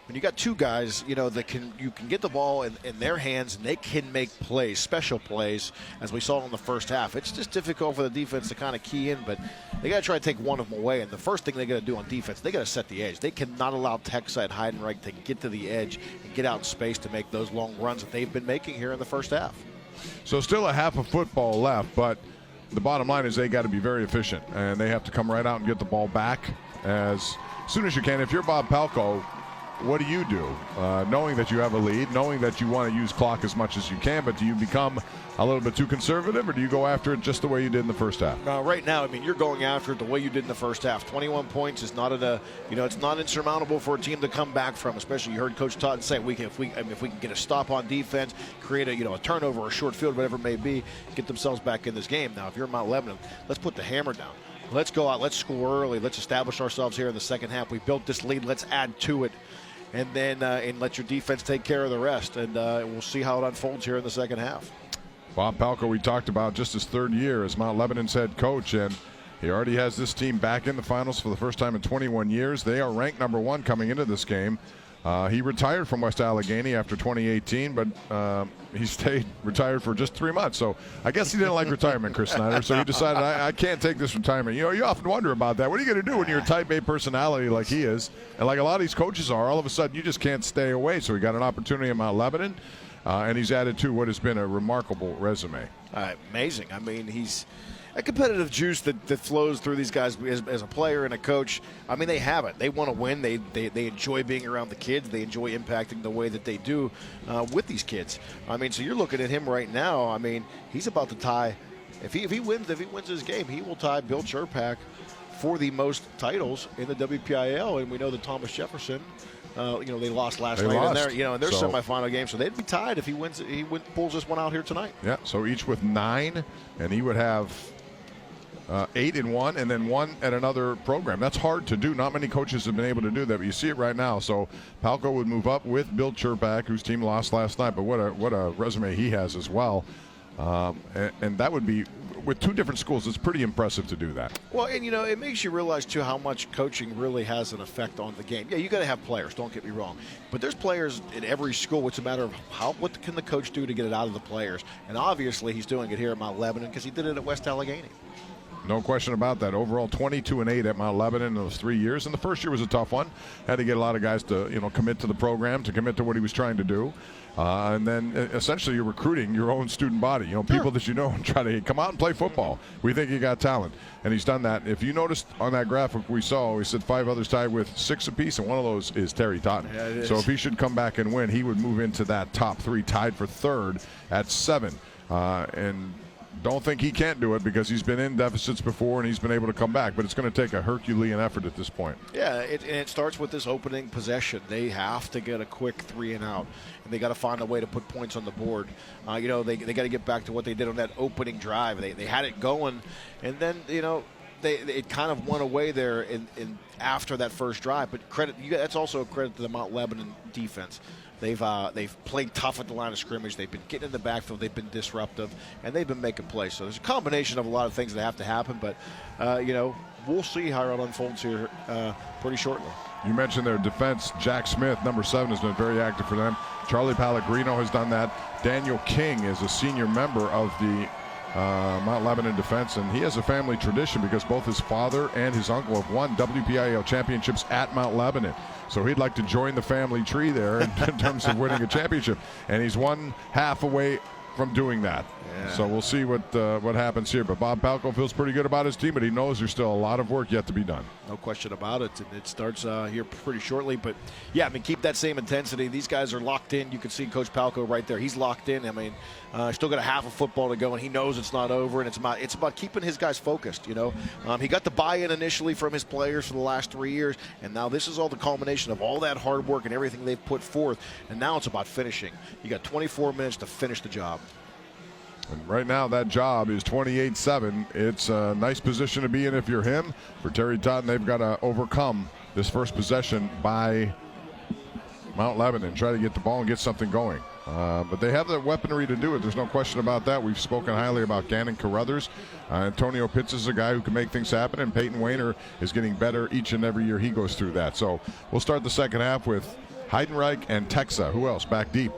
when you got 2 guys, you can get the ball in their hands, and they can make plays, special plays, as we saw in the first half. It's just difficult for the defense to kind of key in, but they got to try to take one of them away. And the first thing they got to do on defense, they got to set the edge. They cannot allow Texa and Heidenreich to get to the edge and get out in space to make those long runs that they've been making here in the first half. So still a half of football left, but the bottom line is they got to be very efficient, and they have to come right out and get the ball back as soon as you can. If you're Bob Palko, what do you do? Knowing that you have a lead, knowing that you want to use clock as much as you can, but do you become a little bit too conservative, or do you go after it just the way you did in the first half? Right now, I mean, you're going after it the way you did in the first half. 21 points is not it's not insurmountable for a team to come back from. Especially, you heard Coach Totten say, if we can get a stop on defense, create a turnover or a short field, whatever it may be, get themselves back in this game. Now, if you're Mount Lebanon, let's put the hammer down. Let's go out. Let's score early. Let's establish ourselves here in the second half. We built this lead. Let's add to it. And then and let your defense take care of the rest. And we'll see how it unfolds here in the second half. Bob Palko, we talked about just his 3rd year as Mount Lebanon's head coach. And He already has this team back in the finals for the first time in 21 years. They are ranked #1 coming into this game. He retired from West Allegheny after 2018, but he stayed retired for just 3 months. So I guess he didn't like retirement, Chris Snyder. So he decided, I can't take this retirement. You know, you often wonder about that. What are you going to do when you're a type A personality like he is, and like a lot of these coaches are? All of a sudden, you just can't stay away. So he got an opportunity in Mount Lebanon, and he's added to what has been a remarkable resume. Amazing. I mean, he's a competitive juice that flows through these guys as a player and a coach. I mean, they have it. They want to win. They enjoy being around the kids. They enjoy impacting the way that they do with these kids. I mean, so you're looking at him right now. I mean, he's about to tie. If he wins his game, he will tie Bill Churpak for the most titles in the WPIAL. And we know that Thomas Jefferson, they lost last night in their semifinal game, so they'd be tied if he wins. He pulls this one out here tonight. Yeah. So each with 9, and he would have 8 in one, and then 1 at another program. That's hard to do. Not many coaches have been able to do that, but you see it right now. So Palco would move up with Bill Churpak, whose team lost last night, but what a resume he has as well. And that would be, with 2 different schools, it's pretty impressive to do that. Well, and it makes you realize too how much coaching really has an effect on the game. Yeah, you got to have players, don't get me wrong, but there's players in every school. It's a matter of what can the coach do to get it out of the players, and obviously he's doing it here at Mount Lebanon because he did it at West Allegheny. No question about that. Overall, 22-8 at Mount Lebanon in those 3 years. And the first year was a tough one. Had to get a lot of guys to, commit to the program, to commit to what he was trying to do. And then essentially you're recruiting your own student body, people that you know, and try to come out and play football. We think you got talent. And he's done that. If you noticed on that graphic we saw, we said 5 others tied with 6 apiece, and one of those is Terry Totten. Yeah, so if he should come back and win, he would move into that top 3, tied for 3rd at 7. And don't think he can't do it because he's been in deficits before and he's been able to come back, but it's going to take a Herculean effort at this point. Yeah, it starts with this opening possession. They have to get a quick 3 and out, and they got to find a way to put points on the board. They got to get back to what they did on that opening drive. They had it going, and then it kind of went away there in after that first drive. But that's also a credit to the Mount Lebanon defense. They've played tough at the line of scrimmage. They've been getting in the backfield. They've been disruptive, and they've been making plays. So there's a combination of a lot of things that have to happen. But we'll see how it unfolds here pretty shortly. You mentioned their defense. Jack Smith, number 7, has been very active for them. Charlie Pellegrino has done that. Daniel King is a senior member of the Mount Lebanon defense, and he has a family tradition because both his father and his uncle have won WPIAL championships at Mount Lebanon. So he'd like to join the family tree there in terms of winning a championship, and he's 1 half away from doing that. Yeah. So we'll see what happens here. But Bob Palco feels pretty good about his team, but he knows there's still a lot of work yet to be done. No question about it. And it starts here pretty shortly. But, yeah, I mean, keep that same intensity. These guys are locked in. You can see Coach Palco right there. He's locked in. I mean, still got a half of football to go, and he knows it's not over. And it's about keeping his guys focused, He got the buy-in initially from his players for the last 3 years, and now this is all the culmination of all that hard work and everything they've put forth. And now it's about finishing. You got 24 minutes to finish the job. And right now, that job is 28-7. It's a nice position to be in if you're him. For Terry Totten, they've got to overcome this first possession by Mount Lebanon, try to get the ball and get something going. But they have the weaponry to do it. There's no question about that. We've spoken highly about Gannon Carruthers. Antonio Pitts is a guy who can make things happen, and Peyton Wayner is getting better each and every year he goes through that. So we'll start the second half with Heidenreich and Texa. Who else back deep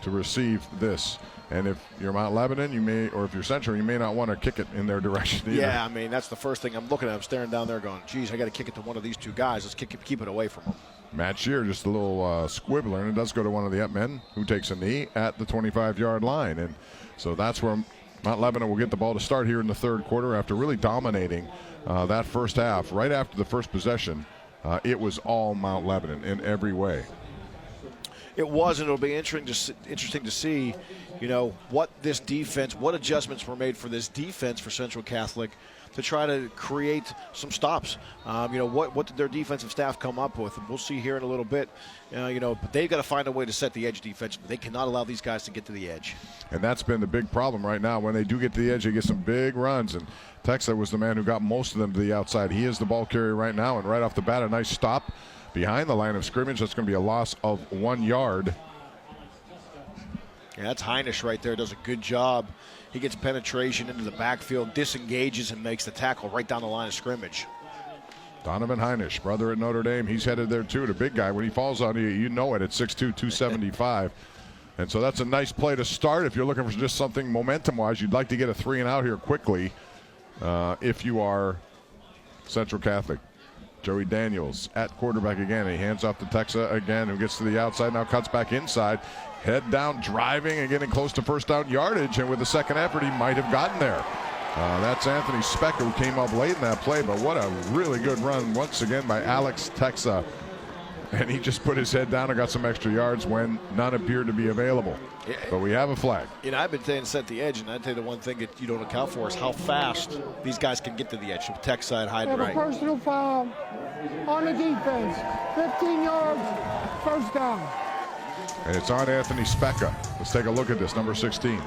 to receive this? And if you're Mount Lebanon, you may, or if you're Central, you may not want to kick it in their direction either. Yeah, I mean, that's the first thing I'm looking at. I'm staring down there going, geez, I got to kick it to one of these 2 guys. Let's keep it away from them. Matt Shear, just a little squibbler, and it does go to one of the men who takes a knee at the 25-yard line. And so that's where Mount Lebanon will get the ball to start here in the third quarter after really dominating that first half. Right after the first possession, it was all Mount Lebanon in every way. It was, and it'll be interesting to see, what this defense, what adjustments were made for this defense for Central Catholic to try to create some stops. What did their defensive staff come up with? And we'll see here in a little bit. But they've got to find a way to set the edge defense. They cannot allow these guys to get to the edge. And that's been the big problem right now. When they do get to the edge, they get some big runs. And Texa was the man who got most of them to the outside. He is the ball carrier right now. And right off the bat, a nice stop behind the line of scrimmage. That's going to be a loss of 1 yard. Yeah, that's Heinisch right there. Does a good job. He gets penetration into the backfield, disengages, and makes the tackle right down the line of scrimmage. Donovan Heinisch, brother at Notre Dame, he's headed there too. The big guy, when he falls on you, you know it at 6'2", 275. And so that's a nice play to start. If you're looking for just something momentum-wise, you'd like to get a 3 and out here quickly if you are Central Catholic. Joey Daniels at quarterback again. He hands off to Texa again, who gets to the outside, now cuts back inside. Head down, driving and getting close to first down yardage, and with the second effort, he might have gotten there. That's Anthony Speck, who came up late in that play, but what a really good run once again by Alex Texa. And he just put his head down and got some extra yards when none appeared to be available. Yeah. But we have a flag. You know, I've been saying set the edge, and I'd tell you the one thing that you don't account for is how fast these guys can get to the edge. Texa and Hyde right. Personal foul on the defense. 15 yards, first down. And it's on Anthony Specca. Let's take a look at this, number 16.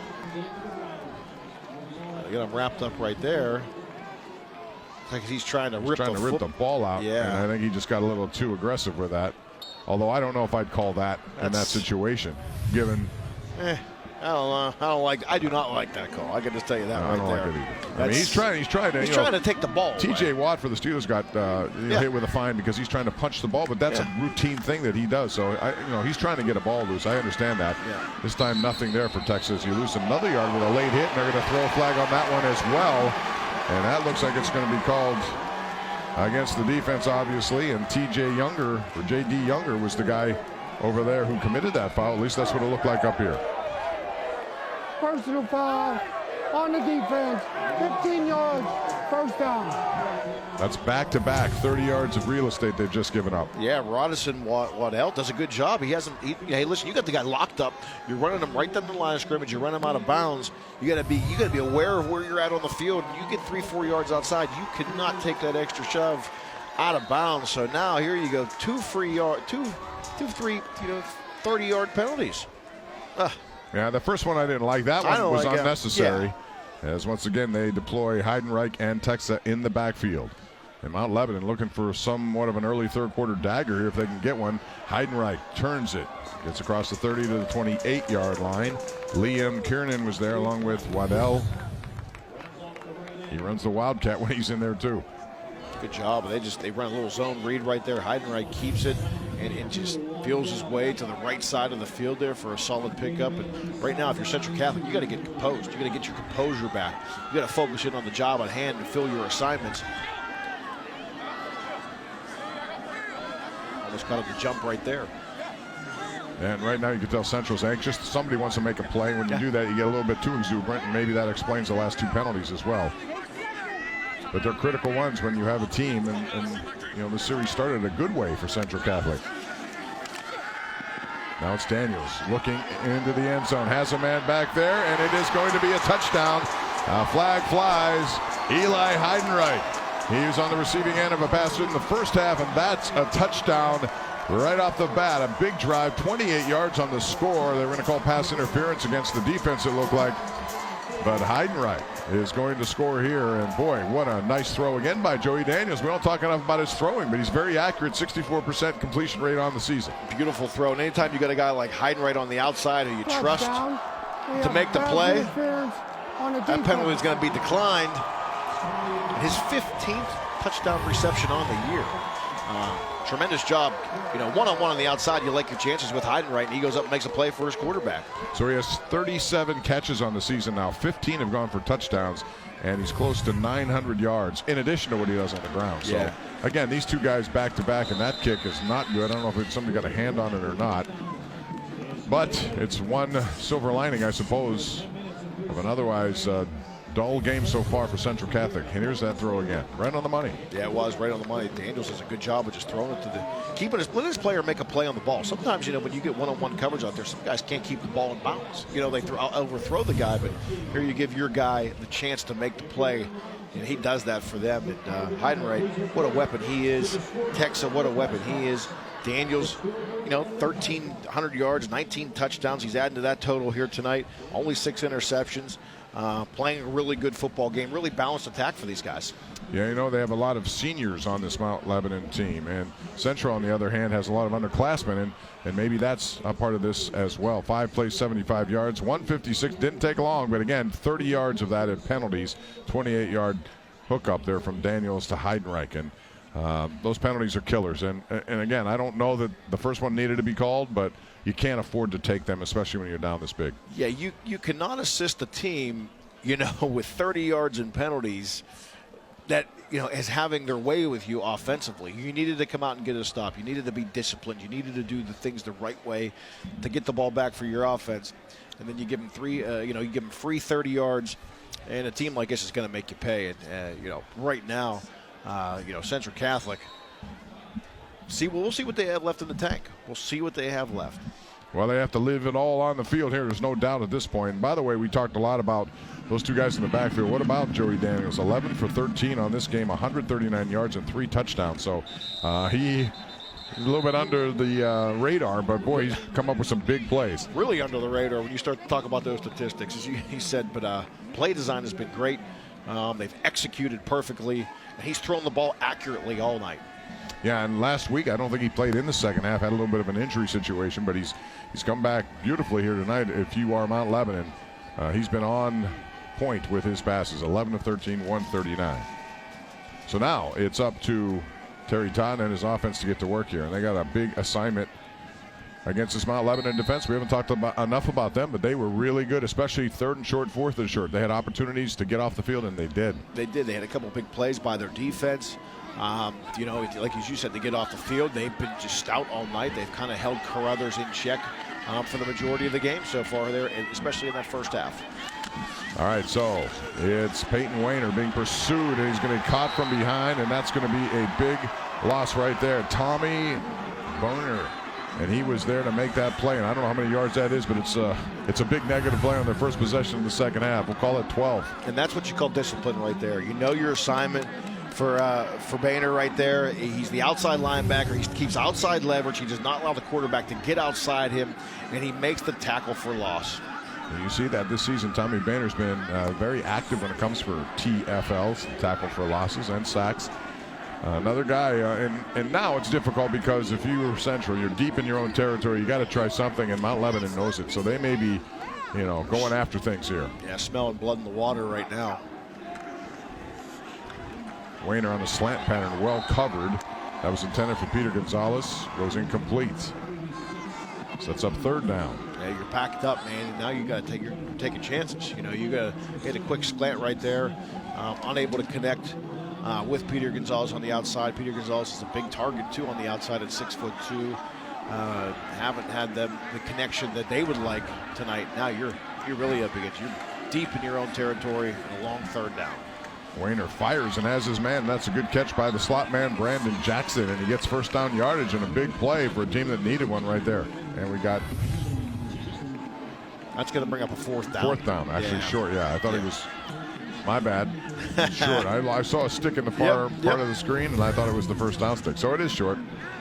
They got him wrapped up right there. It's like he's trying to rip the ball out. Yeah. And I think he just got a little too aggressive with that. Although I don't know if I'd call that in that situation, given. I don't know. I do not like that call. I can just tell you that right there. I don't like it either. I mean, he's trying to. He's trying to take the ball. TJ Watt for the Steelers got hit with a fine because he's trying to punch the ball, but that's a routine thing that he does. So he's trying to get a ball loose. I understand that. Yeah. This time, nothing there for Texas. You lose another yard with a late hit, and they're going to throw a flag on that one as well. And that looks like it's going to be called against the defense, obviously. And J.D. Younger was the guy over there who committed that foul. At least that's what it looked like up here. Personal foul on the defense. 15 yards, first down. That's back-to-back 30 yards of real estate they've just given up. Yeah, Rodison Waddell does a good job. Hey, listen, you got the guy locked up. You're running him right down the line of scrimmage. You run him out of bounds. You got to be aware of where you're at on the field. You get 3-4 yards outside. You could not take that extra shove out of bounds. So now here you go, 30-yard penalties. Yeah, the first one I didn't like. That one was unnecessary. As once again they deploy Heidenreich and Texa in the backfield. And Mount Lebanon looking for somewhat of an early third quarter dagger here if they can get one. Heidenreich turns it. Gets across the 30 to the 28-yard line. Liam Kiernan was there along with Waddell. He runs the Wildcat when he's in there too. Good job. They run a little zone read right there. Heidenreich keeps it and just feels his way to the right side of the field there for a solid pickup. And right now, if you're Central Catholic, you got to get composed. You got to get your composure back. You got to focus in on the job at hand and fill your assignments. Almost got him to jump right there. And right now you can tell Central's anxious. Somebody wants to make a play. When you do that, you get a little bit too exuberant, and maybe that explains the last 2 penalties as well. But they're critical ones when you have a team, and the series started a good way for Central Catholic. Now it's Daniels looking into the end zone, has a man back there, and it is going to be a touchdown. Flag flies. Eli Heidenreich. He was on the receiving end of a pass in the first half, and that's a touchdown right off the bat. A big drive, 28 yards on the score. They were going to call pass interference against the defense, it looked like. But Heidenreich is going to score here, and boy, what a nice throw again by Joey Daniels. We don't talk enough about his throwing, but he's very accurate, 64% completion rate on the season. Beautiful throw, and anytime you got a guy like Heidenreich on the outside who you trust to make the play, that penalty is going to be declined. His 15th touchdown reception on the year. Tremendous job. One-on-one on the outside, you like your chances with Heidenreich, and he goes up and makes a play for his quarterback. So he has 37 catches on the season now. 15 have gone for touchdowns, and he's close to 900 yards in addition to what he does on the ground. So, again, these two guys back-to-back, and that kick is not good. I don't know if somebody got a hand on it or not. But it's one silver lining, I suppose, of an otherwise dull game so far for Central Catholic. And here's that throw again, right on the money. Yeah, it was right on the money. Daniels does a good job of just throwing it to letting his player make a play on the ball. Sometimes, when you get one-on-one coverage out there, some guys can't keep the ball in bounds. They overthrow the guy, but here you give your guy the chance to make the play, and he does that for them. And Heidenreich, what a weapon he is. Texa, what a weapon he is. Daniels, 1,300 yards, 19 touchdowns. He's adding to that total here tonight. Only 6 interceptions. playing a really good football game, really balanced attack for these guys. Yeah, you know, they have a lot of seniors on this Mount Lebanon team, and Central, on the other hand, has a lot of underclassmen, and maybe that's a part of this as well. 5 plays, 75 yards, 156, didn't take long, but again, 30 yards of that at penalties, 28-yard hookup there from Daniels to Heidenreich, and those penalties are killers. And again, I don't know that the first one needed to be called, but you can't afford to take them, especially when you're down this big. Yeah, you cannot assist the team, you know, with 30 yards in penalties that, you know, is having their way with you offensively. You needed to come out and get a stop. You needed to be disciplined. You needed to do the things the right way to get the ball back for your offense. And then you give them you give them free 30 yards, and a team like this is going to make you pay. And you know, right now, you know, Central Catholic. We'll see what they have left in the tank. We'll see what they have left. Well, they have to leave it all on the field here. There's no doubt at this point. And by the way, we talked a lot about those two guys in the backfield. What about Joey Daniels? 11 for 13 on this game, 139 yards and 3 touchdowns. So he's a little bit under the radar, but boy, he's come up with some big plays. Really under the radar when you start to talk about those statistics, as he said. But play design has been great. They've executed perfectly, and he's thrown the ball accurately all night. Yeah, and last week I don't think he played in the second half. Had a little bit of an injury situation, but he's come back beautifully here tonight. If you are Mount Lebanon, he's been on point with his passes. 11 of 13, 139. So now it's up to Terry Todd and his offense to get to work here, and they got a big assignment against this Mount Lebanon defense. We haven't talked enough about them, but they were really good, especially 3rd and short, 4th and short. They had opportunities to get off the field, and they did. They did. They had a couple big plays by their defense. You know, like as you said, to get off the field, they've been just stout all night. They've kind of held Carruthers in check for the majority of the game so far there, especially in that first half. All right, so it's Peyton Wayner being pursued, and he's going to be caught from behind, and that's going to be a big loss right there. Tommy Boner, and he was there to make that play, and I don't know how many yards that is, but it's a big negative play on their first possession of the second half. We'll call it 12. And that's what you call discipline right there. You know your assignment for Boehner right there. He's the outside linebacker. He keeps outside leverage. He does not allow the quarterback to get outside him, and he makes the tackle for loss. And you see that this season, Tommy Boehner's been very active when it comes for TFLs, tackle for losses, and sacks. Another guy, and now it's difficult because if you were Central, you're deep in your own territory. You got to try something, and Mount Lebanon knows it. So they may be, you know, going after things here. Yeah, smelling blood in the water right now. Wayner on the slant pattern, well covered. That was intended for Peter Gonzalez. Goes incomplete. Sets up 3rd down. Yeah, you're packed up, man. And now you got to taking chances. You know, you got to get a quick slant right there. Unable to connect with Peter Gonzalez on the outside. Peter Gonzalez is a big target too on the outside at 6'2". Haven't had the connection that they would like tonight. Now you're really up against. You're deep in your own territory and a long 3rd down. Wayner fires and has his man. That's a good catch by the slot man, Brandon Jackson, and he gets first down yardage and a big play for a team that needed one right there. And we got... That's going to bring up a 4th down. 4th down, actually short. Yeah, I thought it was... My bad. Short. I saw a stick in the far part of the screen, and I thought it was the first down stick. So it is short.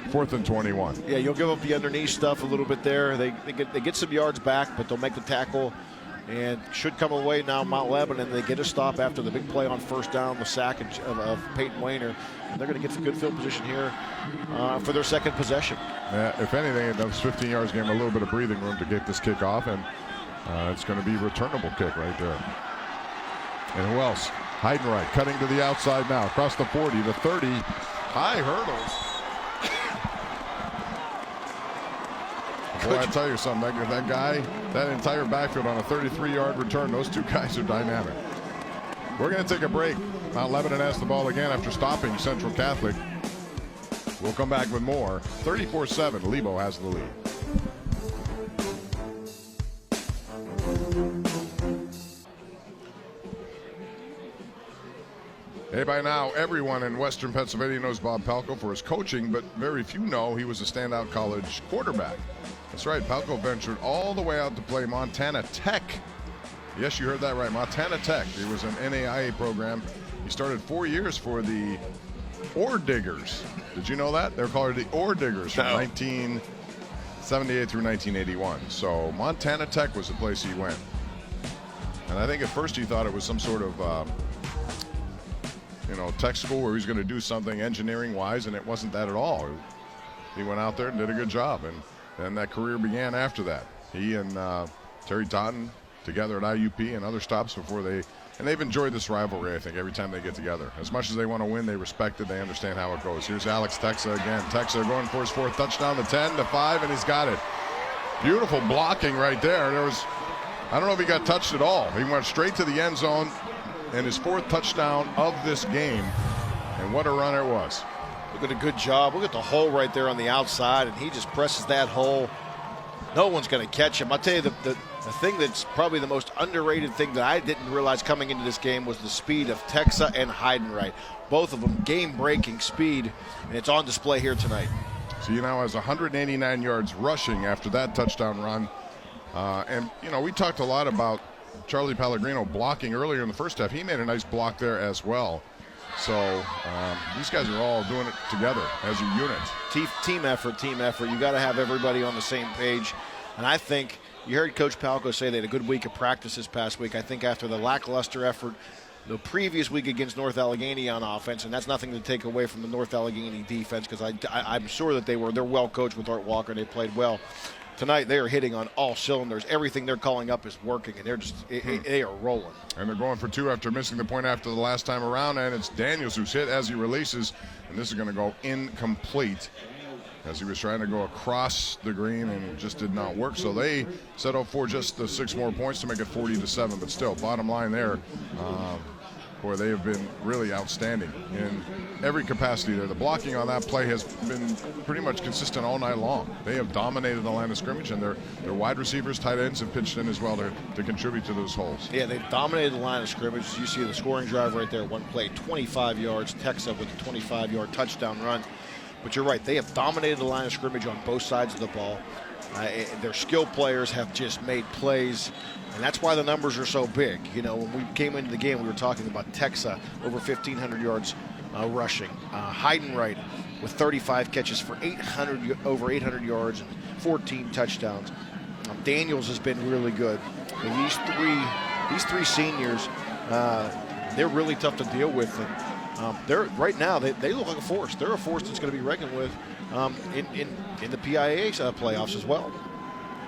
4th and 21. Yeah, you'll give up the underneath stuff a little bit there. They get some yards back, but they'll make the tackle and should come away now. Mount Lebanon, they get a stop after the big play on 1st down, the sack of Peyton Wayner. And they're going to get some good field position here for their 2nd possession. If anything, those 15 yards gave them a little bit of breathing room to get this kick off, and it's going to be a returnable kick right there. And who else? Heidenreich cutting to the outside now, across the 40, the 30, high hurdles. Boy, I tell you something, that guy, that entire backfield on a 33-yard return, those two guys are dynamic. We're going to take a break. Mount Lebanon has the ball again after stopping Central Catholic. We'll come back with more. 34-7, Lebo has the lead. Hey, by now, everyone in Western Pennsylvania knows Bob Palko for his coaching, but very few know he was a standout college quarterback. That's right, Palko ventured all the way out to play Montana Tech. Yes, you heard that right, Montana Tech. It was an NAIA program. He started 4 years for the Ore Diggers. Did you know that? They're called the Ore Diggers from 1978 through 1981. So Montana Tech was the place he went. And I think at first he thought it was some sort of, tech school where he was going to do something engineering-wise, and it wasn't that at all. He went out there and did a good job, and then that career began after that. He and Terry Totten together at IUP and other stops before they've enjoyed this rivalry, I think, every time they get together. As much as they want to win, they respect it, they understand how it goes. Here's Alex Texa again. Texa going for his 4th touchdown, the 10-5, and he's got it. Beautiful blocking right there. I don't know if he got touched at all. He went straight to the end zone, and his 4th touchdown of this game, and what a run it was. Look at a good job. Look at the hole right there on the outside, and he just presses that hole. No one's going to catch him. I'll tell you, the thing that's probably the most underrated thing that I didn't realize coming into this game was the speed of Texa and Heidenreich. Both of them game-breaking speed, and it's on display here tonight. So he now has 189 yards rushing after that touchdown run. We talked a lot about Charlie Pellegrino blocking earlier in the first half. He made a nice block there as well. So these guys are all doing it together as a unit. Team effort. You got to have everybody on the same page. And I think you heard Coach Palco say they had a good week of practice this past week. I think after the lackluster effort the previous week against North Allegheny on offense, and that's nothing to take away from the North Allegheny defense, because I'm sure that they're well coached with Art Walker. They played well. Tonight they are hitting on all cylinders. Everything they're calling up is working, and they are rolling. And they're going for 2 after missing the point after the last time around, and it's Daniels who's hit as he releases, and this is going to go incomplete as he was trying to go across the green and it just did not work. So they settled for just the 6 more points to make it 40-7, but still, bottom line there, boy, they have been really outstanding in every capacity there. The blocking on that play has been pretty much consistent all night long. They have dominated the line of scrimmage, and their wide receivers, tight ends have pitched in as well to contribute to those holes. Yeah, they've dominated the line of scrimmage. You see the scoring drive right there, one play, 25 yards, Texa with a 25-yard touchdown run. But you're right, they have dominated the line of scrimmage on both sides of the ball. Their skilled players have just made plays, and that's why the numbers are so big. When we came into the game, we were talking about Texa, over 1,500 yards rushing. Heidenreich with 35 catches for over 800 yards and 14 touchdowns. Daniels has been really good. And these three seniors, they're really tough to deal with. And they're right now they look like a force. They're a force that's going to be reckoned with in the PIAA playoffs as well.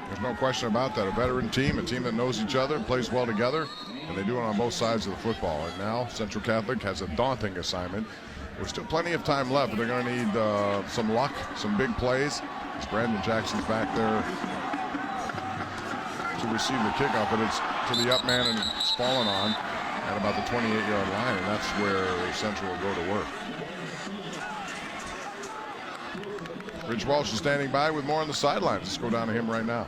There's no question about that. A veteran team, a team that knows each other, plays well together, and they do it on both sides of the football. And now Central Catholic has a daunting assignment. There's still plenty of time left, but they're going to need some luck, some big plays. As Brandon Jackson's back there to receive the kickoff, but it's to the up man, and it's fallen on at about the 28-yard line, and that's where Central will go to work. Rich Walsh is standing by with more on the sidelines. Let's go down to him right now.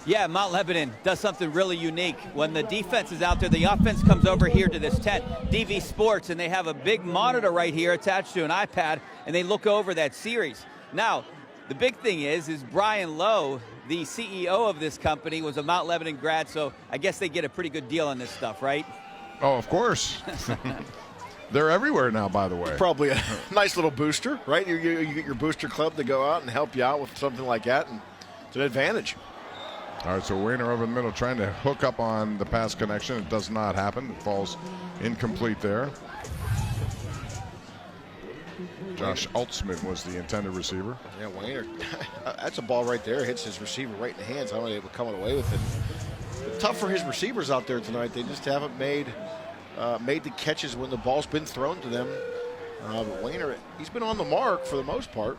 Yeah, Mount Lebanon does something really unique. When the defense is out there, the offense comes over here to this tent, DV Sports, and they have a big monitor right here attached to an iPad, and they look over that series. Now, the big thing is Brian Lowe, the CEO of this company, was a Mount Lebanon grad, so I guess they get a pretty good deal on this stuff, right? Oh, of course. They're everywhere now, by the way. Probably a nice little booster, right? You get your booster club to go out and help you out with something like that, and it's an advantage. All right, so Weiner over the middle trying to hook up on the pass connection. It does not happen. It falls incomplete there. Josh Altsman was the intended receiver. Yeah, Weiner. That's a ball right there. Hits his receiver right in the hands. How many able to come away with it? But tough for his receivers out there tonight. They just haven't made the catches when the ball's been thrown to them. But Weiner, he's been on the mark for the most part.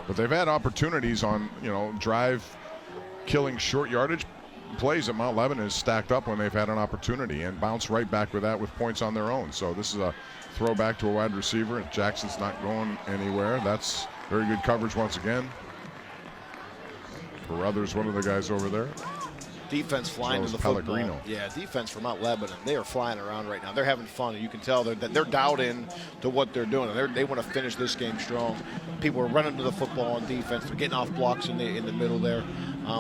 But they've had opportunities on, drive-killing short yardage plays that Mount Lebanon has stacked up when they've had an opportunity and bounced right back with that with points on their own. So this is a throwback to a wide receiver, and Jackson's not going anywhere. That's very good coverage once again. Carruthers, one of the guys over there. Defense flying to the football. Yeah, defense from Mount Lebanon. They are flying around right now. They're having fun, and you can tell that they're dialed in to what they're doing. They want to finish this game strong. People are running to the football on defense. They're getting off blocks in the middle there.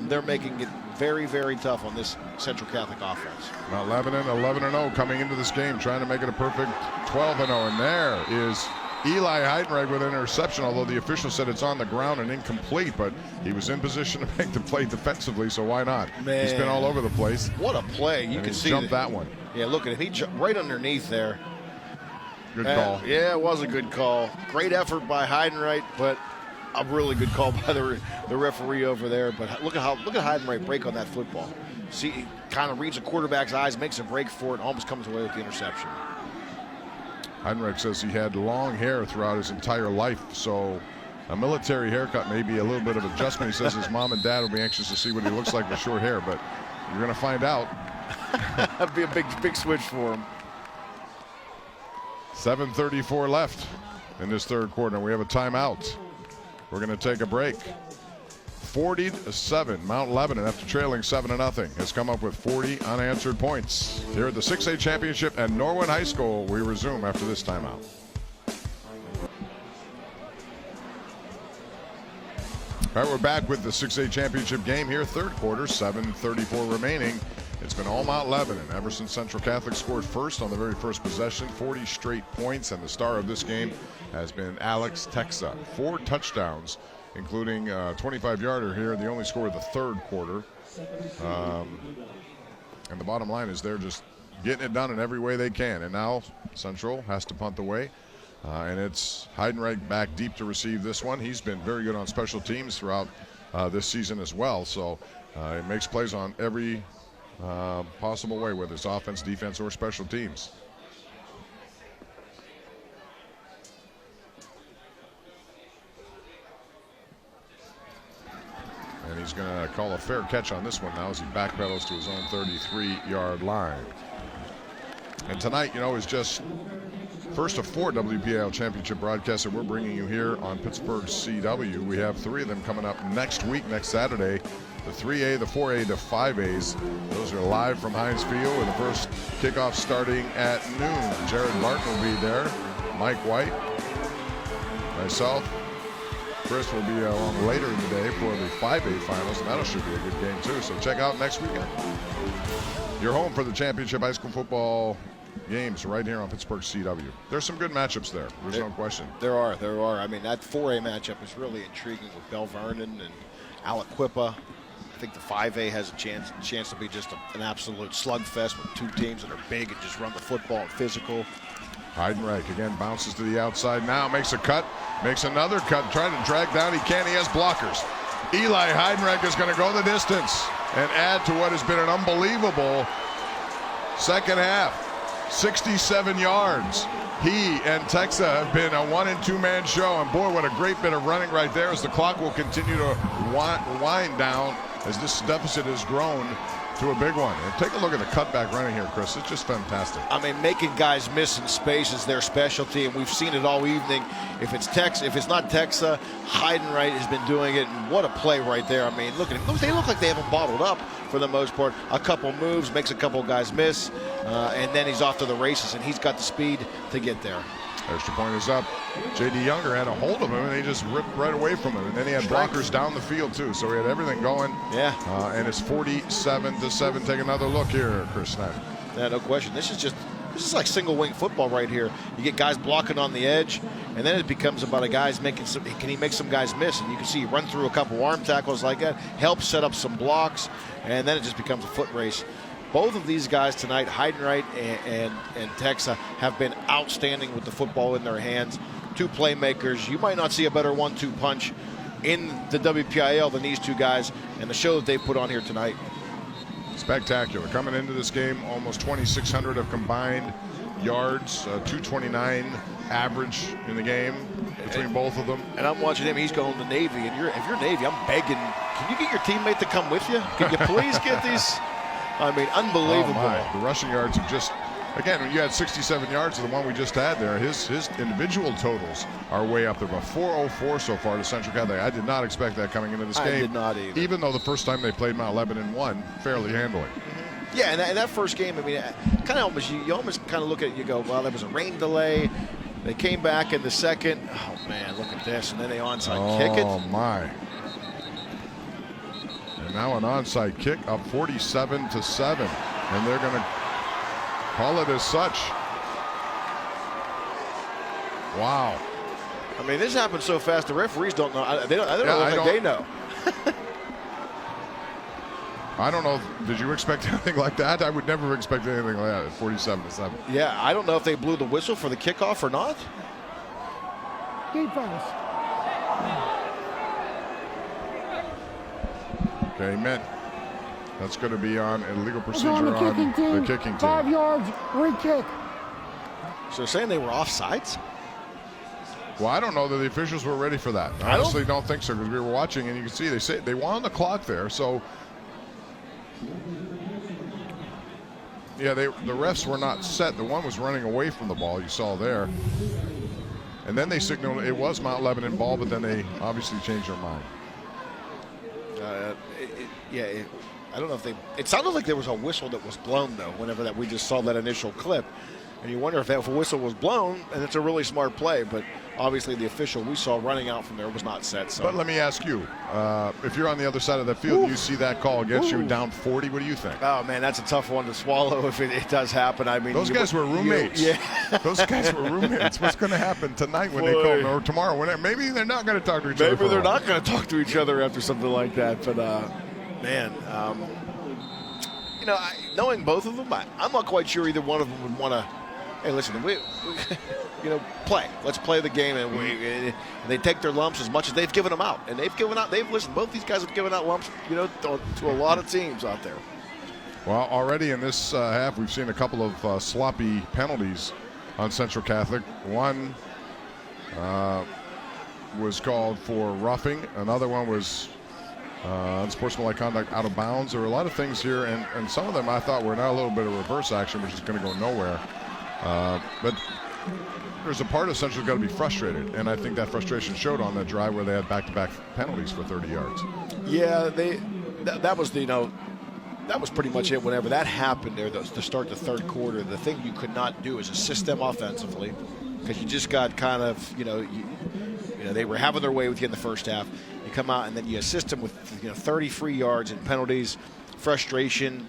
They're making it very, very tough on this Central Catholic offense. Mount Lebanon 11-0 coming into this game, trying to make it a perfect 12-0. And there is Eli Heidenreich with an interception, although the official said it's on the ground and incomplete, but he was in position to make the play defensively, so why not? Man. He's been all over the place. What a play. You can see jumped that one. Yeah, look at him. He jumped right underneath there. Good call. Yeah, it was a good call. Great effort by Heidenreich, but a really good call by the referee over there. But look at Heidenreich break on that football. See, he kind of reads the quarterback's eyes, makes a break for it, almost comes away with the interception. Heidenreich says he had long hair throughout his entire life, so a military haircut may be a little bit of adjustment. He says his mom and dad will be anxious to see what he looks like with short hair, but you're going to find out. That'd be a big switch for him. 7:34 left in this third quarter. We have a timeout. We're going to take a break. 40-7, Mount Lebanon, after trailing 7-0, has come up with 40 unanswered points. Here at the 6A Championship at Norwood High School, we resume after this timeout. All right, we're back with the 6A Championship game here, third quarter, 7:34 remaining. It's been all Mount Lebanon. Emerson Central Catholic scored first on the very first possession, 40 straight points, and the star of this game has been Alex Texa. 4 touchdowns, including a 25-yarder here, the only score of the third quarter. And the bottom line is they're just getting it done in every way they can. And now Central has to punt away. And it's Heidenreich back deep to receive this one. He's been very good on special teams throughout this season as well. So it makes plays on every possible way, whether it's offense, defense, or special teams. And he's going to call a fair catch on this one now as he backpedals to his own 33-yard line. And tonight, is just first of 4 WPIAL championship broadcasts that we're bringing you here on Pittsburgh CW. We have 3 of them coming up next week, next Saturday. The 3A, the 4A, the 5As. Those are live from Heinz Field with the first kickoff starting at noon. Jared Martin will be there. Mike White, myself, Chris will be along later in the day for the 5A finals, and that should be a good game too. So check out next weekend. You're home for the championship high school football games right here on Pittsburgh CW. There's some good matchups there. There's no question. There are. I mean, that 4A matchup is really intriguing with Bell Vernon and Aliquippa. I think the 5A has a chance to be just an absolute slugfest with 2 teams that are big and just run the football and physical. Heidenreich again bounces to the outside now, makes a cut, makes another cut, trying to drag down. He can't. He has blockers. Eli Heidenreich is going to go the distance and add to what has been an unbelievable second half. 67 yards. He and Texa have been a 1- and 2-man show, and boy, what a great bit of running right there as the clock will continue to wind down as this deficit has grown to a big one. And take a look at the cutback running here, Chris. It's just fantastic. I mean, making guys miss in space is their specialty, and we've seen it all evening. If it's not Texa, Heidenreich has been doing it, and what a play right there. I mean, look at him. They look like they have him bottled up for the most part. A couple moves, makes a couple guys miss, and then he's off to the races, and he's got the speed to get there. Extra point is up. J.D. Younger had a hold of him, and he just ripped right away from him. And then he had blockers down the field, too. So he had everything going. Yeah. And it's 47-7. Take another look here, Chris Snyder. Yeah, no question. This is like single wing football right here. You get guys blocking on the edge, and then it becomes about a guy's can he make some guys miss? And you can see he run through a couple arm tackles like that, help set up some blocks, and then it just becomes a foot race. Both of these guys tonight, Heidenreich and Texa, have been outstanding with the football in their hands. 2 playmakers. You might not see a better 1-2 punch in the WPIAL than these 2 guys, and the show that they put on here tonight. Spectacular. Coming into this game, almost 2,600 of combined yards, 229 average in the game between both of them. And I'm watching him. He's going to Navy, and if you're Navy, I'm begging. Can you get your teammate to come with you? Can you please get these? I mean, unbelievable. Oh the rushing yards have just, again, when you had 67 yards to the one we just had there, his individual totals are way up there. But 404 so far to Central Catholic. I did not expect that coming into this game. I did not either. Even though the first time they played Mount Lebanon won fairly handily. Yeah, and that first game, I mean, you almost kind of look at it, you go, well, there was a rain delay. They came back in the second. Oh, man, look at this. And then they onside kick it. Oh, my. Now an onside kick up 47-7, and they're going to call it as such. Wow. I mean, this happened so fast, the referees don't know. I don't think they know. I don't know. Did you expect anything like that? I would never expect anything like that at 47-7. Yeah, I don't know if they blew the whistle for the kickoff or not. Defense. Okay, Mint. That's going to be on illegal procedure on the kicking team. The kicking team. 5 yards, re-kick. So they're saying they were offsides? Well, I don't know that the officials were ready for that. I honestly don't think so, because we were watching and you can see they wound the clock there. So, yeah, the refs were not set. The one was running away from the ball, you saw there. And then they signaled it was Mount Lebanon ball, but then they obviously changed their mind. I don't know if they. It sounded like there was a whistle that was blown though. Whenever that we just saw that initial clip, and you wonder if a whistle was blown, and it's a really smart play. But obviously, the official we saw running out from there was not set. So. But let me ask you: if you're on the other side of the field, and you see that call against you down 40, what do you think? Oh man, that's a tough one to swallow if it does happen. I mean, those guys were roommates. Those guys were roommates. What's going to happen tonight when they call, or tomorrow? Maybe they're not going to talk to each other. Maybe they're not going to talk to each other after something like that. But man. Knowing both of them, I'm not quite sure either one of them would want to. Hey, listen, we play. Let's play the game, and they take their lumps as much as they've given them out, and they've given out. Both these guys have given out lumps, to a lot of teams out there. Well, already in this half, we've seen a couple of sloppy penalties on Central Catholic. One was called for roughing. Another one was unsportsmanlike conduct out of bounds. There were a lot of things here, and some of them I thought were now a little bit of reverse action, which is going to go nowhere. But there's a part of Central's got to be frustrated, and I think that frustration showed on that drive where they had back-to-back penalties for 30 yards. Yeah, that was that was pretty much it. Whenever that happened there, to start the third quarter, the thing you could not do is assist them offensively, because you just got kind of they were having their way with you in the first half. You come out and then you assist them with 30 free yards and penalties, frustration.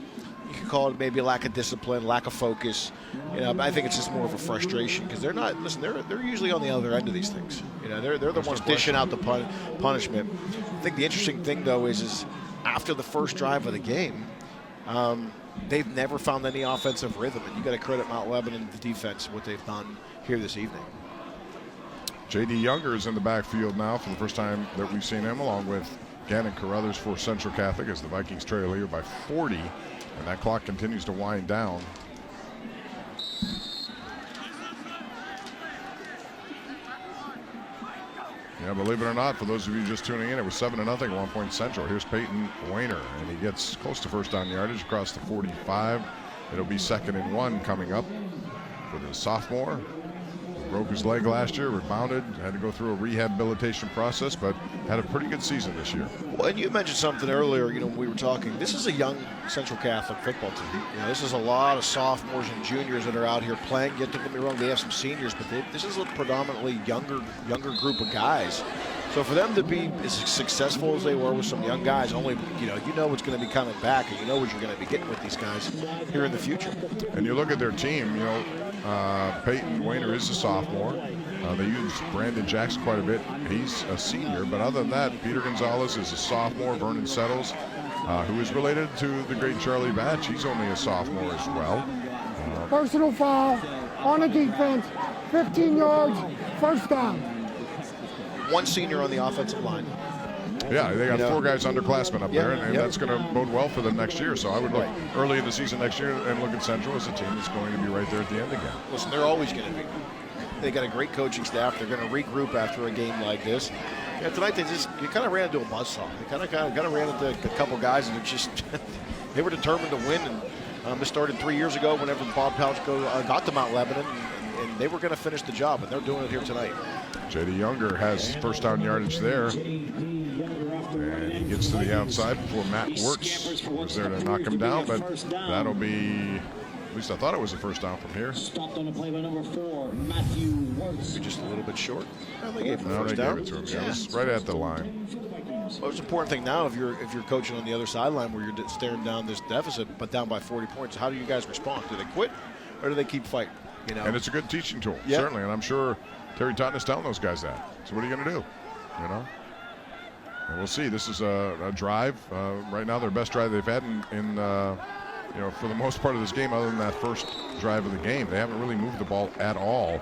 You could call it maybe a lack of discipline, lack of focus. I think it's just more of a frustration, because they're not. Listen, they're usually on the other end of these things. They're the ones dishing out the punishment. I think the interesting thing though is after the first drive of the game, they've never found any offensive rhythm, and you got to credit Mount Lebanon, the defense, what they've done here this evening. J.D. Younger is in the backfield now for the first time that we've seen him, along with Gannon Carruthers for Central Catholic, as the Vikings trail here by 40, and that clock continues to wind down. Yeah, believe it or not, for those of you just tuning in, it was 7-0 at one point Central. Here's Peyton Weiner, and he gets close to first down yardage across the 45. It'll be 2nd and 1 coming up for the sophomore. Broke his leg last year, rebounded, had to go through a rehabilitation process, but had a pretty good season this year. Well, and you mentioned something earlier, when we were talking. This is a young Central Catholic football team. This is a lot of sophomores and juniors that are out here playing. Yet, don't get me wrong, they have some seniors, but this is a predominantly younger group of guys. So for them to be as successful as they were with some young guys, only you know what's going to be coming back, and you know what you're going to be getting with these guys here in the future. And you look at their team, Peyton Weiner is a sophomore. They use Brandon Jackson quite a bit. He's a senior, but other than that, Peter Gonzalez is a sophomore. Vernon Settles, who is related to the great Charlie Batch, he's only a sophomore as well. Personal foul on the defense, 15 yards, first down. One senior on the offensive line. Yeah, they got 4 guys underclassmen up there, and that's going to bode well for them next year. So I would look early in the season next year and look at Central as a team that's going to be right there at the end again. Listen, they're always going to be. They got a great coaching staff. They're going to regroup after a game like this. Yeah, tonight you kind of ran into a buzzsaw. They kind of ran into a couple guys, and they were determined to win. And this started 3 years ago whenever Bob Palchko got to Mount Lebanon, and they were going to finish the job, and they're doing it here tonight. J.D. Younger has first down yardage there. And he gets to the outside before Matt Works was there to knock him down, but that'll be, at least I thought it was a first down from here. Stopped on the play by number 4, Matthew Works. Just a little bit short. Well, they gave him no, first they down. gave it to him. Yeah, it was right at the line. Well, it's an important thing now if you're coaching on the other sideline where you're staring down this deficit, but down by 40 points. How do you guys respond? Do they quit or do they keep fighting? And it's a good teaching tool, certainly. And I'm sure Terry Totten is telling those guys that. So what are you going to do? You know? And we'll see. This is a drive. Right now, their best drive they've had in you know, for the most part of this game, other than that first drive of the game. They haven't really moved the ball at all.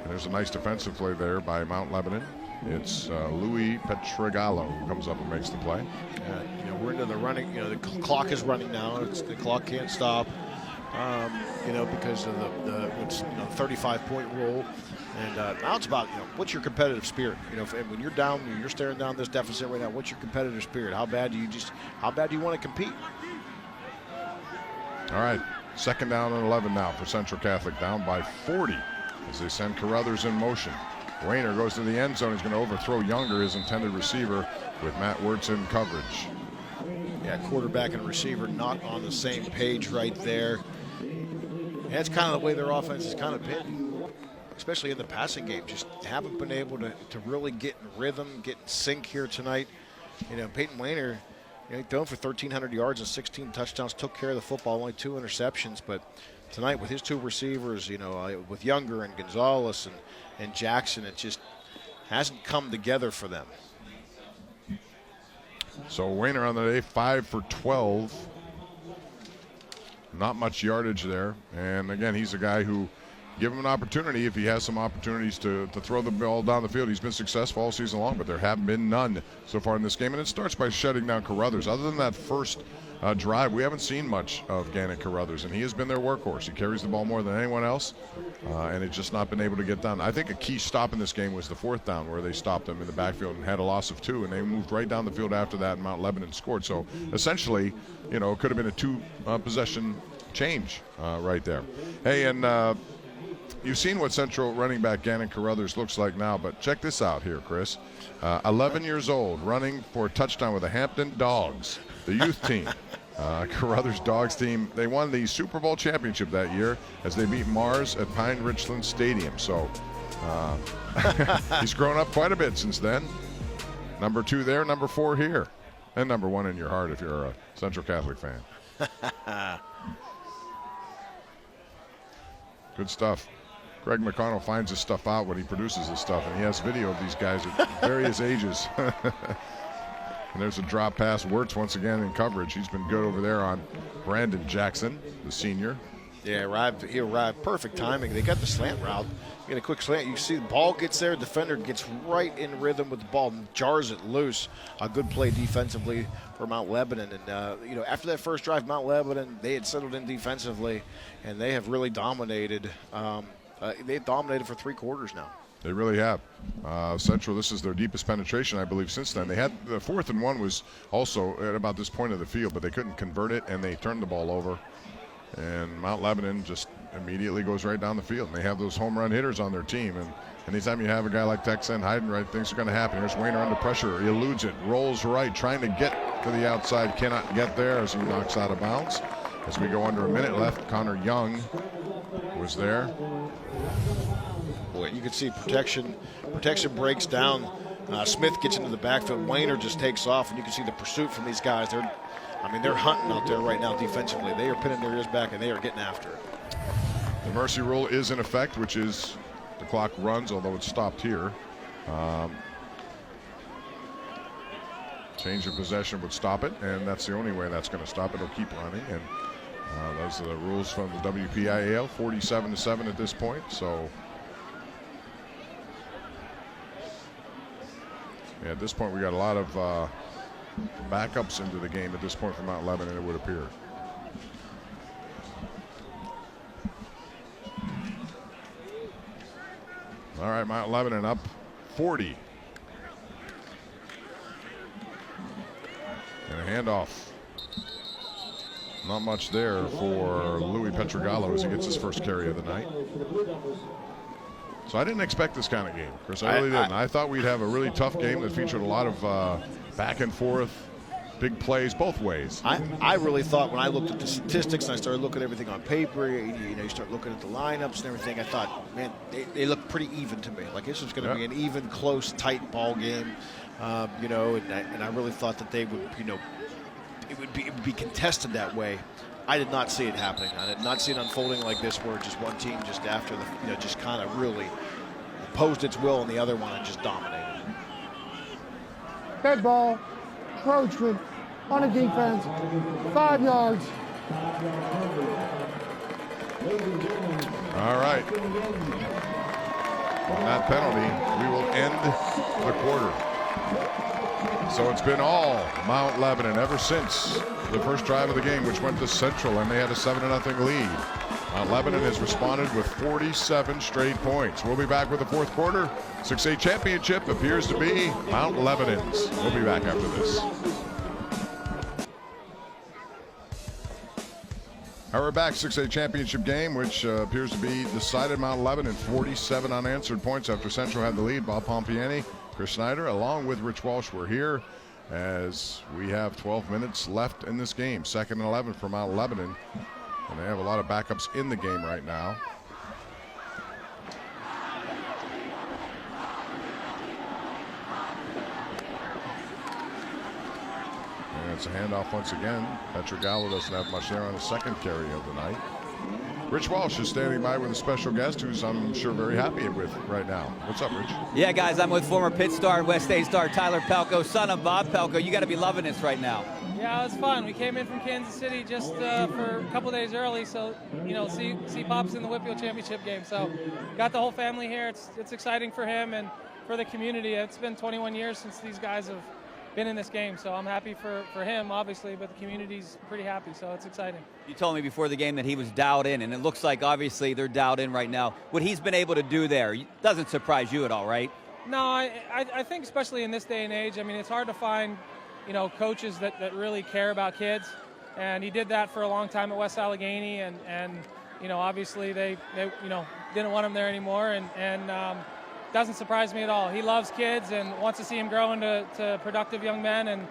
And there's a nice defensive play there by Mount Lebanon. It's Louis Petrogallo who comes up and makes the play. You know, we're into the running. You know, the clock is running now. The clock can't stop. You know, because of the 35-point rule. And now it's about, you know, what's your competitive spirit? You know, when you're down, you're staring down this deficit right now. What's your competitive spirit? How bad do you want to compete? All right, 2nd down and 11 now for Central Catholic, down by 40 as they send Carruthers in motion. Wayner goes to the end zone. He's going to overthrow Younger, his intended receiver, with Matt Wirtz in coverage. Yeah, quarterback and receiver not on the same page right there. And that's kind of the way their offense has kind of been, especially in the passing game. Just haven't been able to really get in rhythm, get in sync here tonight. You know, Peyton Wayner, you know, thrown for 1,300 yards and 16 touchdowns, took care of the football, only 2 interceptions. But tonight with his 2 receivers, you know, with Younger and Gonzalez and Jackson, it just hasn't come together for them. So Wayner on the day, 5 for 12. Not much yardage there. And again, he's a guy who, give him an opportunity. If he has some opportunities to throw the ball down the field, he's been successful all season long, but there have been none so far in this game. And it starts by shutting down Carruthers. Other than that first drive, we haven't seen much of Gannon Carruthers, and he has been their workhorse. He carries the ball more than anyone else, and it's just not been able to get done. I think a key stop in this game was the 4th down, where they stopped him in the backfield and had a loss of 2, and they moved right down the field after that, and Mount Lebanon scored. So essentially, you know, it could have been a 2-possession change right there. Hey, and you've seen what Central running back Gannon Carruthers looks like now, but check this out here, Chris. 11 years old, running for a touchdown with the Hampton Dogs, the youth team. Carruthers Dogs team, they won the Super Bowl championship that year as they beat Mars at Pine Richland Stadium. So he's grown up quite a bit since then. Number 2 there, number 4 here, and number 1 in your heart if you're a Central Catholic fan. Good stuff. Greg McConnell finds his stuff out when he produces his stuff, and he has video of these guys at various ages. And there's a drop pass. Wirtz once again in coverage. He's been good over there on Brandon Jackson, the senior. Yeah, he arrived. Perfect timing. They got the slant route. You get a quick slant. You see the ball gets there. Defender gets right in rhythm with the ball and jars it loose. A good play defensively for Mount Lebanon. And, you know, after that first drive, Mount Lebanon, they had settled in defensively, and they have really dominated. They've dominated for 3 quarters now. They really have. Central, this is their deepest penetration, I believe, since then. They had the 4th and 1 was also at about this point of the field, but they couldn't convert it, and they turned the ball over. And Mount Lebanon just immediately goes right down the field. And they have those home run hitters on their team. And anytime you have a guy like Texan Heidenreich, things are going to happen. Here's Wayner under pressure. He eludes it, rolls right, trying to get to the outside. Cannot get there as he knocks out of bounds. As we go under a minute left, Connor Young was there. Boy, you can see protection breaks down. Smith gets into the backfield. Wayner just takes off, and you can see the pursuit from these guys. They're hunting out there right now defensively. They are pinning their ears back, and they are getting after it. The mercy rule is in effect, which is the clock runs, although it's stopped here. Change of possession would stop it, and that's the only way that's going to stop it. It'll keep running, and those are the rules from the WPIAL, 47-7 at this point. So yeah, at this point, we got a lot of backups into the game at this point from Mount Lebanon, it would appear. All right, Mount Lebanon up 40. And a handoff. Not much there for Louis Petrogallo as he gets his first carry of the night. So I didn't expect this kind of game, Chris. I really didn't. I thought we'd have a really tough game that featured a lot of back and forth, big plays both ways. I really thought when I looked at the statistics and I started looking at everything on paper, you start looking at the lineups and everything, I thought, man, they look pretty even to me. Like this was going to be an even, close, tight ball game, and I really thought that they would, it would be contested that way. I did not see it happening. I did not see it unfolding like this, where just one team just after the, just kind of really imposed its will on the other one and just dominated. Dead ball, encroachment on the defense, 5 yards. All right. On that penalty, we will end the quarter. So it's been all Mount Lebanon ever since the first drive of the game, which went to Central, and they had a 7-0 lead. Mount Lebanon has responded with 47 straight points. We'll be back with the fourth quarter. 6A championship appears to be Mount Lebanon's. We'll be back after this. All right, we're back. 6A championship game, which appears to be decided Mount Lebanon. 47 unanswered points after Central had the lead. Bob Pompiani, Chris Snyder, along with Rich Walsh, we're here as we have 12 minutes left in this game. 2nd and 11 for Mount Lebanon. And they have a lot of backups in the game right now. And it's a handoff once again. Petra Gallo doesn't have much there on his second carry of the night. Rich Walsh is standing by with a special guest who's, I'm sure, very happy with right now. What's up, Rich? Yeah, guys, I'm with former Pitt star and West State star Tyler Pelko, son of Bob Pelko. You got to be loving this right now. Yeah, it was fun. We came in from Kansas City just for a couple days early, so see Pops in the WPIAL championship game. So got the whole family here. It's exciting for him and for the community. It's been 21 years since these guys have been in this game, so I'm happy for him, obviously, but the community's pretty happy, so it's exciting. You told me before the game that he was dialed in, and it looks like obviously they're dialed in right now. What he's been able to do there doesn't surprise you at all, right? No, I think especially in this day and age, I mean, it's hard to find coaches that really care about kids, and he did that for a long time at West Allegheny, and obviously they didn't want him there anymore, and doesn't surprise me at all. He loves kids and wants to see him grow into productive young men, and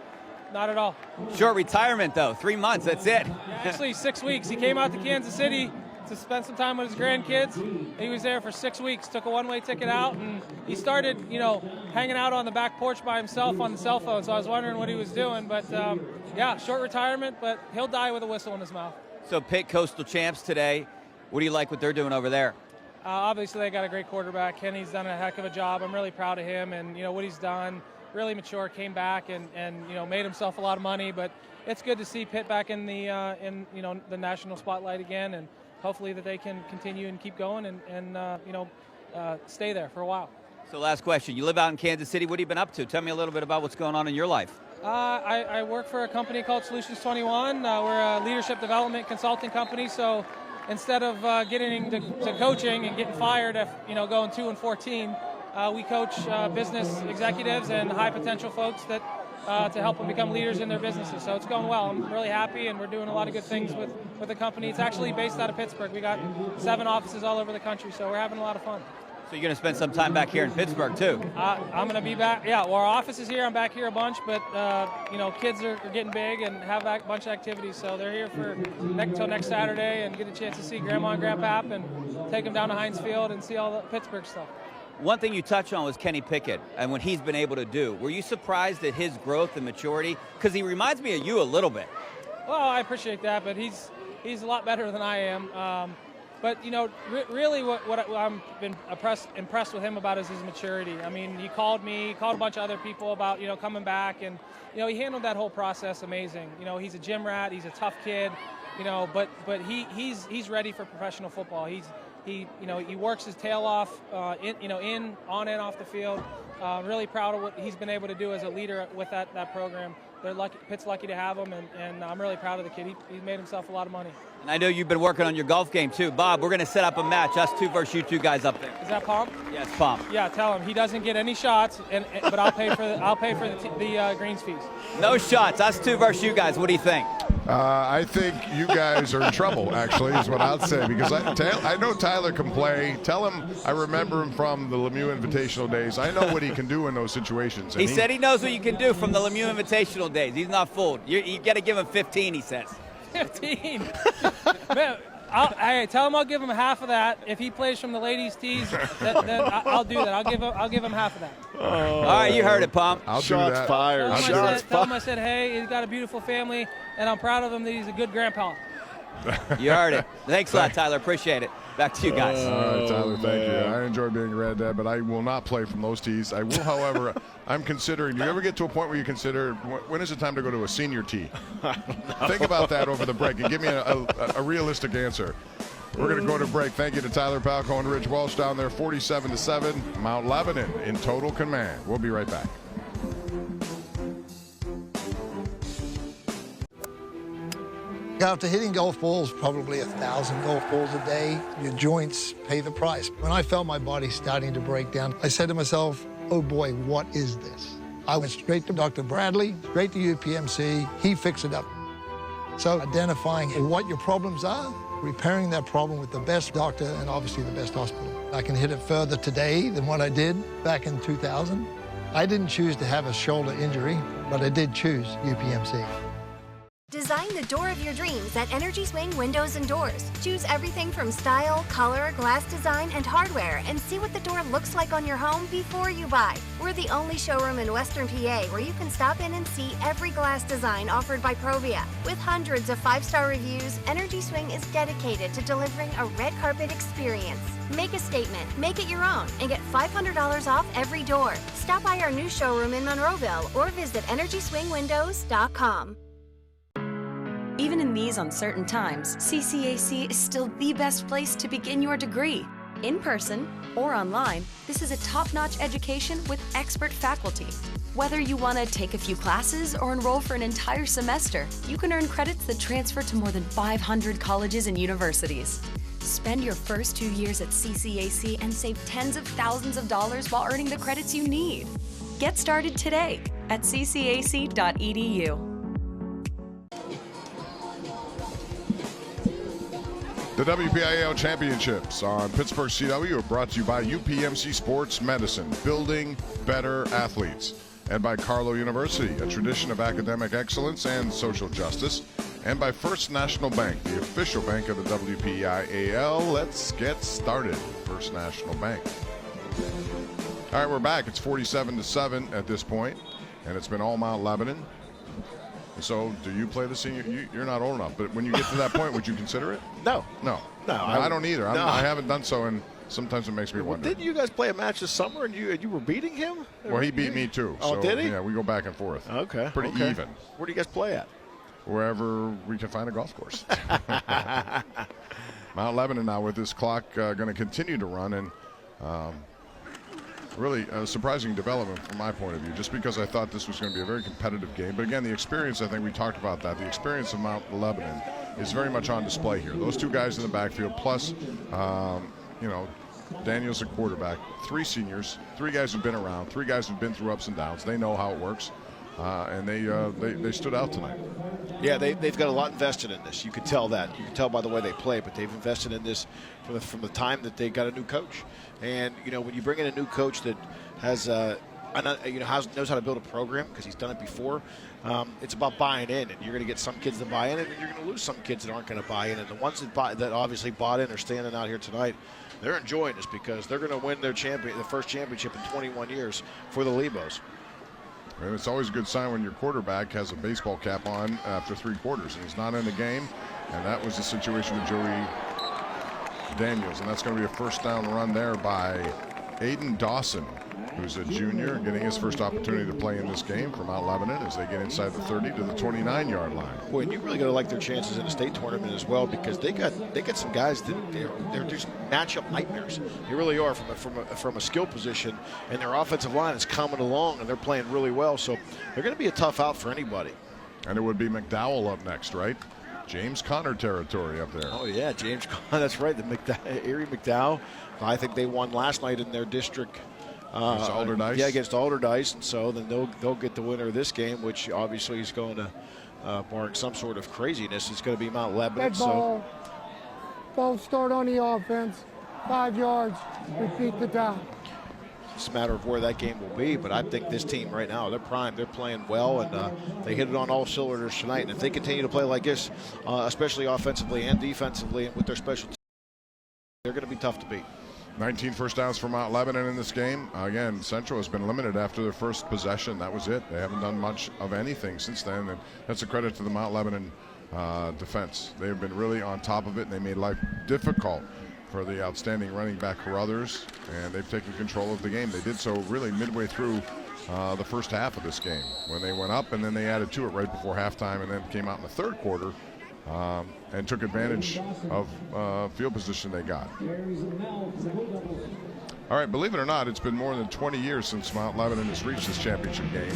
not at all. Short retirement, though. 3 months, that's it. Yeah, actually, 6 weeks. He came out to Kansas City to spend some time with his grandkids. He was there for 6 weeks, took a one-way ticket out, and he started, hanging out on the back porch by himself on the cell phone, so I was wondering what he was doing. But, yeah, short retirement, but he'll die with a whistle in his mouth. So Pitt Coastal champs today. What do you like what they're doing over there? Obviously, they got a great quarterback. Kenny's done a heck of a job. I'm really proud of him and, what he's done. Really mature, came back and made himself a lot of money. But it's good to see Pitt back in the the national spotlight again, and hopefully that they can continue and keep going and stay there for a while. So last question. You live out in Kansas City. What have you been up to? Tell me a little bit about what's going on in your life. I work for a company called Solutions 21. We're a leadership development consulting company. So instead of getting to coaching and getting fired if going 2-14, we coach business executives and high potential folks that to help them become leaders in their businesses. So it's going well. I'm really happy, and we're doing a lot of good things with the company. It's actually based out of Pittsburgh. We got 7 offices all over the country, so we're having a lot of fun. So you're going to spend some time back here in Pittsburgh too? I'm going to be back. Yeah, well, our office is here. I'm back here a bunch, but kids are getting big and have a bunch of activities. So they're here for until next Saturday and get a chance to see Grandma and Grandpap and take them down to Heinz Field and see all the Pittsburgh stuff. One thing you touched on was Kenny Pickett and what he's been able to do. Were you surprised at his growth and maturity? Because he reminds me of you a little bit. Well, I appreciate that, but he's a lot better than I am. But really, what I've been impressed with him about is his maturity. I mean, he called me, called a bunch of other people about coming back, and he handled that whole process amazing. He's a gym rat, he's a tough kid, but he's ready for professional football. He works his tail off, on and off the field. Really proud of what he's been able to do as a leader with that program. Pitt's lucky to have him, and I'm really proud of the kid. He's made himself a lot of money. And I know you've been working on your golf game too. Bob, we're going to set up a match, us two versus you two guys up there. Is that Pomp? Yes, Pomp. Yeah, tell him he doesn't get any shots, but I'll pay for the greens fees. No shots, us two versus you guys. What do you think? I think you guys are in trouble, actually, is what I'll say, because I know Tyler can play. Tell him I remember him from the Lemieux Invitational days. I know what he can do in those situations. He said he knows what you can do from the Lemieux Invitational days. He's not fooled. You got to give him 15, he says. 15? Man, tell him I'll give him half of that. If he plays from the ladies' tees, then I'll do that. I'll give him half of that. All right, you heard it, Pomp. Shots fired. Tell him I said, hey, he's got a beautiful family, and I'm proud of him that he's a good grandpa. You heard it. Thanks a lot, Tyler. Appreciate it. Back to you guys. All right, Tyler, thank you. I enjoy being Red Dad, but I will not play from those tees. I will, however, I'm considering, do you ever get to a point where you consider, when is it time to go to a senior tee? Think about that over the break and give me a realistic answer. We're going to go to break. Thank you to Tyler Palco and Rich Walsh down there, 47-7, Mount Lebanon in total command. We'll be right back. After hitting golf balls, probably 1,000 golf balls a day, your joints pay the price. When I felt my body starting to break down, I said to myself, oh boy, what is this? I went straight to Dr. Bradley, straight to UPMC. He fixed it up. So identifying what your problems are, repairing that problem with the best doctor and obviously the best hospital. I can hit it further today than what I did back in 2000. I didn't choose to have a shoulder injury, but I did choose UPMC. Design the door of your dreams at Energy Swing Windows and Doors. Choose everything from style, color, glass design, and hardware, and see what the door looks like on your home before you buy. We're the only showroom in Western PA where you can stop in and see every glass design offered by Provia. With hundreds of 5-star reviews, Energy Swing is dedicated to delivering a red carpet experience. Make a statement, make it your own, and get $500 off every door. Stop by our new showroom in Monroeville or visit EnergySwingWindows.com. Even in these uncertain times, CCAC is still the best place to begin your degree. In person or online, this is a top-notch education with expert faculty. Whether you want to take a few classes or enroll for an entire semester, you can earn credits that transfer to more than 500 colleges and universities. Spend your first 2 years at CCAC and save tens of thousands of dollars while earning the credits you need. Get started today at ccac.edu. The WPIAL Championships on Pittsburgh CW are brought to you by UPMC Sports Medicine, building better athletes, and by Carlow University, a tradition of academic excellence and social justice, and by First National Bank, the official bank of the WPIAL. Let's get started. First National Bank. All right, we're back. It's 47-7 at this point, and it's been all Mount Lebanon. So, do you play the senior? You're not old enough, but when you get to that point, would you consider it? No. I don't either. No. I haven't done so, and sometimes it makes me wonder. Didn't you guys play a match this summer, and you were beating him? Well, he beat me too. Oh, so, did he? Yeah, we go back and forth. Okay. Pretty even. Where do you guys play at? Wherever we can find a golf course. Mount Lebanon now with this clock going to continue to run, and really a surprising development from my point of view, just because I thought this was going to be a very competitive game. But again, the experience, I think we talked about that, the experience of Mount Lebanon is very much on display here. Those two guys in the backfield, plus, Daniel's a quarterback, 3 seniors, 3 guys who've been around, 3 guys who've been through ups and downs. They know how it works, and they stood out tonight. Yeah, they've got a lot invested in this. You could tell that. You can tell by the way they play, but they've invested in this from the time that they got a new coach. And, when you bring in a new coach that has, knows how to build a program because he's done it before, it's about buying in. And you're going to get some kids that buy in, and you're going to lose some kids that aren't going to buy in. And the ones that obviously bought in are standing out here tonight. They're enjoying this because they're going to win the first championship in 21 years for the Lebos. And it's always a good sign when your quarterback has a baseball cap on after 3 quarters and he's not in the game. And that was the situation with Joey Daniels. And that's going to be a first down run there by Aiden Dawson, who's a junior, getting his first opportunity to play in this game for Mount Lebanon as they get inside the 30 to the 29-yard line. Boy, and you really got to like their chances in the state tournament as well, because they got some guys that they're just matchup nightmares. They really are from a skill position, and their offensive line is coming along, and they're playing really well. So they're going to be a tough out for anybody. And it would be McDowell up next, right? James Conner territory up there. Oh yeah, James Conner. That's right. Erie McDowell. I think they won last night in their district. Against Alderdice? Yeah, against Alderdice, and so then they'll get the winner of this game, which obviously is going to, barring some sort of craziness, it's going to be Mount Lebanon. Dead ball. Ball start on the offense. 5 yards. Repeat the down. It's a matter of where that game will be, but I think this team right now, they're prime. They're playing well, and they hit it on all cylinders tonight. And if they continue to play like this, especially offensively and defensively, and with their special teams, they're going to be tough to beat. 19 first downs for Mount Lebanon in this game. Again, Central has been limited after their first possession. That was it. They haven't done much of anything since then, and that's a credit to the Mount Lebanon defense. They've been really on top of it, and they made life difficult for the outstanding running back Carruthers, and they've taken control of the game. They did so really midway through the first half of this game when they went up, and then they added to it right before halftime, and then came out in the third quarter and took advantage of field position they got. All right, believe it or not, it's been more than 20 years since Mount Lebanon has reached this championship game.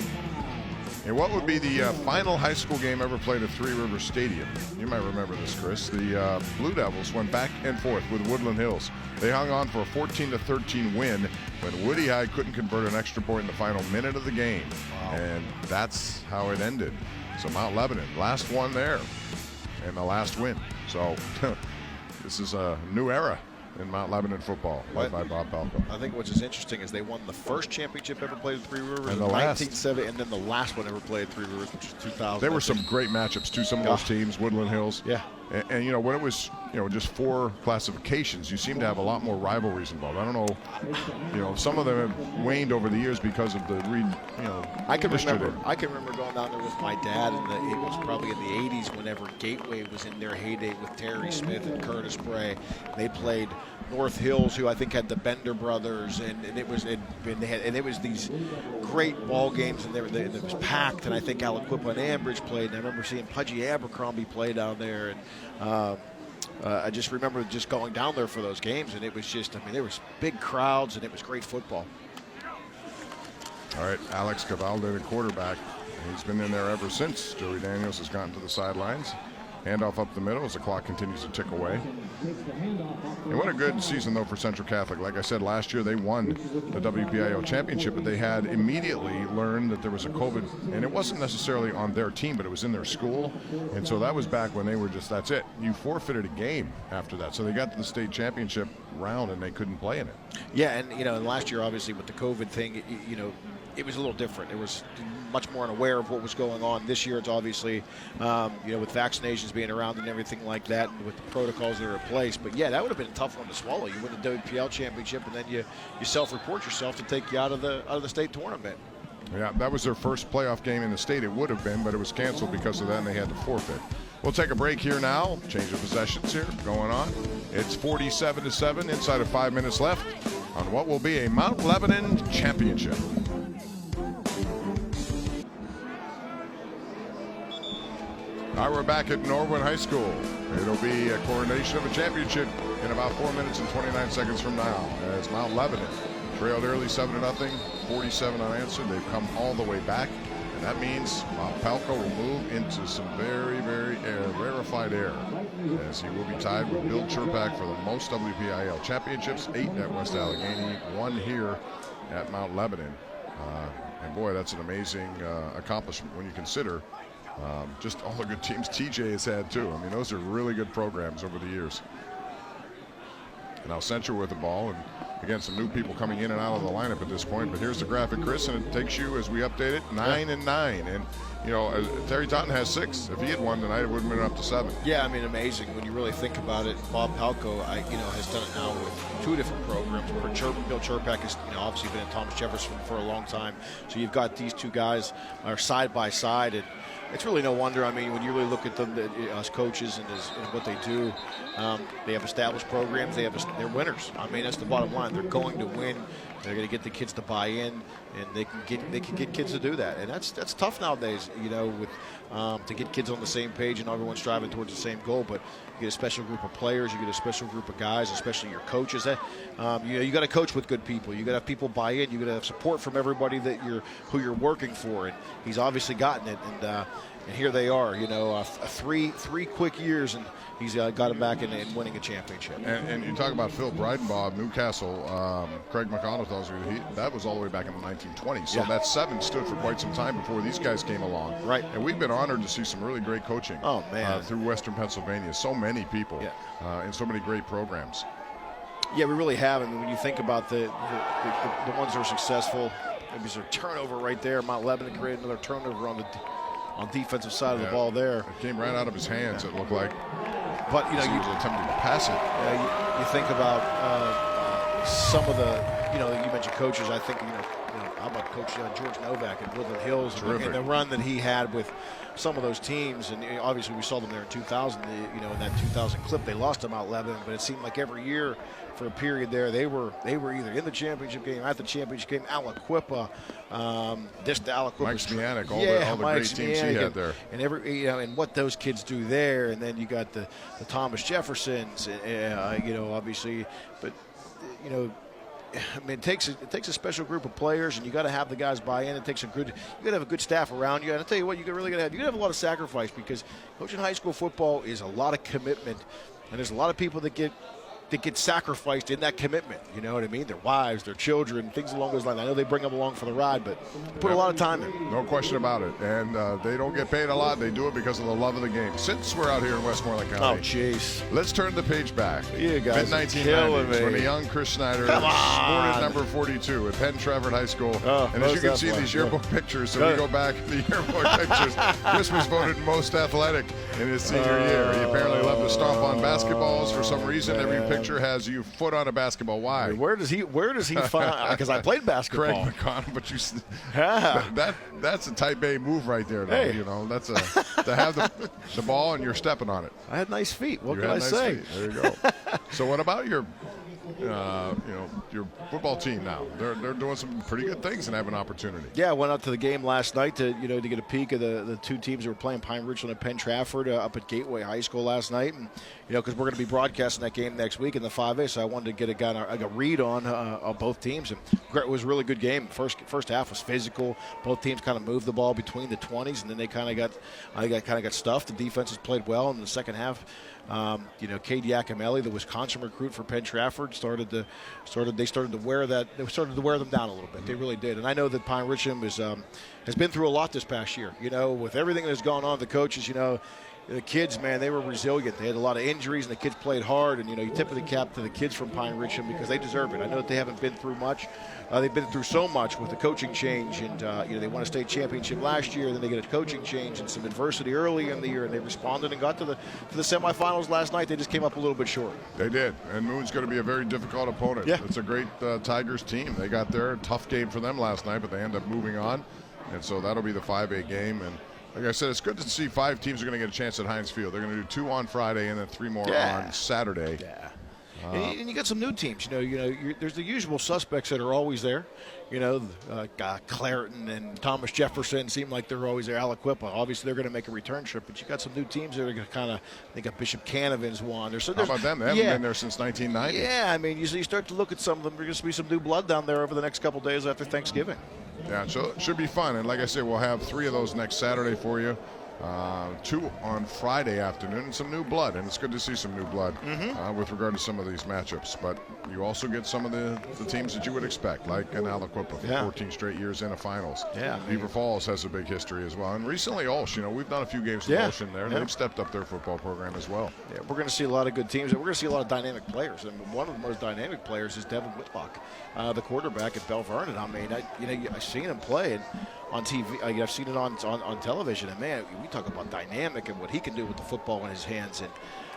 And what would be the final high school game ever played at Three Rivers Stadium? You might remember this, Chris. The Blue Devils went back and forth with Woodland Hills. They hung on for a 14-13 win when Woody High couldn't convert an extra point in the final minute of the game. Wow. And that's how it ended. So Mount Lebanon, last one there, and the last win. So this is a new era in Mount Lebanon football, led by Bob Palco. I think what's interesting is they won the first championship ever played at Three Rivers and in 1970, and then the last one ever played at Three Rivers, which was 2000. There were some great matchups too. Some of those teams, Woodland Hills. Yeah. And you know, when it was, you know, just 4 classifications, you seem to have a lot more rivalries involved. I don't know, you know, some of them have waned over the years because of the I can remember going down there with my dad, and it was probably in the 80s whenever Gateway was in their heyday with Terry Smith and Curtis Bray. They played North Hills, who I think had the Bender brothers, and it was these great ball games, and it was packed. And I think Aliquippa and Ambridge played, and I remember seeing Pudgy Abercrombie play down there, and I just remember just going down there for those games, and it was just, I mean, there was big crowds, and it was great football. All right, Alex Cavalde, the quarterback. He's been in there ever since Joey Daniels has gotten to the sidelines. Handoff up the middle as the clock continues to tick away. And what a good season, though, for Central Catholic. Like I said, last year they won the WPIAL championship, but they had immediately learned that there was a COVID, and it wasn't necessarily on their team, but it was in their school. And so that was back when they were just, that's it. You forfeited a game after that. So they got to the state championship round, and they couldn't play in it. Yeah, and, you know, and last year, obviously, with the COVID thing, you know, it was a little different. It was much more unaware of what was going on. This year, it's obviously, you know, with vaccinations being around and everything like that, and with the protocols that are in place. But yeah, that would have been a tough one to swallow. You win the WPL championship, and then you self-report yourself to take you out of the state tournament. Yeah, that was their first playoff game in the state. It would have been, but it was canceled because of that, and they had to forfeit. We'll take a break here now. Change of possessions here going on. It's 47-7 inside of 5 minutes left on what will be a Mount Lebanon championship. All right, we're back at Norwood High School. It'll be a coronation of a championship in about 4 minutes and 29 seconds from now, as Mount Lebanon trailed early 7-0, 47 unanswered. They've come all the way back, and that means Bob Palco will move into some very, very rarefied air, as he will be tied with Bill Chirpak for the most WPIAL championships, 8 at West Allegheny, 1 here at Mount Lebanon. And boy, that's an amazing accomplishment when you consider just all the good teams TJ has had too. I mean, those are really good programs over the years. And now Central with the ball, and again, some new people coming in and out of the lineup at this point. But here's the graphic, Chris, and it takes you, as we update it, 9-9. And you know, Terry Totten has 6. If he had won tonight, it would have been up to 7. Yeah, I mean, amazing when you really think about it. Bob Palco, has done it now with 2 different programs. Bill Chirpak has, obviously been in Thomas Jefferson for a long time. So you've got these 2 guys are side by side, and it's really no wonder. I mean, when you really look at them as coaches and what they do, they have established programs. They're winners. I mean, that's the bottom line. They're going to win. They're going to get the kids to buy in, and they can get kids to do that. And that's tough nowadays, with to get kids on the same page and everyone striving towards the same goal. But you get a special group of players, you get a special group of guys, especially your coaches. You got to coach with good people. You got to have people buy in. You got to have support from everybody who you're working for. And he's obviously gotten it. And here they are, 3 quick years, and he's got him back and winning a championship. And you talk about Phil Breidenbaugh of Newcastle. Craig McConnell tells me that was all the way back in the 1920s. So that 7 stood for quite some time before these guys came along. Right. And we've been honored to see some really great coaching. Oh, man. Through Western Pennsylvania. So many people and so many great programs. Yeah, we really have. I mean, when you think about the ones that are successful, maybe there's a turnover right there. Mount Lebanon created another turnover on defensive side of the ball there. It came right out of his hands, it looked like. But, he was attempting to pass it. You think about some of the, you mentioned coaches. I think, how about Coach George Novak at Woodland Hills and the run that he had with some of those teams, and obviously we saw them there in 2000. In that 2000 clip, they lost to Mount Lebanon, but it seemed like every year for a period there, they were either in the championship game, at the championship game. Aliquippa, Aliquippa, Mike Smianik, all the great teams he had there, and and what those kids do there, and then you got the Thomas Jeffersons, obviously, but I mean, it takes a special group of players, and you got to have the guys buy in. You got to have a good staff around you. And I tell you what, you really got to have a lot of sacrifice, because coaching high school football is a lot of commitment, and there's a lot of people that get sacrificed in that commitment. You know what I mean? Their wives, their children, things along those lines. I know they bring them along for the ride, but they put a lot of time in. No question about it. And they don't get paid a lot. They do it because of the love of the game. Since we're out here in Westmoreland County. Oh, jeez. Let's turn the page back. You guys mid-1990s, when a young Chris Snyder sported number 42 at Penn Trafford High School. And as you can see these yearbook pictures, so we go back to the yearbook pictures. Chris was voted most athletic in his senior year. He apparently loved to stomp on basketballs for some reason. Every picture has you foot on a basketball. Why? Where does he find? Because I played basketball. Craig McConnell, but that's a type A move right there. Though, hey. That's to have the ball and you're stepping on it. I had nice feet. What can I say? Feet. There you go. So what about your football team now? They're doing some pretty good things and have an opportunity. Yeah, I went out to the game last night to get a peek of the two teams that were playing, Pine Richland and Penn Trafford, up at Gateway High School last night, and because we're going to be broadcasting that game next week in the 5A, so I wanted to get a read on both teams, and it was a really good game. First half was physical. Both teams kind of moved the ball between the 20s, and then they kind of got stuffed. The defenses played well in the second half. Cade Yakimelli, the Wisconsin recruit for Penn Trafford, started to wear them down a little bit. They really did. And I know that Pine Richland has been through a lot this past year. With everything that's gone on, the coaches, the kids, man, they were resilient. They had a lot of injuries, and the kids played hard. And, you tip of the cap to the kids from Pine Richland, because they deserve it. I know that they haven't been through much. They've been through so much with the coaching change. And, they won a state championship last year. Then they get a coaching change and some adversity early in the year. And they responded and got to the semifinals last night. They just came up a little bit short. They did. And Moon's going to be a very difficult opponent. Yeah. It's a great Tigers team. They got there. Tough game for them last night, but they end up moving on. And so that'll be the 5A game. And like I said, it's good to see 5 teams are going to get a chance at Heinz Field. They're going to do 2 on Friday and then 3 more on Saturday. Yeah. And you got some new teams. There's the usual suspects that are always there. Clareton and Thomas Jefferson seem like they're always there. Aliquippa, obviously they're going to make a return trip, but you got some new teams that are going to kind of. I think Bishop Canavan's one. How about them? They haven't been there since 1990. Yeah, I mean, you start to look at some of them. There's going to be some new blood down there over the next couple days after Thanksgiving. Yeah, so it should be fun. And like I said, we'll have 3 of those next Saturday for you. 2 on Friday afternoon, and some new blood, and it's good to see some new blood with regard to some of these matchups. But you also get some of the teams that you would expect, like an Aliquippa for 14 straight years in the finals. Yeah, Beaver Falls has a big history as well, and recently Ulsh. We've done a few games with Ulsh in there, and they've stepped up their football program as well. Yeah, we're going to see a lot of good teams, and we're going to see a lot of dynamic players. And one of the most dynamic players is Devin Whitlock, the quarterback at Bell Vernon. I mean, I've seen him play on TV. I've seen it on television, and man, we talk about dynamic and what he can do with the football in his hands. And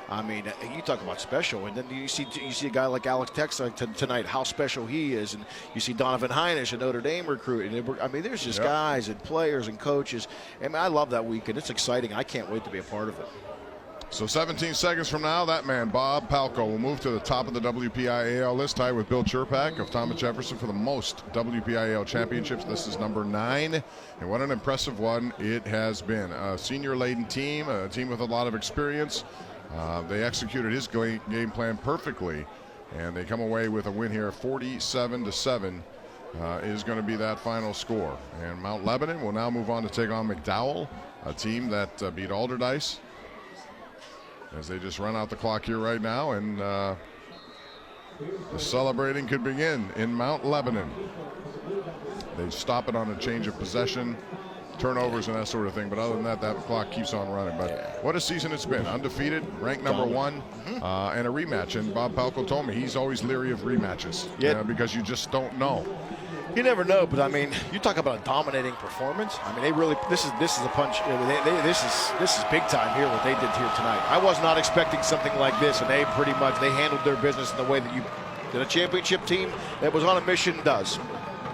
I mean, you talk about special, and then you see a guy like Alex Texa tonight, how special he is, and you see Donovan Heinisch, a Notre Dame recruit. And I mean, there's just guys and players and coaches. I mean, I love that weekend. It's exciting. I can't wait to be a part of it. So 17 seconds from now, that man, Bob Palko, will move to the top of the WPIAL list, tied with Bill Chirpak of Thomas Jefferson for the most WPIAL championships. This is number 9, and what an impressive one it has been. A senior-laden team, a team with a lot of experience. They executed his game plan perfectly, and they come away with a win here, 47-7. Is going to be that final score. And Mount Lebanon will now move on to take on McDowell, a team that beat Alderdice, as they just run out the clock here right now, and the celebrating could begin in Mount Lebanon. They stop it on a change of possession, turnovers and that sort of thing, but other than that, that clock keeps on running. But what a season it's been. Undefeated, ranked number 1, and a rematch. And Bob Palko told me he's always leery of rematches because you just don't know. You never know, but I mean, you talk about a dominating performance. I mean, they really this is a punch. This is big time here. What they did here tonight. I was not expecting something like this, and they handled their business in the way that that a championship team that was on a mission does.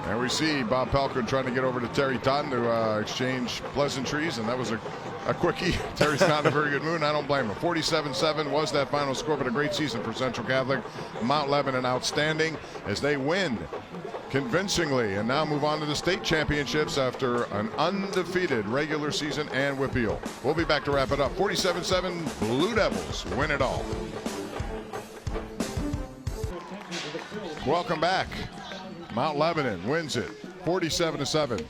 And we see Bob Pelko trying to get over to Terry Totten to exchange pleasantries, and that was a quickie. Terry's not in a very good mood, and I don't blame him. 47-7 was that final score, but a great season for Central Catholic. Mount Lebanon outstanding as they win convincingly and now move on to the state championships after an undefeated regular season and WPIAL. We'll be back to wrap it up. 47-7, Blue Devils win it all. Welcome back. Mount Lebanon wins it 47-7.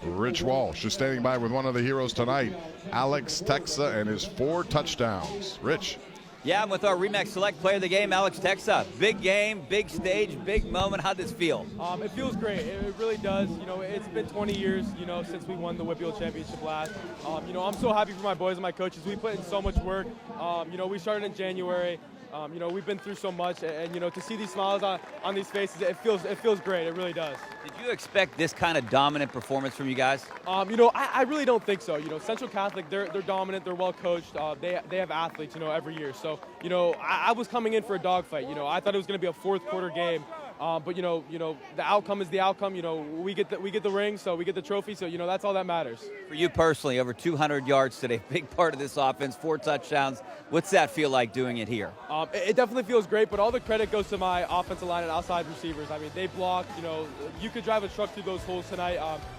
Rich Walsh is standing by with one of the heroes tonight, Alex Texa, and his 4 touchdowns. Rich. Yeah, I'm with our RE/MAX Select Player of the Game, Alex Texa. Big game, big stage, big moment. How'd this feel? It feels great. It really does. You know, it's been 20 years, you know, since we won the WPIAL championship last. You know, I'm so happy for my boys and my coaches. We put in so much work. You know, we started in January. You know, we've been through so much, and you know, to see these smiles on these faces, it feels great. It really does. Did you expect this kind of dominant performance from you guys? You know, I really don't think so. You know, Central Catholic, they're dominant, they're well coached. They have athletes, you know, every year. So, you know, I was coming in for a dogfight. You know, I thought it was going to be a fourth quarter game. But you know, the outcome is the outcome. You know, we get the ring, so we get the trophy. So you know, that's all that matters. For you personally, over 200 yards today, big part of this offense, 4 touchdowns. What's that feel like doing it here? It definitely feels great, but all the credit goes to my offensive line and outside receivers. I mean, they blocked. You know, you could drive a truck through those holes tonight.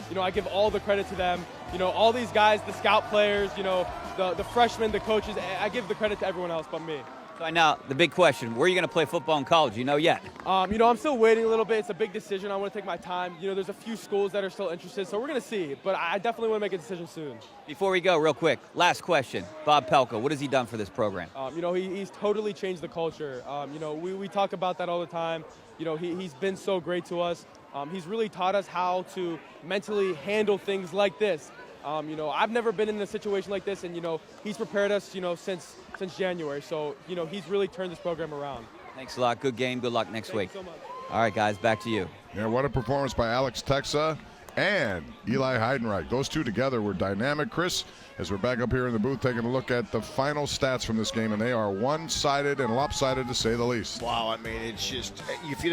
You know, I give all the credit to them. You know, all these guys, the scout players, you know, the freshmen, the coaches. I give the credit to everyone else but me. So now, the big question, where are you going to play football in college? You know yet? You know, I'm still waiting a little bit. It's a big decision. I want to take my time. You know, there's a few schools that are still interested, so we're going to see. But I definitely want to make a decision soon. Before we go, real quick, last question. Bob Pelko, what has he done for this program? You know, he's totally changed the culture. You know, we talk about that all the time. You know, he's been so great to us. He's really taught us how to mentally handle things like this. You know, I've never been in a situation like this, and, you know, he's prepared us, you know, since January. So, you know, he's really turned this program around. Thanks a lot. Good game. Good luck next week. Thank you so much. All right, guys, back to you. Yeah, what a performance by Alex Texa and Eli Heidenreich. Those two together were dynamic. Chris, as we're back up here in the booth taking a look at the final stats from this game, and they are one-sided and lopsided to say the least. Wow, I mean, it's just, if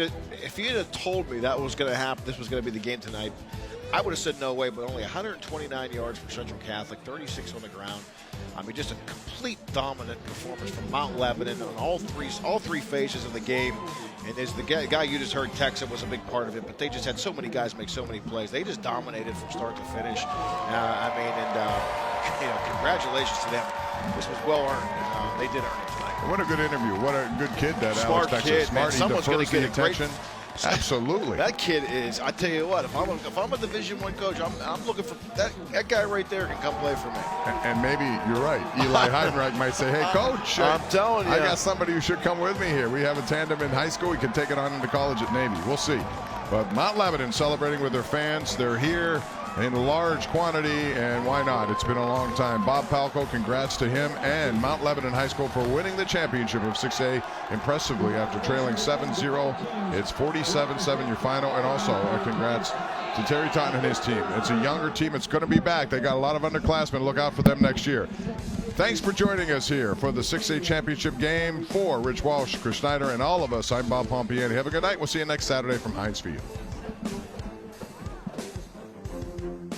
you'd have told me that was going to happen, this was going to be the game tonight, I would have said no way, but only 129 yards for Central Catholic, 36 on the ground. I mean, just a complete dominant performance from Mount Lebanon on all three phases of the game. And as the guy you just heard, Texa, was a big part of it, but they just had so many guys make so many plays. They just dominated from start to finish. I mean, and you know, congratulations to them. This was well earned. They did earn it tonight. What a good interview. What a good kid that Smart Alex Texa. kid, Smart, man. Someone's going to get attention. Absolutely. That kid is, I tell you what, if I'm a Division I coach, I'm looking for that guy right there can come play for me. And maybe you're right. Eli Heidenreich might say, hey, coach, I'm telling you. I got somebody who should come with me here. We have a tandem in high school. We can take it on into college at Navy. We'll see. But Mount Lebanon celebrating with their fans. They're here in large quantity, and why not? It's been a long time. Bob Pelko, congrats to him and Mount Lebanon High School for winning the championship of 6A impressively after trailing 7-0. It's 47-7 your final, and also a congrats to Terry Totten and his team. It's a younger team. It's going to be back. They got a lot of underclassmen. Look out for them next year. Thanks for joining us here for the 6A championship game. For Rich Walsh, Chris Snyder, and all of us, I'm Bob Pompiani. Have a good night. We'll see you next Saturday from Heinz Field.